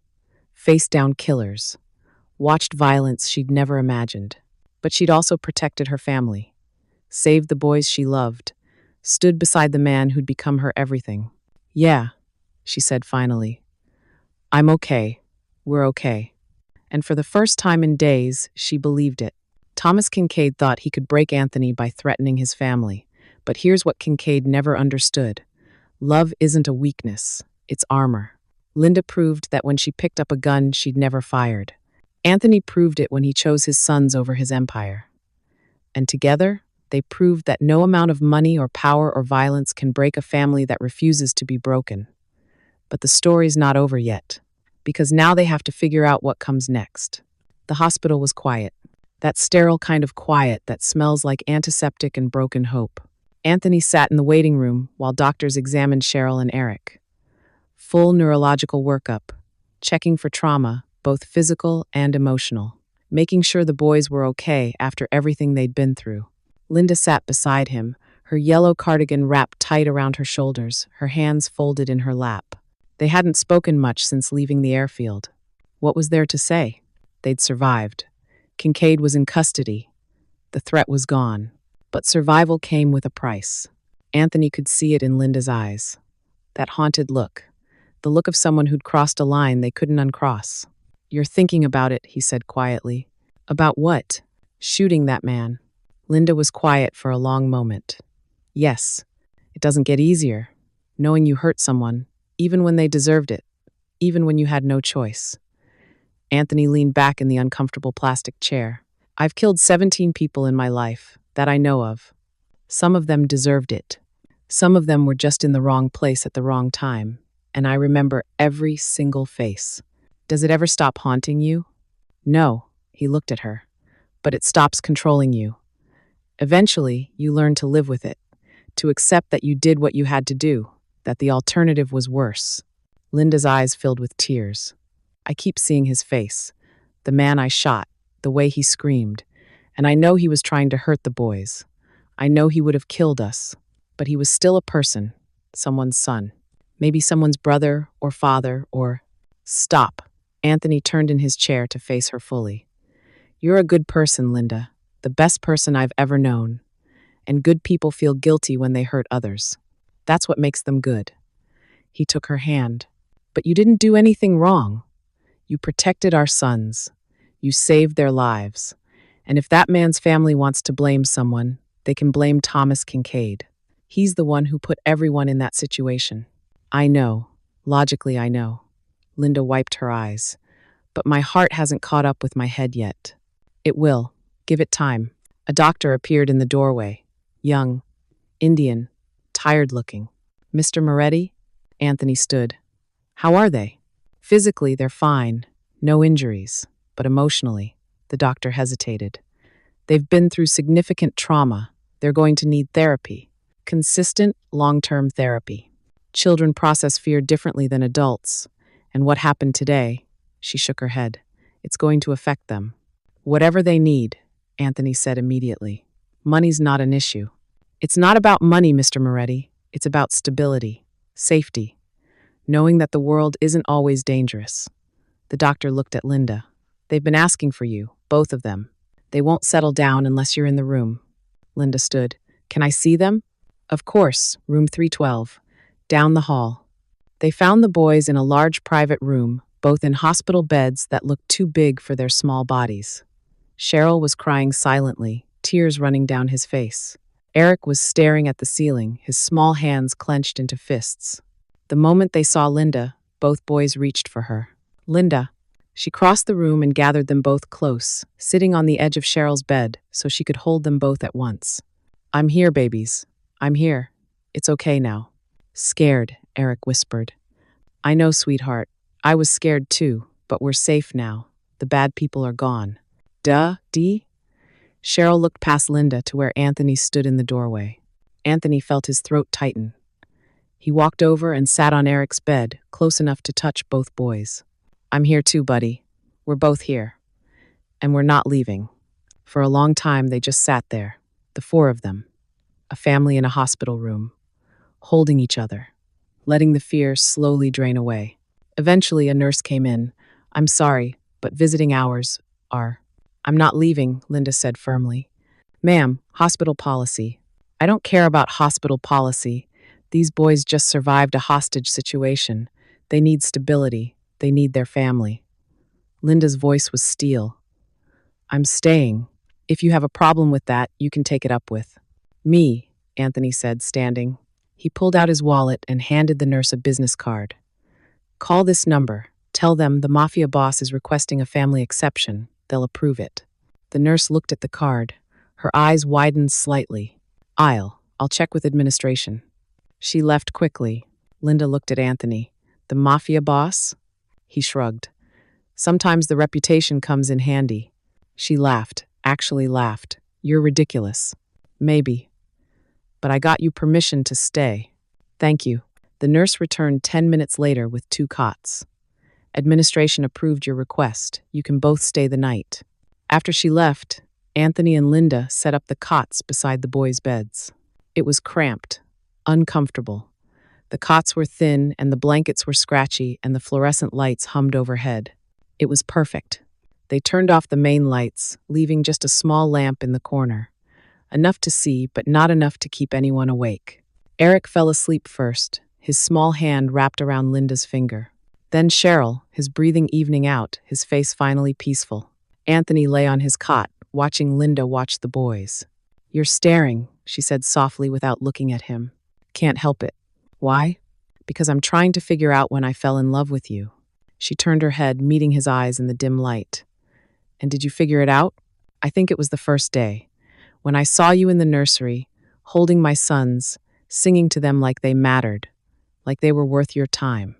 faced down killers, watched violence she'd never imagined. But she'd also protected her family, saved the boys she loved, stood beside the man who'd become her everything. "Yeah," she said finally. "I'm okay. We're okay." And for the first time in days, she believed it. Thomas Kincaid thought he could break Anthony by threatening his family. But here's what Kincaid never understood. Love isn't a weakness, it's armor. Linda proved that when she picked up a gun she'd never fired. Anthony proved it when he chose his sons over his empire. And together, they proved that no amount of money or power or violence can break a family that refuses to be broken. But the story's not over yet, because now they have to figure out what comes next. The hospital was quiet. That sterile kind of quiet that smells like antiseptic and broken hope. Anthony sat in the waiting room while doctors examined Cheryl and Eric. Full neurological workup, checking for trauma, both physical and emotional, making sure the boys were okay after everything they'd been through. Linda sat beside him, her yellow cardigan wrapped tight around her shoulders, her hands folded in her lap. They hadn't spoken much since leaving the airfield. What was there to say? They'd survived. Kincaid was in custody. The threat was gone. But survival came with a price. Anthony could see it in Linda's eyes. That haunted look. The look of someone who'd crossed a line they couldn't uncross. "You're thinking about it," he said quietly. "About what?" "Shooting that man." Linda was quiet for a long moment. "Yes, it doesn't get easier. Knowing you hurt someone, even when they deserved it, even when you had no choice." Anthony leaned back in the uncomfortable plastic chair. "I've killed 17 people in my life, that I know of. Some of them deserved it. Some of them were just in the wrong place at the wrong time. And I remember every single face. Does it ever stop haunting you?" "No," he looked at her. "But it stops controlling you. Eventually, you learn to live with it, to accept that you did what you had to do, that the alternative was worse." Linda's eyes filled with tears. "I keep seeing his face, the man I shot, the way he screamed. And I know he was trying to hurt the boys. I know he would have killed us. but he was still a person, someone's son, maybe someone's brother or father or. Stop. Anthony turned in his chair to face her fully. You're a good person, Linda, the best person I've ever known. And good people feel guilty when they hurt others. That's what makes them good. He took her hand. But you didn't do anything wrong. You protected our sons. You saved their lives. And if that man's family wants to blame someone, they can blame Thomas Kincaid. He's the one who put everyone in that situation. I know. Logically, I know. Linda wiped her eyes. But my heart hasn't caught up with my head yet. It will. Give it time. A doctor appeared in the doorway. Young, Indian, tired-looking. Mr. Moretti? Anthony stood. How are they? Physically, they're fine. No injuries. But emotionally, the doctor hesitated. They've been through significant trauma. They're going to need therapy. Consistent, long-term therapy. Children process fear differently than adults. And what happened today? She shook her head. It's going to affect them. Whatever they need, Anthony said immediately. Money's not an issue. It's not about money, Mr. Moretti. It's about stability, safety, knowing that the world isn't always dangerous. The doctor looked at Linda. They've been asking for you, both of them. They won't settle down unless you're in the room. Linda stood. Can I see them? Of course, room 312. Down the hall. They found the boys in a large private room, both in hospital beds that looked too big for their small bodies. Cheryl was crying silently, tears running down his face. Eric was staring at the ceiling, his small hands clenched into fists. The moment they saw Linda, both boys reached for her. Linda. She crossed the room and gathered them both close, sitting on the edge of Cheryl's bed so she could hold them both at once. I'm here, babies. I'm here. It's okay now. Scared, Eric whispered. I know, sweetheart. I was scared too, but we're safe now. The bad people are gone. Duh, Dee? Cheryl looked past Linda to where Anthony stood in the doorway. Anthony felt his throat tighten. He walked over and sat on Eric's bed, close enough to touch both boys. I'm here too, buddy. We're both here. And we're not leaving. For a long time, they just sat there, the four of them, a family in a hospital room, holding each other, letting the fear slowly drain away. Eventually, a nurse came in. I'm sorry, but visiting hours are. I'm not leaving, Linda said firmly. Ma'am, hospital policy. I don't care about hospital policy. These boys just survived a hostage situation. They need stability. They need their family. Linda's voice was steel. I'm staying. If you have a problem with that, you can take it up with me, Anthony said, standing. He pulled out his wallet and handed the nurse a business card. Call this number. Tell them the Mafia boss is requesting a family exception. They'll approve it. The nurse looked at the card. Her eyes widened slightly. I'll check with administration. She left quickly. Linda looked at Anthony. The Mafia boss? He shrugged. Sometimes the reputation comes in handy. She laughed, actually laughed. You're ridiculous. Maybe. But I got you permission to stay. Thank you. The nurse returned 10 minutes later with 2 cots. Administration approved your request. You can both stay the night. After she left, Anthony and Linda set up the cots beside the boys' beds. It was cramped, uncomfortable. The cots were thin and the blankets were scratchy and the fluorescent lights hummed overhead. It was perfect. They turned off the main lights, leaving just a small lamp in the corner. Enough to see, but not enough to keep anyone awake. Eric fell asleep first, his small hand wrapped around Linda's finger. Then Cheryl, his breathing evening out, his face finally peaceful. Anthony lay on his cot, watching Linda watch the boys. You're staring, she said softly without looking at him. Can't help it. Why? Because I'm trying to figure out when I fell in love with you. She turned her head, meeting his eyes in the dim light. And did you figure it out? I think it was the first day. When I saw you in the nursery, holding my sons, singing to them like they mattered, like they were worth your time.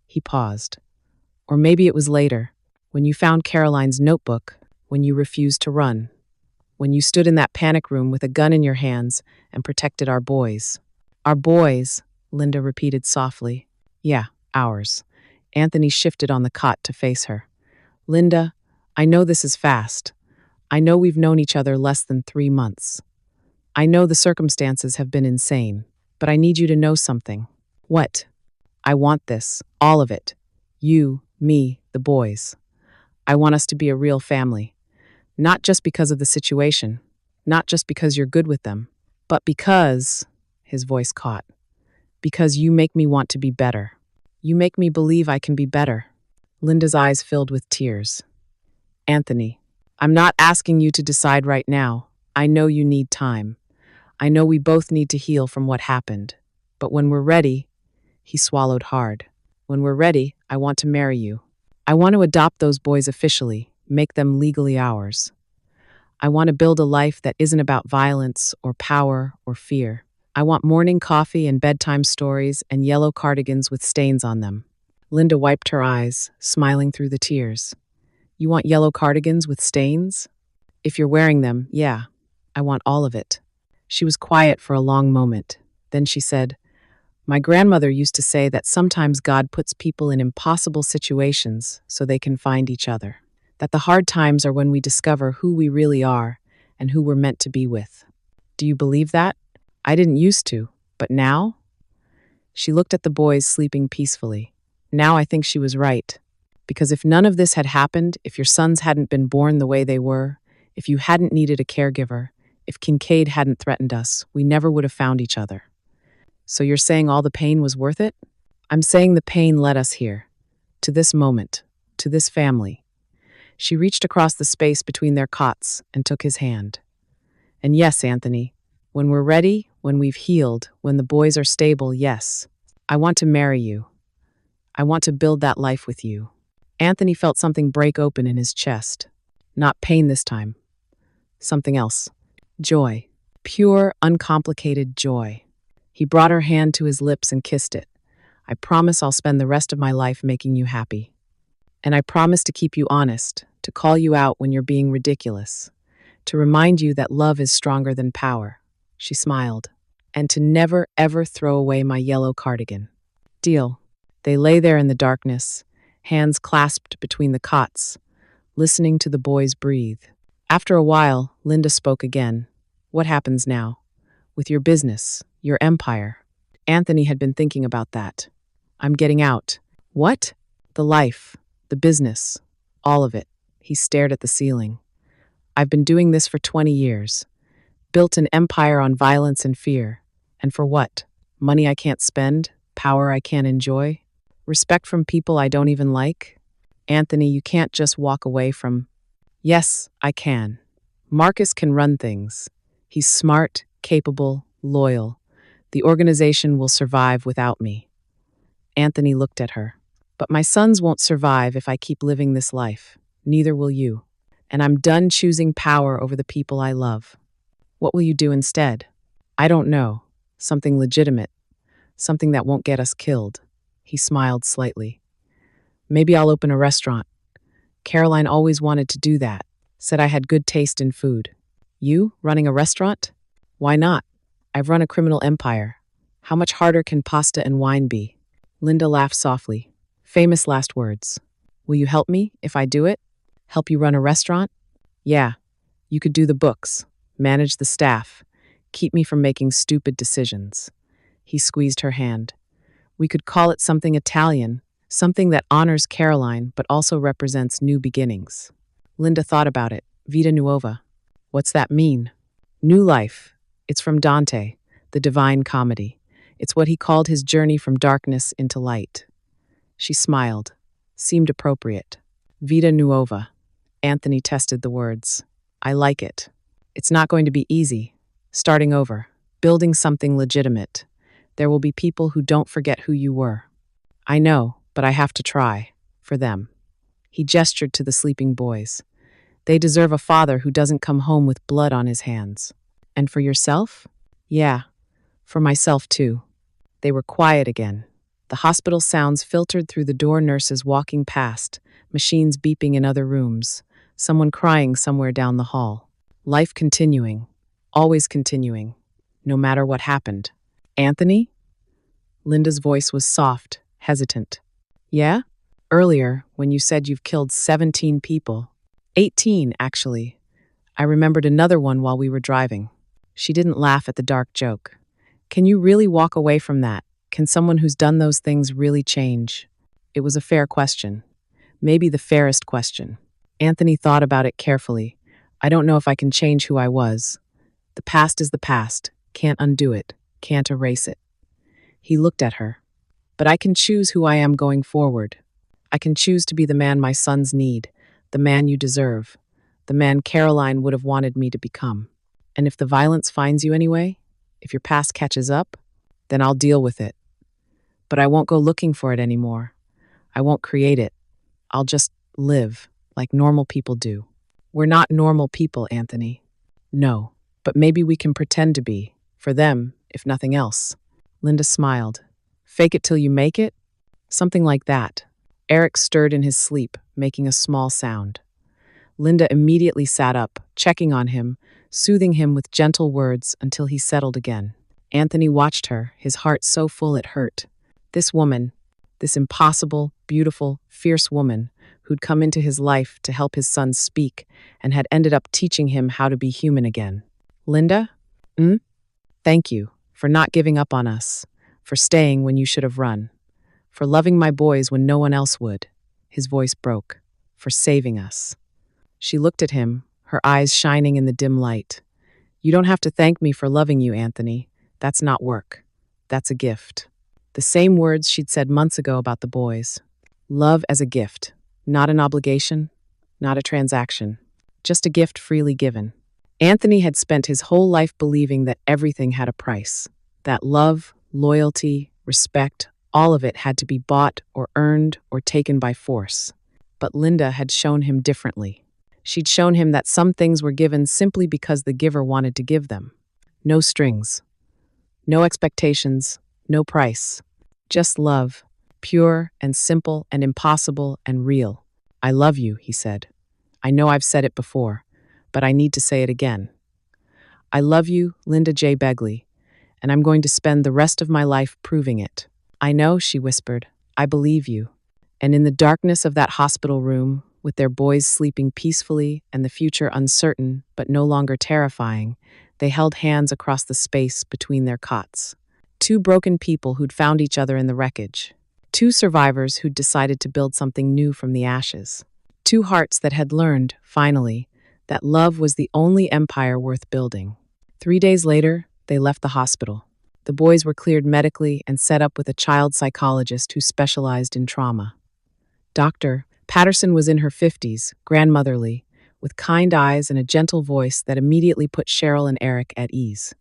He paused. Or maybe it was later, when you found Caroline's notebook, when you refused to run, when you stood in that panic room with a gun in your hands and protected our boys. Our boys, Linda repeated softly. Yeah, ours. Anthony shifted on the cot to face her. Linda, I know this is fast. I know we've known each other less than 3 months. I know the circumstances have been insane, but I need you to know something. What? I want this, all of it. You, me, the boys. I want us to be a real family. Not just because of the situation, not just because you're good with them, but because, his voice caught, because you make me want to be better. You make me believe I can be better. Linda's eyes filled with tears. Anthony, I'm not asking you to decide right now. I know you need time. I know we both need to heal from what happened. But when we're ready, he swallowed hard. When we're ready, I want to marry you. I want to adopt those boys officially, make them legally ours. I want to build a life that isn't about violence or power or fear. I want morning coffee and bedtime stories and yellow cardigans with stains on them. Linda wiped her eyes, smiling through the tears. You want yellow cardigans with stains? If you're wearing them, yeah, I want all of it. She was quiet for a long moment. Then she said, my grandmother used to say that sometimes God puts people in impossible situations so they can find each other. That the hard times are when we discover who we really are and who we're meant to be with. Do you believe that? I didn't used to, but now? She looked at the boys sleeping peacefully. Now I think she was right. Because if none of this had happened, if your sons hadn't been born the way they were, if you hadn't needed a caregiver, if Kincaid hadn't threatened us, we never would have found each other. So you're saying all the pain was worth it? I'm saying the pain led us here, to this moment, to this family. She reached across the space between their cots and took his hand. And yes, Anthony, when we're ready, when we've healed, when the boys are stable, yes, I want to marry you. I want to build that life with you. Anthony felt something break open in his chest. Not pain this time. Something else. Joy. Pure, uncomplicated joy. He brought her hand to his lips and kissed it. I promise I'll spend the rest of my life making you happy. And I promise to keep you honest, to call you out when you're being ridiculous, to remind you that love is stronger than power. She smiled. And to never, ever throw away my yellow cardigan. Deal. They lay there in the darkness, hands clasped between the cots, listening to the boys breathe. After a while, Linda spoke again. What happens now? With your business, your empire. Anthony had been thinking about that. I'm getting out. What? The life, the business, all of it. He stared at the ceiling. I've been doing this for 20 years. Built an empire on violence and fear. And for what? Money I can't spend? Power I can't enjoy? Respect from people I don't even like? Anthony, you can't just walk away from... Yes, I can. Marcus can run things. He's smart, capable, loyal. The organization will survive without me. Anthony looked at her. But my sons won't survive if I keep living this life. Neither will you. And I'm done choosing power over the people I love. What will you do instead? I don't know. Something legitimate. Something that won't get us killed. He smiled slightly. Maybe I'll open a restaurant. Caroline always wanted to do that. Said I had good taste in food. You, running a restaurant? Why not? I've run a criminal empire. How much harder can pasta and wine be? Linda laughed softly. Famous last words. Will you help me if I do it? Help you run a restaurant? Yeah. You could do the books, manage the staff, keep me from making stupid decisions. He squeezed her hand. We could call it something Italian, something that honors Caroline but also represents new beginnings. Linda thought about it. Vita Nuova. What's that mean? New life. It's from Dante, the Divine Comedy. It's what he called his journey from darkness into light. She smiled. Seemed appropriate. Vita Nuova. Anthony tested the words. I like it. It's not going to be easy. Starting over. Building something legitimate. There will be people who don't forget who you were. I know, but I have to try. For them. He gestured to the sleeping boys. They deserve a father who doesn't come home with blood on his hands. And for yourself? Yeah, for myself too. They were quiet again. The hospital sounds filtered through the door, nurses walking past, machines beeping in other rooms, someone crying somewhere down the hall. Life continuing, always continuing, no matter what happened. Anthony? Linda's voice was soft, hesitant. Yeah? Earlier, when you said you've killed 17 people. 18, actually. I remembered another one while we were driving. She didn't laugh at the dark joke. Can you really walk away from that? Can someone who's done those things really change? It was a fair question. Maybe the fairest question. Anthony thought about it carefully. I don't know if I can change who I was. The past is the past. Can't undo it. Can't erase it. He looked at her. But I can choose who I am going forward. I can choose to be the man my sons need, the man you deserve, the man Caroline would have wanted me to become. And if the violence finds you anyway, if your past catches up, then I'll deal with it. But I won't go looking for it anymore. I won't create it. I'll just live like normal people do. We're not normal people, Anthony. No, but maybe we can pretend to be, for them, if nothing else. Linda smiled. Fake it till you make it? Something like that. Eric stirred in his sleep, making a small sound. Linda immediately sat up, checking on him, soothing him with gentle words until he settled again. Anthony watched her, his heart so full it hurt. This woman, this impossible, beautiful, fierce woman, who'd come into his life to help his son speak and had ended up teaching him how to be human again. Linda? Thank you for not giving up on us, for staying when you should have run, for loving my boys when no one else would. His voice broke. For saving us. She looked at him, her eyes shining in the dim light. You don't have to thank me for loving you, Anthony. That's not work. That's a gift. The same words she'd said months ago about the boys. Love as a gift, not an obligation, not a transaction, just a gift freely given. Anthony had spent his whole life believing that everything had a price, that love, loyalty, respect, all of it had to be bought or earned or taken by force. But Linda had shown him differently. She'd shown him that some things were given simply because the giver wanted to give them. No strings, no expectations, no price. Just love, pure and simple and impossible and real. I love you, he said. I know I've said it before, but I need to say it again. I love you, Linda J. Begley, and I'm going to spend the rest of my life proving it. I know, she whispered. I believe you. And in the darkness of that hospital room, with their boys sleeping peacefully and the future uncertain but no longer terrifying, they held hands across the space between their cots. Two broken people who'd found each other in the wreckage. Two survivors who'd decided to build something new from the ashes. Two hearts that had learned, finally, that love was the only empire worth building. 3 days later, they left the hospital. The boys were cleared medically and set up with a child psychologist who specialized in trauma. Dr. Patterson was in her 50s, grandmotherly, with kind eyes and a gentle voice that immediately put Cheryl and Eric at ease.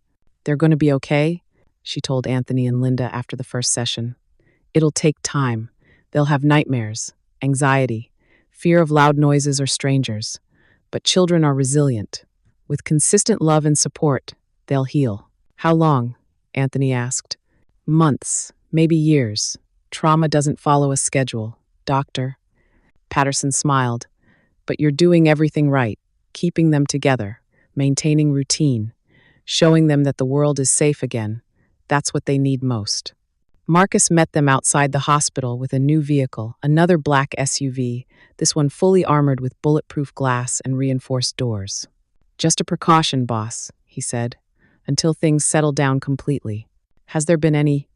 They're going to be okay, she told Anthony and Linda after the first session. It'll take time. They'll have nightmares, anxiety, fear of loud noises or strangers. But children are resilient. With consistent love and support, they'll heal. How long? Anthony asked. Months, maybe years. Trauma doesn't follow a schedule, Doctor. Patterson smiled. But you're doing everything right, keeping them together, maintaining routine, showing them that the world is safe again. That's what they need most. Marcus met them outside the hospital with a new vehicle, another black SUV, this one fully armored with bulletproof glass and reinforced doors. Just a precaution, boss, he said, until things settle down completely. Has there been any?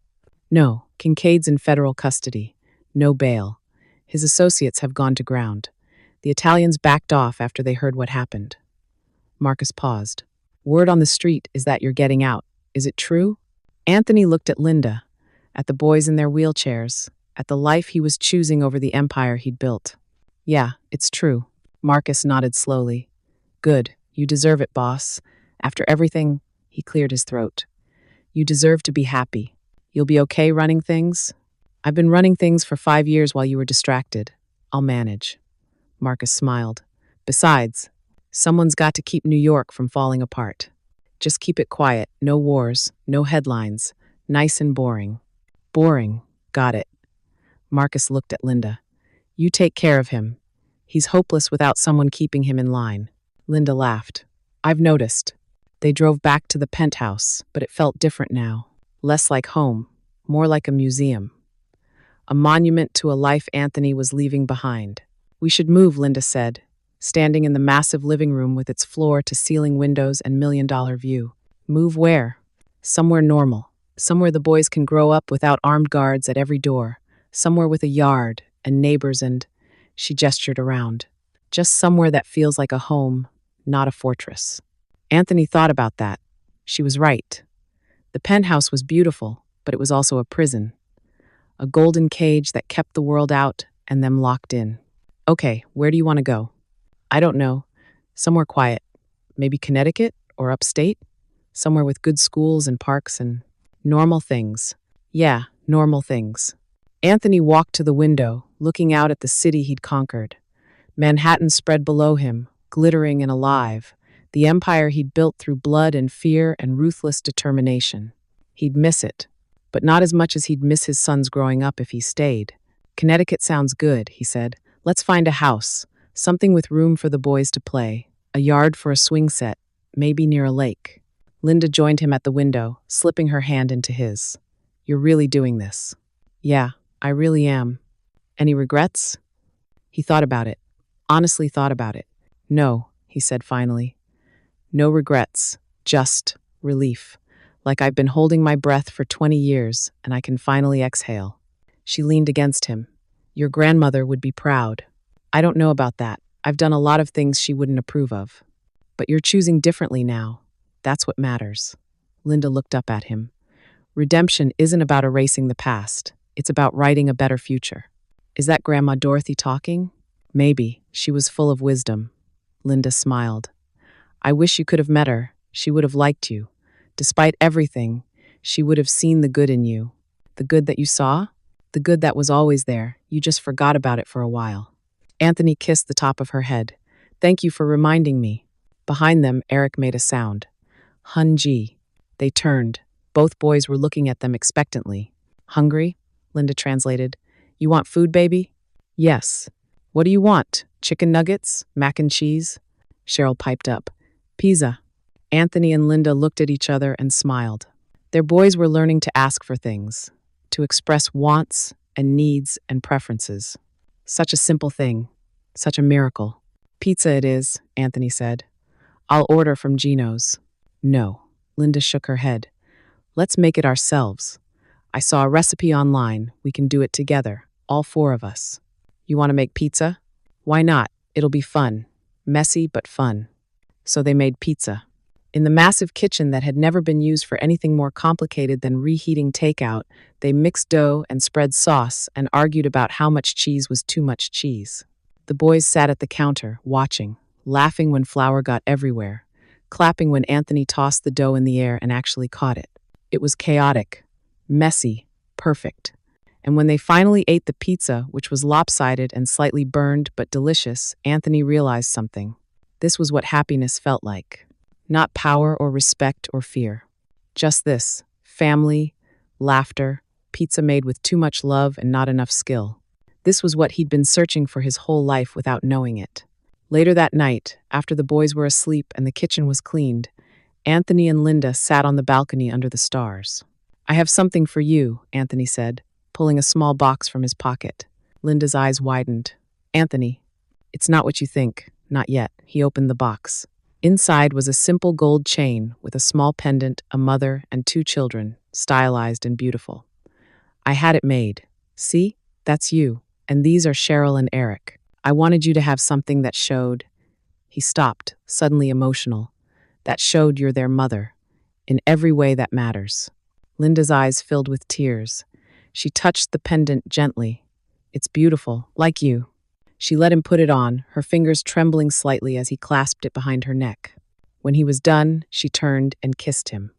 No, Kincaid's in federal custody. No bail. His associates have gone to ground. The Italians backed off after they heard what happened. Marcus paused. Word on the street is that you're getting out. Is it true? Anthony looked at Linda, at the boys in their wheelchairs, at the life he was choosing over the empire he'd built. Yeah, it's true. Marcus nodded slowly. Good. You deserve it, boss. After everything, he cleared his throat. You deserve to be happy. You'll be okay running things? I've been running things for 5 years while you were distracted. I'll manage. Marcus smiled. Besides, someone's got to keep New York from falling apart. Just keep it quiet. No wars, no headlines. Nice and boring. Boring. Got it. Marcus looked at Linda. You take care of him. He's hopeless without someone keeping him in line. Linda laughed. I've noticed. They drove back to the penthouse, but it felt different now. Less like home, more like a museum. A monument to a life Anthony was leaving behind. We should move, Linda said, standing in the massive living room with its floor-to-ceiling windows and million-dollar view. Move where? Somewhere normal. Somewhere the boys can grow up without armed guards at every door. Somewhere with a yard and neighbors and. She gestured around. Just somewhere that feels like a home, not a fortress. Anthony thought about that. She was right. The penthouse was beautiful, but it was also a prison. A golden cage that kept the world out and them locked in. Okay, where do you want to go? I don't know. Somewhere quiet. Maybe Connecticut or upstate? Somewhere with good schools and parks and normal things. Yeah, normal things. Anthony walked to the window, looking out at the city he'd conquered. Manhattan spread below him, glittering and alive, the empire he'd built through blood and fear and ruthless determination. He'd miss it, but not as much as he'd miss his sons growing up if he stayed. Connecticut sounds good, he said. Let's find a house, something with room for the boys to play, a yard for a swing set, maybe near a lake. Linda joined him at the window, slipping her hand into his. You're really doing this. Yeah, I really am. Any regrets? He thought about it. Honestly thought about it. No, he said finally. No regrets, just relief. Like I've been holding my breath for 20 years and I can finally exhale. She leaned against him. Your grandmother would be proud. I don't know about that. I've done a lot of things she wouldn't approve of. But you're choosing differently now. That's what matters. Linda looked up at him. Redemption isn't about erasing the past. It's about writing a better future. Is that Grandma Dorothy talking? Maybe. She was full of wisdom. Linda smiled. I wish you could have met her. She would have liked you. Despite everything, she would have seen the good in you. The good that you saw? The good that was always there. You just forgot about it for a while. Anthony kissed the top of her head. Thank you for reminding me. Behind them, Eric made a sound. Hun-ji. They turned. Both boys were looking at them expectantly. Hungry? Linda translated. You want food, baby? Yes. What do you want? Chicken nuggets? Mac and cheese? Cheryl piped up. Pizza. Anthony and Linda looked at each other and smiled. Their boys were learning to ask for things, to express wants and needs and preferences. Such a simple thing. Such a miracle. Pizza it is, Anthony said. I'll order from Gino's. No. Linda shook her head. Let's make it ourselves. I saw a recipe online. We can do it together, all four of us. You want to make pizza? Why not? It'll be fun. Messy, but fun. So they made pizza. In the massive kitchen that had never been used for anything more complicated than reheating takeout, they mixed dough and spread sauce and argued about how much cheese was too much cheese. The boys sat at the counter, watching, laughing when flour got everywhere, clapping when Anthony tossed the dough in the air and actually caught it. It was chaotic, messy, perfect. And when they finally ate the pizza, which was lopsided and slightly burned but delicious, Anthony realized something. This was what happiness felt like. Not power or respect or fear. Just this, family, laughter, pizza made with too much love and not enough skill. This was what he'd been searching for his whole life without knowing it. Later that night, after the boys were asleep and the kitchen was cleaned, Anthony and Linda sat on the balcony under the stars. I have something for you, Anthony said, pulling a small box from his pocket. Linda's eyes widened. Anthony, it's not what you think. Not yet. He opened the box. Inside was a simple gold chain with a small pendant, a mother, and 2 children, stylized and beautiful. I had it made. See? That's you. And these are Cheryl and Eric. I wanted you to have something that showed. He stopped, suddenly emotional. That showed you're their mother. In every way that matters. Linda's eyes filled with tears. She touched the pendant gently. It's beautiful, like you. She let him put it on, her fingers trembling slightly as he clasped it behind her neck. When he was done, she turned and kissed him.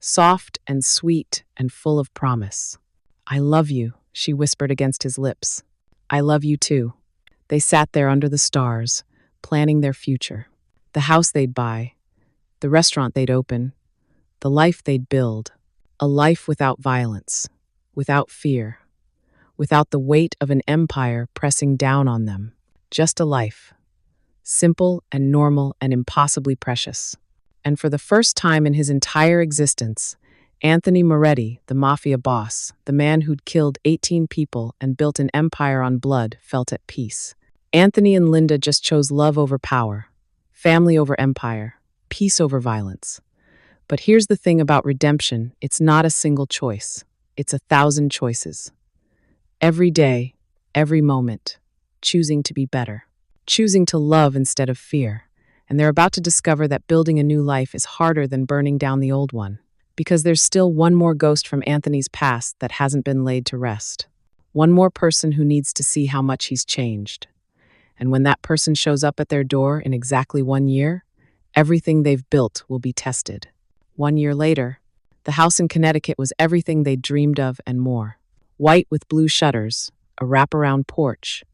Soft and sweet and full of promise. I love you, she whispered against his lips. I love you too. They sat there under the stars, planning their future. The house they'd buy, the restaurant they'd open, the life they'd build. A life without violence, without fear. Without the weight of an empire pressing down on them. Just a life. Simple and normal and impossibly precious. And for the first time in his entire existence, Anthony Moretti, the Mafia boss, the man who'd killed 18 people and built an empire on blood, felt at peace. Anthony and Linda just chose love over power, family over empire, peace over violence. But here's the thing about redemption, it's not a single choice. It's 1,000 choices. Every day, every moment, choosing to be better, choosing to love instead of fear. And they're about to discover that building a new life is harder than burning down the old one. Because there's still one more ghost from Anthony's past that hasn't been laid to rest. One more person who needs to see how much he's changed. And when that person shows up at their door in exactly 1 year, everything they've built will be tested. 1 year later, the house in Connecticut was everything they'd dreamed of and more. White with blue shutters, a wraparound porch,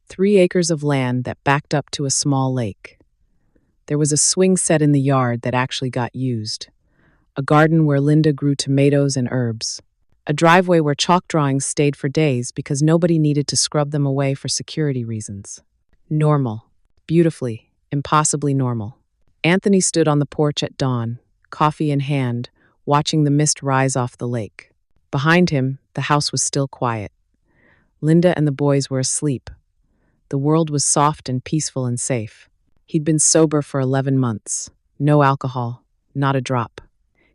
3 acres of land that backed up to a small lake. There was a swing set in the yard that actually got used. A garden where Linda grew tomatoes and herbs. A driveway where chalk drawings stayed for days because nobody needed to scrub them away for security reasons. Normal. Beautifully, impossibly normal. Anthony stood on the porch at dawn, coffee in hand, watching the mist rise off the lake. Behind him, the house was still quiet. Linda and the boys were asleep. The world was soft and peaceful and safe. He'd been sober for 11 months. No alcohol, not a drop.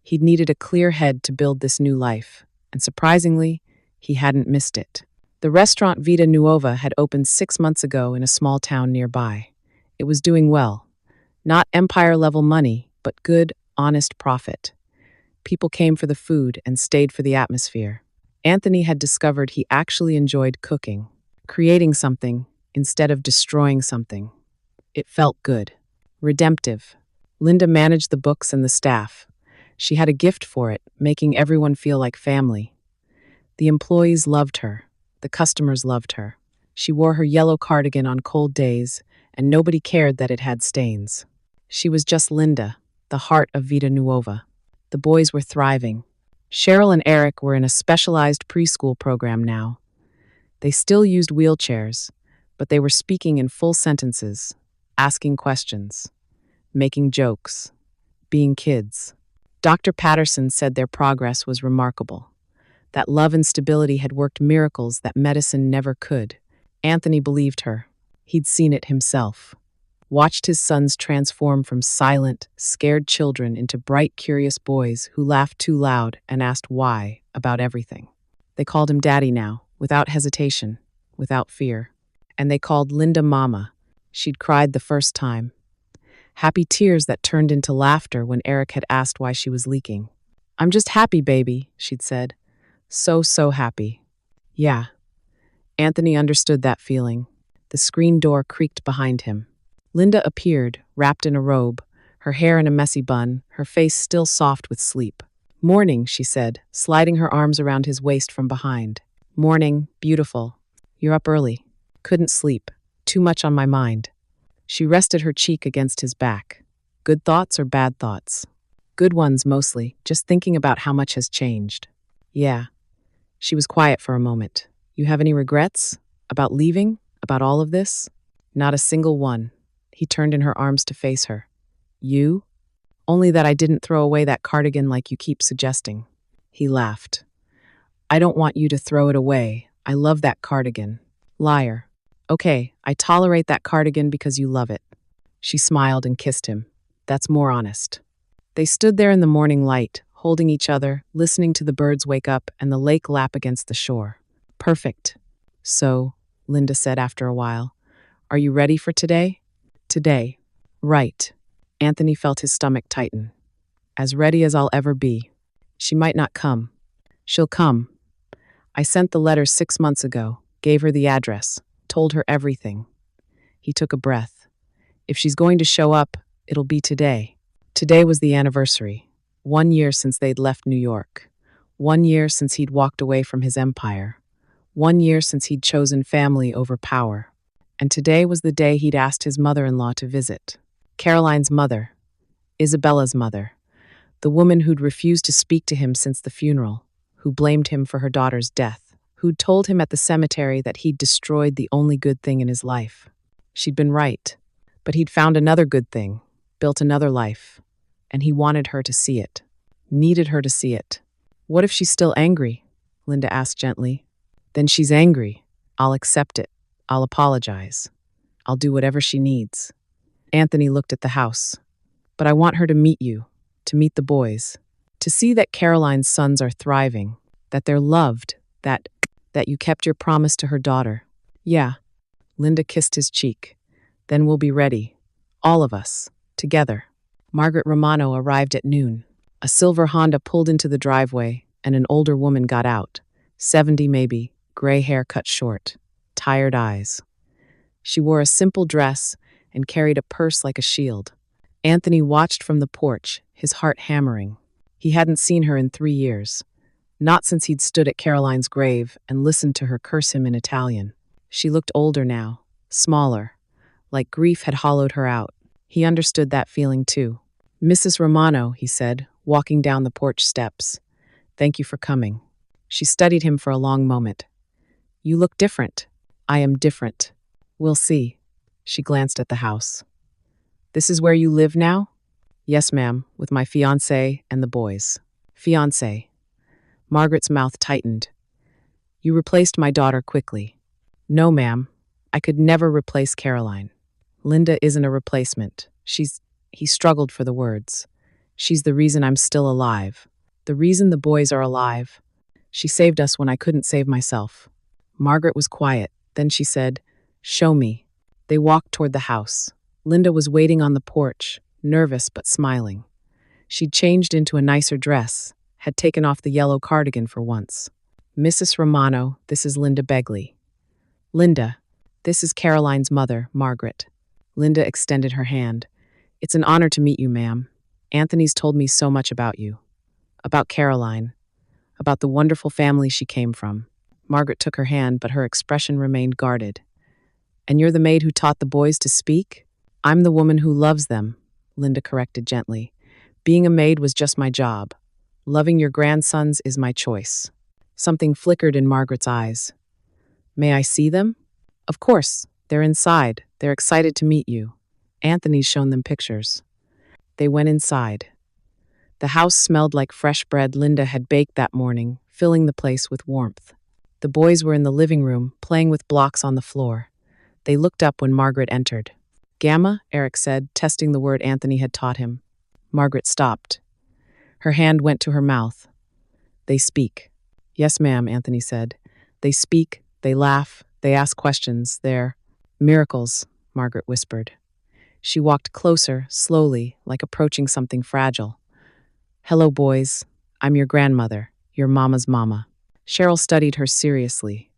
He'd needed a clear head to build this new life, and surprisingly, he hadn't missed it. The restaurant Vita Nuova had opened 6 months ago in a small town nearby. It was doing well. Not empire-level money, but good, honest profit. People came for the food and stayed for the atmosphere. Anthony had discovered he actually enjoyed cooking, creating something instead of destroying something. It felt good. Redemptive. Linda managed the books and the staff. She had a gift for it, making everyone feel like family. The employees loved her. The customers loved her. She wore her yellow cardigan on cold days, and nobody cared that it had stains. She was just Linda, the heart of Vita Nuova. The boys were thriving. Cheryl and Eric were in a specialized preschool program now. They still used wheelchairs, but they were speaking in full sentences, asking questions, making jokes, being kids. Dr. Patterson said their progress was remarkable, that love and stability had worked miracles that medicine never could. Anthony believed her. He'd seen it himself. Watched his sons transform from silent, scared children into bright, curious boys who laughed too loud and asked why about everything. They called him Daddy now, without hesitation, without fear. And they called Linda Mama. She'd cried the first time. Happy tears that turned into laughter when Eric had asked why she was leaking. "I'm just happy, baby," she'd said. So happy. Yeah. Anthony understood that feeling. The screen door creaked behind him. Linda appeared, wrapped in a robe, her hair in a messy bun, her face still soft with sleep. "Morning," she said, sliding her arms around his waist from behind. "Morning, beautiful. You're up early." "Couldn't sleep. Too much on my mind." She rested her cheek against his back. "Good thoughts or bad thoughts?" "Good ones, mostly, just thinking about how much has changed." "Yeah." She was quiet for a moment. "You have any regrets? About leaving? About all of this?" "Not a single one." He turned in her arms to face her. "You?" "Only that I didn't throw away that cardigan like you keep suggesting." He laughed. "I don't want you to throw it away. I love that cardigan." "Liar." "Okay, I tolerate that cardigan because you love it." She smiled and kissed him. "That's more honest." They stood there in the morning light, holding each other, listening to the birds wake up and the lake lap against the shore. "Perfect." "So," Linda said after a while, "are you ready for today?" "Today." "Right." Anthony felt his stomach tighten. "As ready as I'll ever be." "She might not come." "She'll come. I sent the letter 6 months ago, gave her the address, told her everything." He took a breath. "If she's going to show up, it'll be today." Today was the anniversary. 1 year since they'd left New York. 1 year since he'd walked away from his empire. 1 year since he'd chosen family over power. And today was the day he'd asked his mother-in-law to visit. Caroline's mother. Isabella's mother. The woman who'd refused to speak to him since the funeral, who blamed him for her daughter's death, who'd told him at the cemetery that he'd destroyed the only good thing in his life. She'd been right, but he'd found another good thing, built another life, and he wanted her to see it, needed her to see it. "What if she's still angry?" Linda asked gently. "Then she's angry. I'll accept it. I'll apologize. I'll do whatever she needs." Anthony looked at the house. "But I want her to meet you." to meet the boys, to see that Caroline's sons are thriving, that they're loved, that you kept your promise to her daughter. Yeah, Linda kissed his cheek. Then we'll be ready. All of us. Together. Margaret Romano arrived at noon. A silver Honda pulled into the driveway, and an older woman got out. 70 maybe, gray hair cut short. Tired eyes. She wore a simple dress and carried a purse like a shield. Anthony watched from the porch, his heart hammering. He hadn't seen her in 3 years. Not since he'd stood at Caroline's grave and listened to her curse him in Italian. She looked older now, smaller, like grief had hollowed her out. He understood that feeling too. "Mrs. Romano," he said, walking down the porch steps. "Thank you for coming." She studied him for a long moment. "You look different." "I am different. We'll see." She glanced at the house. "This is where you live now?" "Yes, ma'am, with my fiancé and the boys." "Fiancé." Margaret's mouth tightened. "You replaced my daughter quickly." "No, ma'am. I could never replace Caroline. Linda isn't a replacement. He struggled for the words. "She's the reason I'm still alive. The reason the boys are alive. She saved us when I couldn't save myself." Margaret was quiet. Then she said, "Show me." They walked toward the house. Linda was waiting on the porch, nervous but smiling. She'd changed into a nicer dress, had taken off the yellow cardigan for once. "Mrs. Romano, this is Linda Begley." "Linda, this is Caroline's mother, Margaret." Linda extended her hand. "It's an honor to meet you, ma'am. Anthony's told me so much about you. About Caroline. About the wonderful family she came from." Margaret took her hand, but her expression remained guarded. "And you're the maid who taught the boys to speak?" "I'm the woman who loves them," Linda corrected gently. "Being a maid was just my job. Loving your grandsons is my choice." Something flickered in Margaret's eyes. "May I see them?" "Of course. They're inside. They're excited to meet you. Anthony's shown them pictures." They went inside. The house smelled like fresh bread Linda had baked that morning, filling the place with warmth. The boys were in the living room, playing with blocks on the floor. They looked up when Margaret entered. "Gamma," Eric said, testing the word Anthony had taught him. Margaret stopped. Her hand went to her mouth. "They speak." "Yes, ma'am," Anthony said. "They speak, they laugh, they ask questions. They're miracles," Margaret whispered. She walked closer, slowly, like approaching something fragile. "Hello, boys. I'm your grandmother, your mama's mama." Cheryl studied her seriously.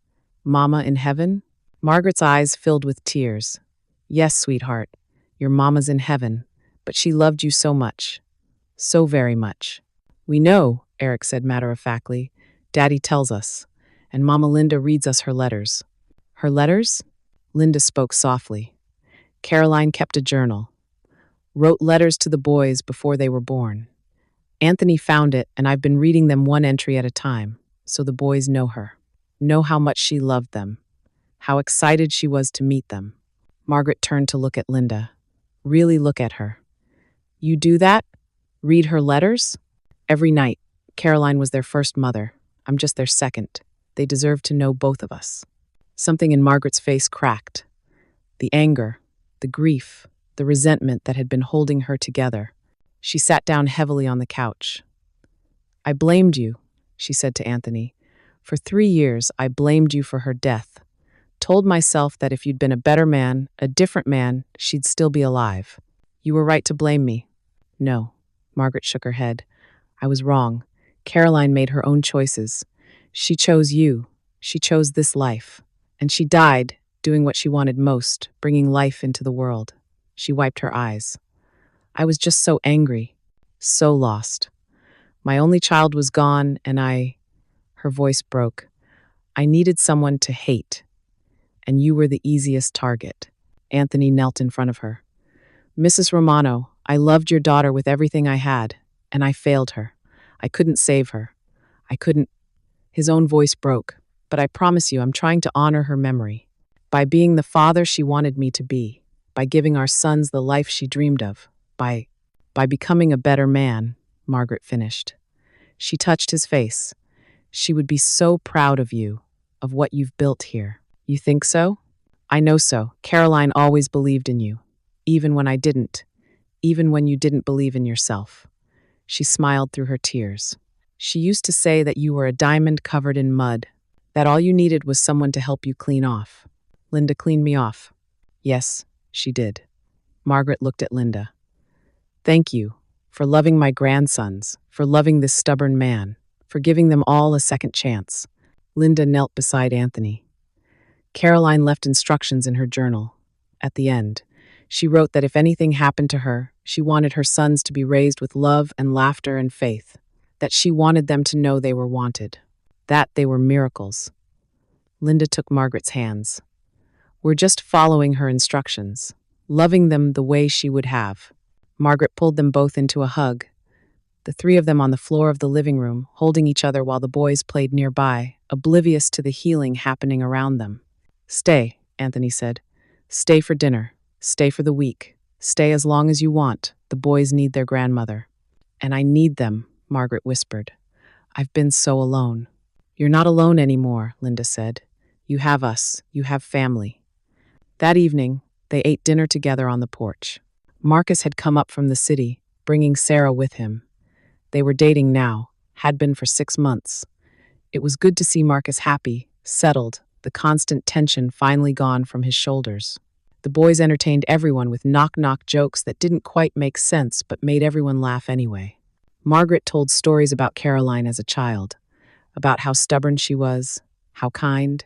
"Mama in heaven?" Margaret's eyes filled with tears. "Yes, sweetheart, your mama's in heaven, but she loved you so much. So very much." "We know," Eric said matter-of-factly. "Daddy tells us, and Mama Linda reads us her letters." "Her letters?" Linda spoke softly. "Caroline kept a journal. Wrote letters to the boys before they were born. Anthony found it, and I've been reading them one entry at a time, so the boys know her. Know how much she loved them. How excited she was to meet them." Margaret turned to look at Linda. "Really look at her." "You do that? Read her letters?" "Every night. Caroline was their first mother. I'm just their second. They deserve to know both of us." Something in Margaret's face cracked. The anger, the grief, the resentment that had been holding her together. She sat down heavily on the couch. "I blamed you," she said to Anthony. "For 3 years, I blamed you for her death. Told myself that if you'd been a better man, a different man, she'd still be alive. You were right to blame me." "No," Margaret shook her head. "I was wrong. Caroline made her own choices. She chose you. She chose this life. And she died, doing what she wanted most, bringing life into the world." She wiped her eyes. "I was just so angry. So lost. My only child was gone, and Her voice broke. "I needed someone to hate. And you were the easiest target." Anthony knelt in front of her. "Mrs. Romano, I loved your daughter with everything I had, and I failed her. I couldn't save her. I couldn't..." His own voice broke. "But I promise you, I'm trying to honor her memory. By being the father she wanted me to be. By giving our sons the life she dreamed of. By becoming a better man," Margaret finished. She touched his face. "She would be so proud of you, of what you've built here." "You think so?" "I know so. Caroline always believed in you. Even when I didn't. Even when you didn't believe in yourself. She smiled through her tears. She used to say that you were a diamond covered in mud, that all you needed was someone to help you clean off. Linda cleaned me off. Yes, she did. Margaret looked at Linda. Thank you for loving my grandsons, for loving this stubborn man, for giving them all a second chance. Linda knelt beside Anthony. Caroline left instructions in her journal. At the end, she wrote that if anything happened to her, she wanted her sons to be raised with love and laughter and faith, that she wanted them to know they were wanted, that they were miracles. Linda took Margaret's hands. We're just following her instructions, loving them the way she would have. Margaret pulled them both into a hug, the three of them on the floor of the living room, holding each other while the boys played nearby, oblivious to the healing happening around them. Stay, Anthony said. Stay for dinner. Stay for the week. Stay as long as you want. The boys need their grandmother. And I need them, Margaret whispered. I've been so alone. You're not alone anymore, Linda said. You have us. You have family. That evening, they ate dinner together on the porch. Marcus had come up from the city, bringing Sarah with him. They were dating now, had been for 6 months. It was good to see Marcus happy, settled, the constant tension finally gone from his shoulders. The boys entertained everyone with knock-knock jokes that didn't quite make sense but made everyone laugh anyway. Margaret told stories about Caroline as a child, about how stubborn she was, how kind,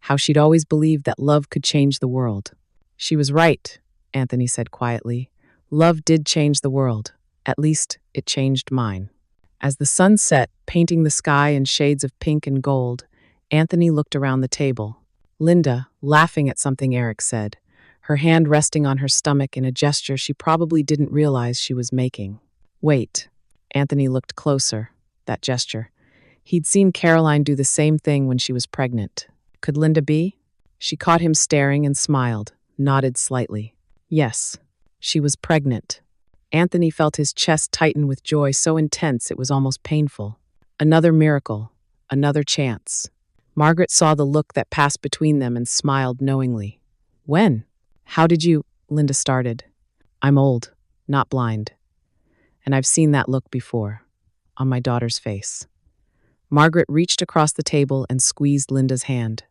how she'd always believed that love could change the world. She was right, Anthony said quietly. Love did change the world. At least, it changed mine. As the sun set, painting the sky in shades of pink and gold, Anthony looked around the table. Linda, laughing at something Eric said, her hand resting on her stomach in a gesture she probably didn't realize she was making. Wait. Anthony looked closer. That gesture. He'd seen Caroline do the same thing when she was pregnant. Could Linda be? She caught him staring and smiled, nodded slightly. Yes, she was pregnant. Anthony felt his chest tighten with joy so intense it was almost painful. Another miracle, another chance. Margaret saw the look that passed between them and smiled knowingly. When? How did you? Linda started. I'm old, not blind. And I've seen that look before, on my daughter's face. Margaret reached across the table and squeezed Linda's hand.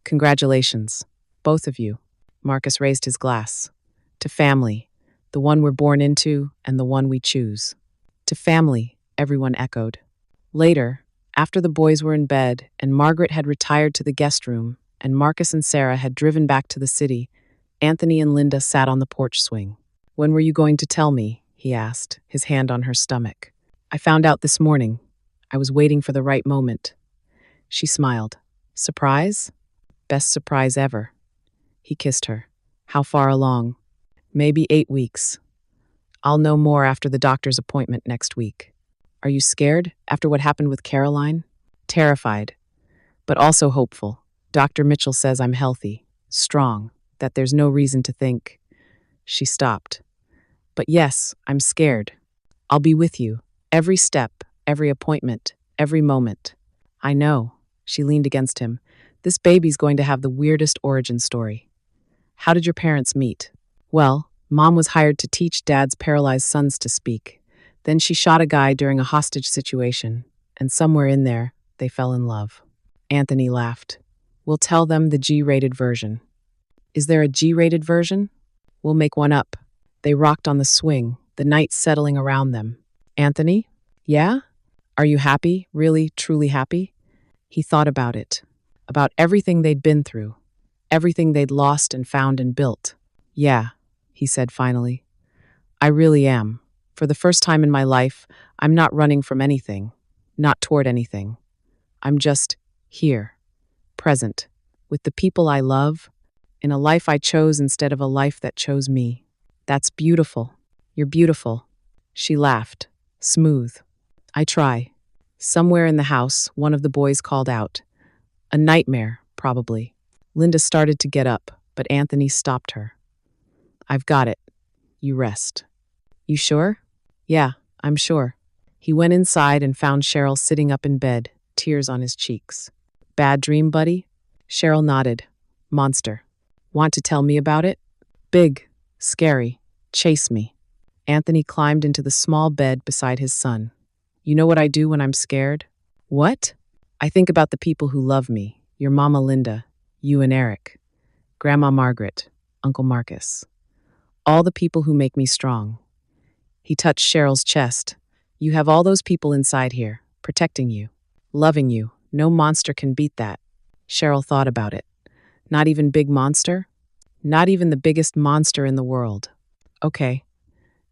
Congratulations, both of you. Marcus raised his glass. To family, the one we're born into and the one we choose. To family, everyone echoed. Later, after the boys were in bed and Margaret had retired to the guest room and Marcus and Sarah had driven back to the city, Anthony and Linda sat on the porch swing. When were you going to tell me? He asked, his hand on her stomach. I found out this morning. I was waiting for the right moment. She smiled. Surprise? Best surprise ever. He kissed her. How far along? Maybe 8 weeks. I'll know more after the doctor's appointment next week. Are you scared after what happened with Caroline? Terrified, but also hopeful. Dr. Mitchell says I'm healthy, strong, that there's no reason to think. She stopped. But yes, I'm scared. I'll be with you, every step, every appointment, every moment. I know. She leaned against him. This baby's going to have the weirdest origin story. How did your parents meet? Well, Mom was hired to teach Dad's paralyzed sons to speak. Then she shot a guy during a hostage situation, and somewhere in there, they fell in love. Anthony laughed. We'll tell them the G-rated version. Is there a G-rated version? We'll make one up. They rocked on the swing, the night settling around them. Anthony? Yeah? Are you happy? Really, truly happy? He thought about it. About everything they'd been through. Everything they'd lost and found and built. Yeah, he said finally. I really am. For the first time in my life, I'm not running from anything. Not toward anything. I'm just here. Present. With the people I love. In a life I chose instead of a life that chose me. That's beautiful. You're beautiful. She laughed. Smooth. I try. Somewhere in the house, one of the boys called out. A nightmare, probably. Linda started to get up, but Anthony stopped her. I've got it. You rest. You sure? Yeah, I'm sure. He went inside and found Cheryl sitting up in bed, tears on his cheeks. Bad dream, buddy? Cheryl nodded. Monster. Want to tell me about it? Big. Scary. Chase me. Anthony climbed into the small bed beside his son. You know what I do when I'm scared? What? I think about the people who love me, your Mama Linda, you and Eric, Grandma Margaret, Uncle Marcus. All the people who make me strong. He touched Cheryl's chest. You have all those people inside here, protecting you, loving you. No monster can beat that. Cheryl thought about it. Not even Big Monster? Not even the biggest monster in the world. Okay.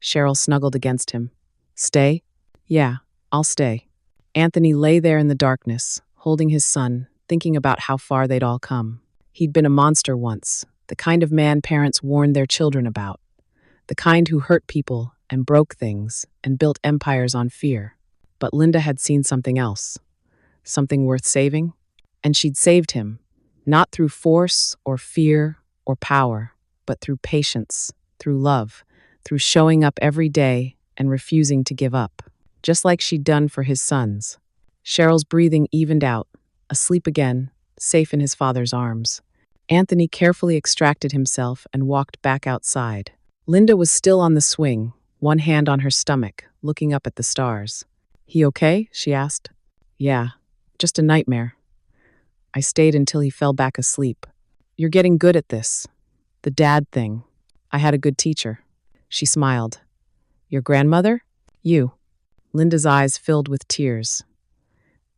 Cheryl snuggled against him. Stay? Yeah, I'll stay. Anthony lay there in the darkness, holding his son, thinking about how far they'd all come. He'd been a monster once, the kind of man parents warned their children about. The kind who hurt people and broke things and built empires on fear. But Linda had seen something else. Something worth saving? And she'd saved him, not through force or fear or power, but through patience, through love, through showing up every day and refusing to give up, just like she'd done for his sons. Cheryl's breathing evened out, asleep again, safe in his father's arms. Anthony carefully extracted himself and walked back outside. Linda was still on the swing, one hand on her stomach, looking up at the stars. He okay? She asked. Yeah, just a nightmare. I stayed until he fell back asleep. You're getting good at this. The dad thing. I had a good teacher. She smiled. Your grandmother? You. Linda's eyes filled with tears.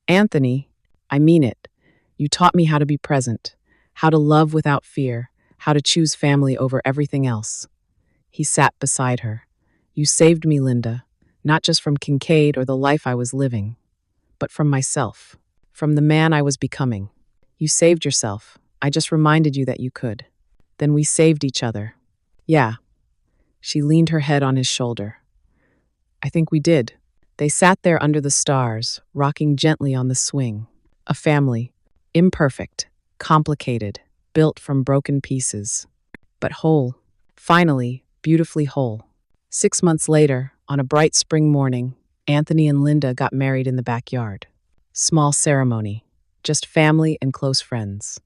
Anthony, I mean it. You taught me how to be present, how to love without fear, how to choose family over everything else. He sat beside her. You saved me, Linda, not just from Kincaid or the life I was living, but from myself, from the man I was becoming. You saved yourself. I just reminded you that you could. Then we saved each other. Yeah. She leaned her head on his shoulder. I think we did. They sat there under the stars, rocking gently on the swing. A family. Imperfect, complicated, built from broken pieces. But whole. Finally, beautifully whole. 6 months later, on a bright spring morning, Anthony and Linda got married in the backyard. Small ceremony. Just family and close friends.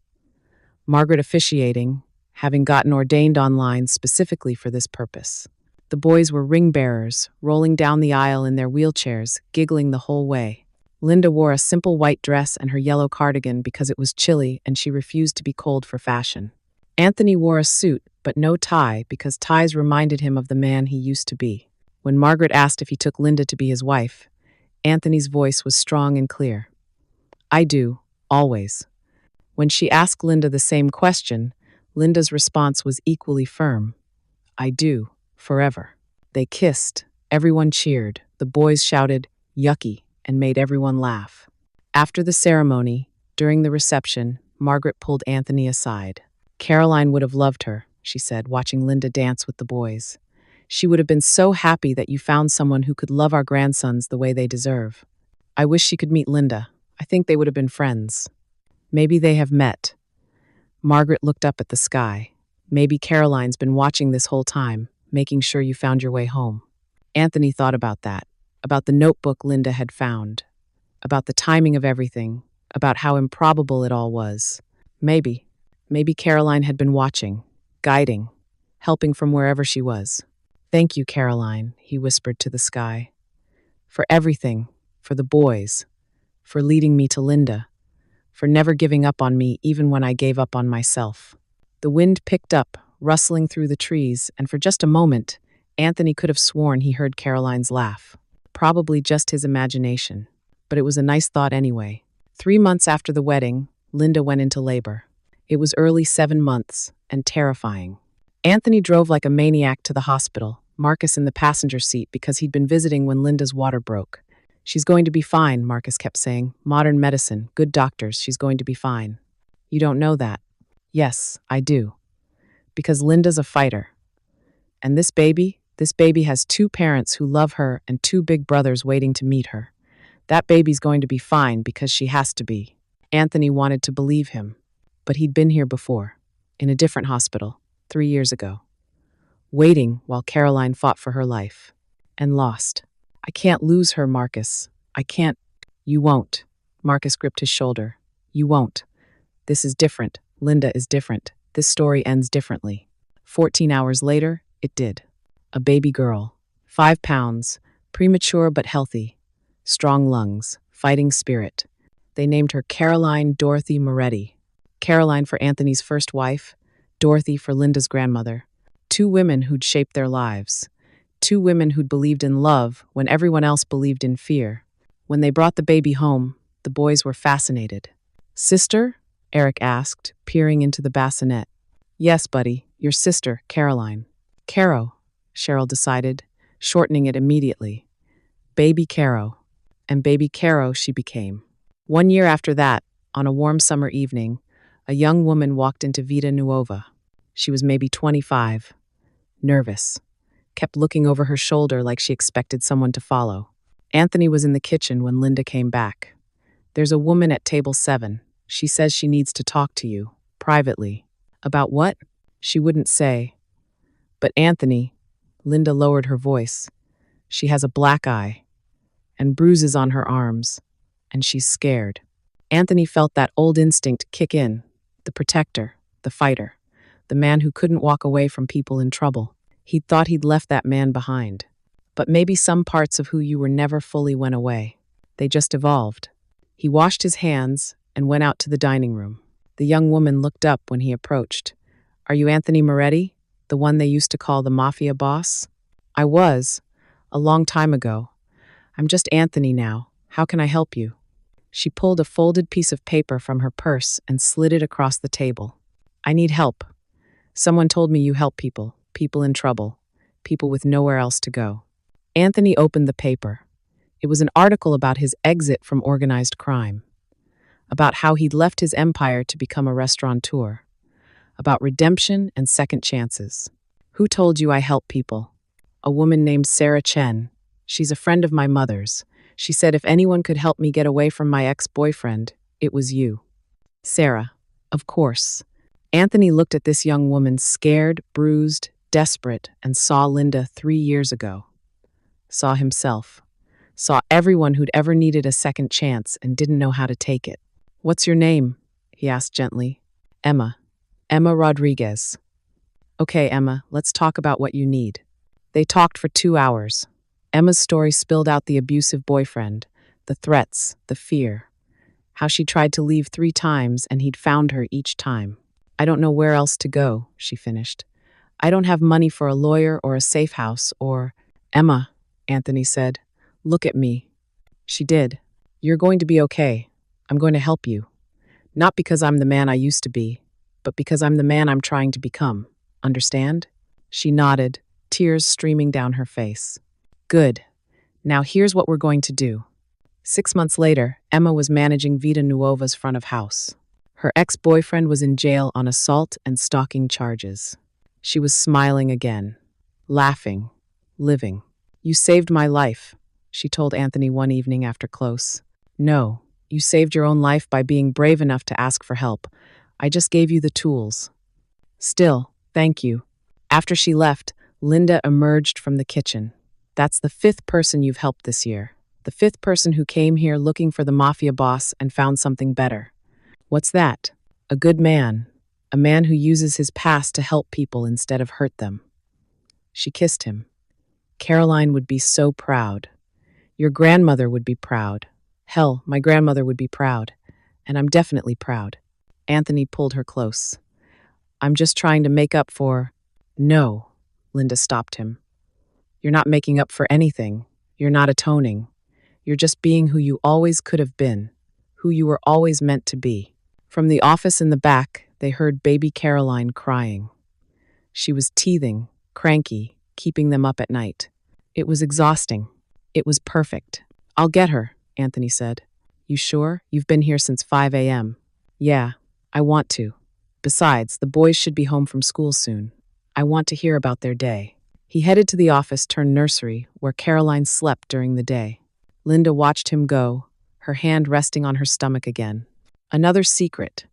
Margaret officiating, having gotten ordained online specifically for this purpose. The boys were ring bearers, rolling down the aisle in their wheelchairs, giggling the whole way. Linda wore a simple white dress and her yellow cardigan because it was chilly and she refused to be cold for fashion. Anthony wore a suit, but no tie because ties reminded him of the man he used to be. When Margaret asked if he took Linda to be his wife, Anthony's voice was strong and clear. I do, always. When she asked Linda the same question, Linda's response was equally firm. I do, forever. They kissed, everyone cheered, the boys shouted, yucky, and made everyone laugh. After the ceremony, during the reception, Margaret pulled Anthony aside. Caroline would have loved her, she said, watching Linda dance with the boys. She would have been so happy that you found someone who could love our grandsons the way they deserve. I wish she could meet Linda. I think they would have been friends. Maybe they have met. Margaret looked up at the sky. Maybe Caroline's been watching this whole time, making sure you found your way home. Anthony thought about that, about the notebook Linda had found, about the timing of everything, about how improbable it all was. Maybe Caroline had been watching, guiding, helping from wherever she was. Thank you, Caroline, he whispered to the sky. For everything, for the boys, for leading me to Linda, for never giving up on me even when I gave up on myself. The wind picked up, rustling through the trees, and for just a moment, Anthony could have sworn he heard Caroline's laugh. Probably just his imagination, but it was a nice thought anyway. 3 months after the wedding, Linda went into labor. It was early 7 months, and terrifying. Anthony drove like a maniac to the hospital, Marcus in the passenger seat because he'd been visiting when Linda's water broke. She's going to be fine, Marcus kept saying. Modern medicine, good doctors, she's going to be fine. You don't know that. Yes, I do. Because Linda's a fighter. And this baby has 2 parents who love her and 2 big brothers waiting to meet her. That baby's going to be fine because she has to be. Anthony wanted to believe him. But he'd been here before, in a different hospital, 3 years ago. Waiting while Caroline fought for her life. And lost. I can't lose her, Marcus. I can't. You won't. Marcus gripped his shoulder. You won't. This is different. Linda is different. This story ends differently. 14 hours later, it did. A baby girl. 5 pounds, premature but healthy, strong lungs, fighting spirit. They named her Caroline Dorothy Moretti. Caroline for Anthony's first wife, Dorothy for Linda's grandmother. Two women who'd shaped their lives. Two women who'd believed in love when everyone else believed in fear. When they brought the baby home, the boys were fascinated. Sister? Eric asked, peering into the bassinet. Yes, buddy, your sister, Caroline. Caro, Cheryl decided, shortening it immediately. Baby Caro. And Baby Caro she became. 1 year after that, on a warm summer evening, a young woman walked into Vita Nuova. She was maybe 25. Nervous. Kept looking over her shoulder like she expected someone to follow. Anthony was in the kitchen when Linda came back. There's a woman at table 7. She says she needs to talk to you, privately. About what? She wouldn't say. But Anthony, Linda lowered her voice. She has a black eye and bruises on her arms, and she's scared. Anthony felt that old instinct kick in, the protector, the fighter, the man who couldn't walk away from people in trouble. He'd thought he'd left that man behind. But maybe some parts of who you were never fully went away. They just evolved. He washed his hands and went out to the dining room. The young woman looked up when he approached. Are you Anthony Moretti, the one they used to call the Mafia boss? I was, a long time ago. I'm just Anthony now. How can I help you? She pulled a folded piece of paper from her purse and slid it across the table. I need help. Someone told me you help people, people in trouble, people with nowhere else to go. Anthony opened the paper. It was an article about his exit from organized crime, about how he'd left his empire to become a restaurateur, about redemption and second chances. Who told you I help people? A woman named Sarah Chen. She's a friend of my mother's. She said if anyone could help me get away from my ex-boyfriend, it was you. Sarah, of course. Anthony looked at this young woman, scared, bruised, desperate, and saw Linda 3 years ago. Saw himself. Saw everyone who'd ever needed a second chance and didn't know how to take it. What's your name? He asked gently. Emma. Emma Rodriguez. Okay, Emma, let's talk about what you need. They talked for 2 hours. Emma's story spilled out the abusive boyfriend, the threats, the fear. How she tried to leave 3 times and he'd found her each time. I don't know where else to go, she finished. I don't have money for a lawyer or a safe house or... Emma, Anthony said, look at me. She did. You're going to be okay. I'm going to help you. Not because I'm the man I used to be, but because I'm the man I'm trying to become. Understand? She nodded, tears streaming down her face. Good. Now here's what we're going to do. 6 months later, Emma was managing Vita Nuova's front of house. Her ex-boyfriend was in jail on assault and stalking charges. She was smiling again, laughing, living. You saved my life, she told Anthony one evening after close. No, you saved your own life by being brave enough to ask for help. I just gave you the tools. Still, thank you. After she left, Linda emerged from the kitchen. That's the 5th person you've helped this year. The 5th person who came here looking for the Mafia boss and found something better. What's that? A good man. A man who uses his past to help people instead of hurt them. She kissed him. Caroline would be so proud. Your grandmother would be proud. Hell, my grandmother would be proud. And I'm definitely proud. Anthony pulled her close. I'm just trying to make up for... No, Linda stopped him. You're not making up for anything. You're not atoning. You're just being who you always could have been, who you were always meant to be. From the office in the back, they heard baby Caroline crying. She was teething, cranky, keeping them up at night. It was exhausting. It was perfect. I'll get her, Anthony said. You sure? You've been here since 5 a.m. Yeah, I want to. Besides, the boys should be home from school soon. I want to hear about their day. He headed to the office turned nursery, where Caroline slept during the day. Linda watched him go, her hand resting on her stomach again. Another secret.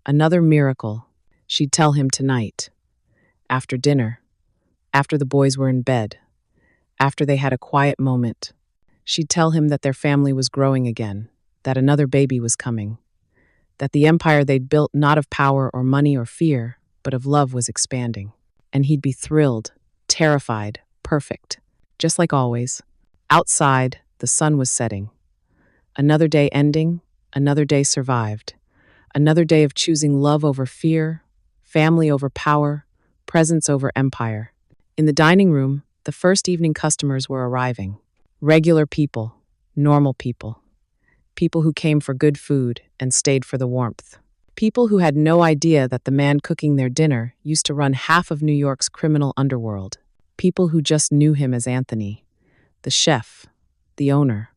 Another miracle. She'd tell him tonight. After dinner. After the boys were in bed. After they had a quiet moment. She'd tell him that their family was growing again, that another baby was coming, that the empire they'd built not of power or money or fear, but of love was expanding. And he'd be thrilled, terrified, perfect. just like always. Outside, the sun was setting. Another day ending, another day survived. Another day of choosing love over fear, family over power, presence over empire. In the dining room, the first evening customers were arriving. Regular people, normal people. People who came for good food and stayed for the warmth. People who had no idea that the man cooking their dinner used to run half of New York's criminal underworld. People who just knew him as Anthony, the chef, the owner,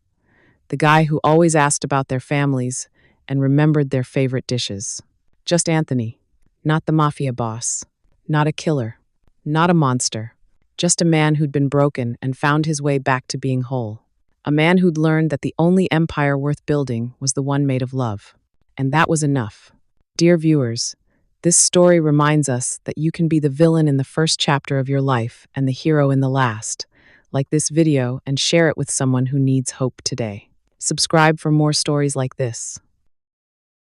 the guy who always asked about their families and remembered their favorite dishes. Just Anthony, not the Mafia boss, not a killer, not a monster, just a man who'd been broken and found his way back to being whole. A man who'd learned that the only empire worth building was the one made of love. And that was enough. Dear viewers, this story reminds us that you can be the villain in the first chapter of your life and the hero in the last. Like this video and share it with someone who needs hope today. Subscribe for more stories like this.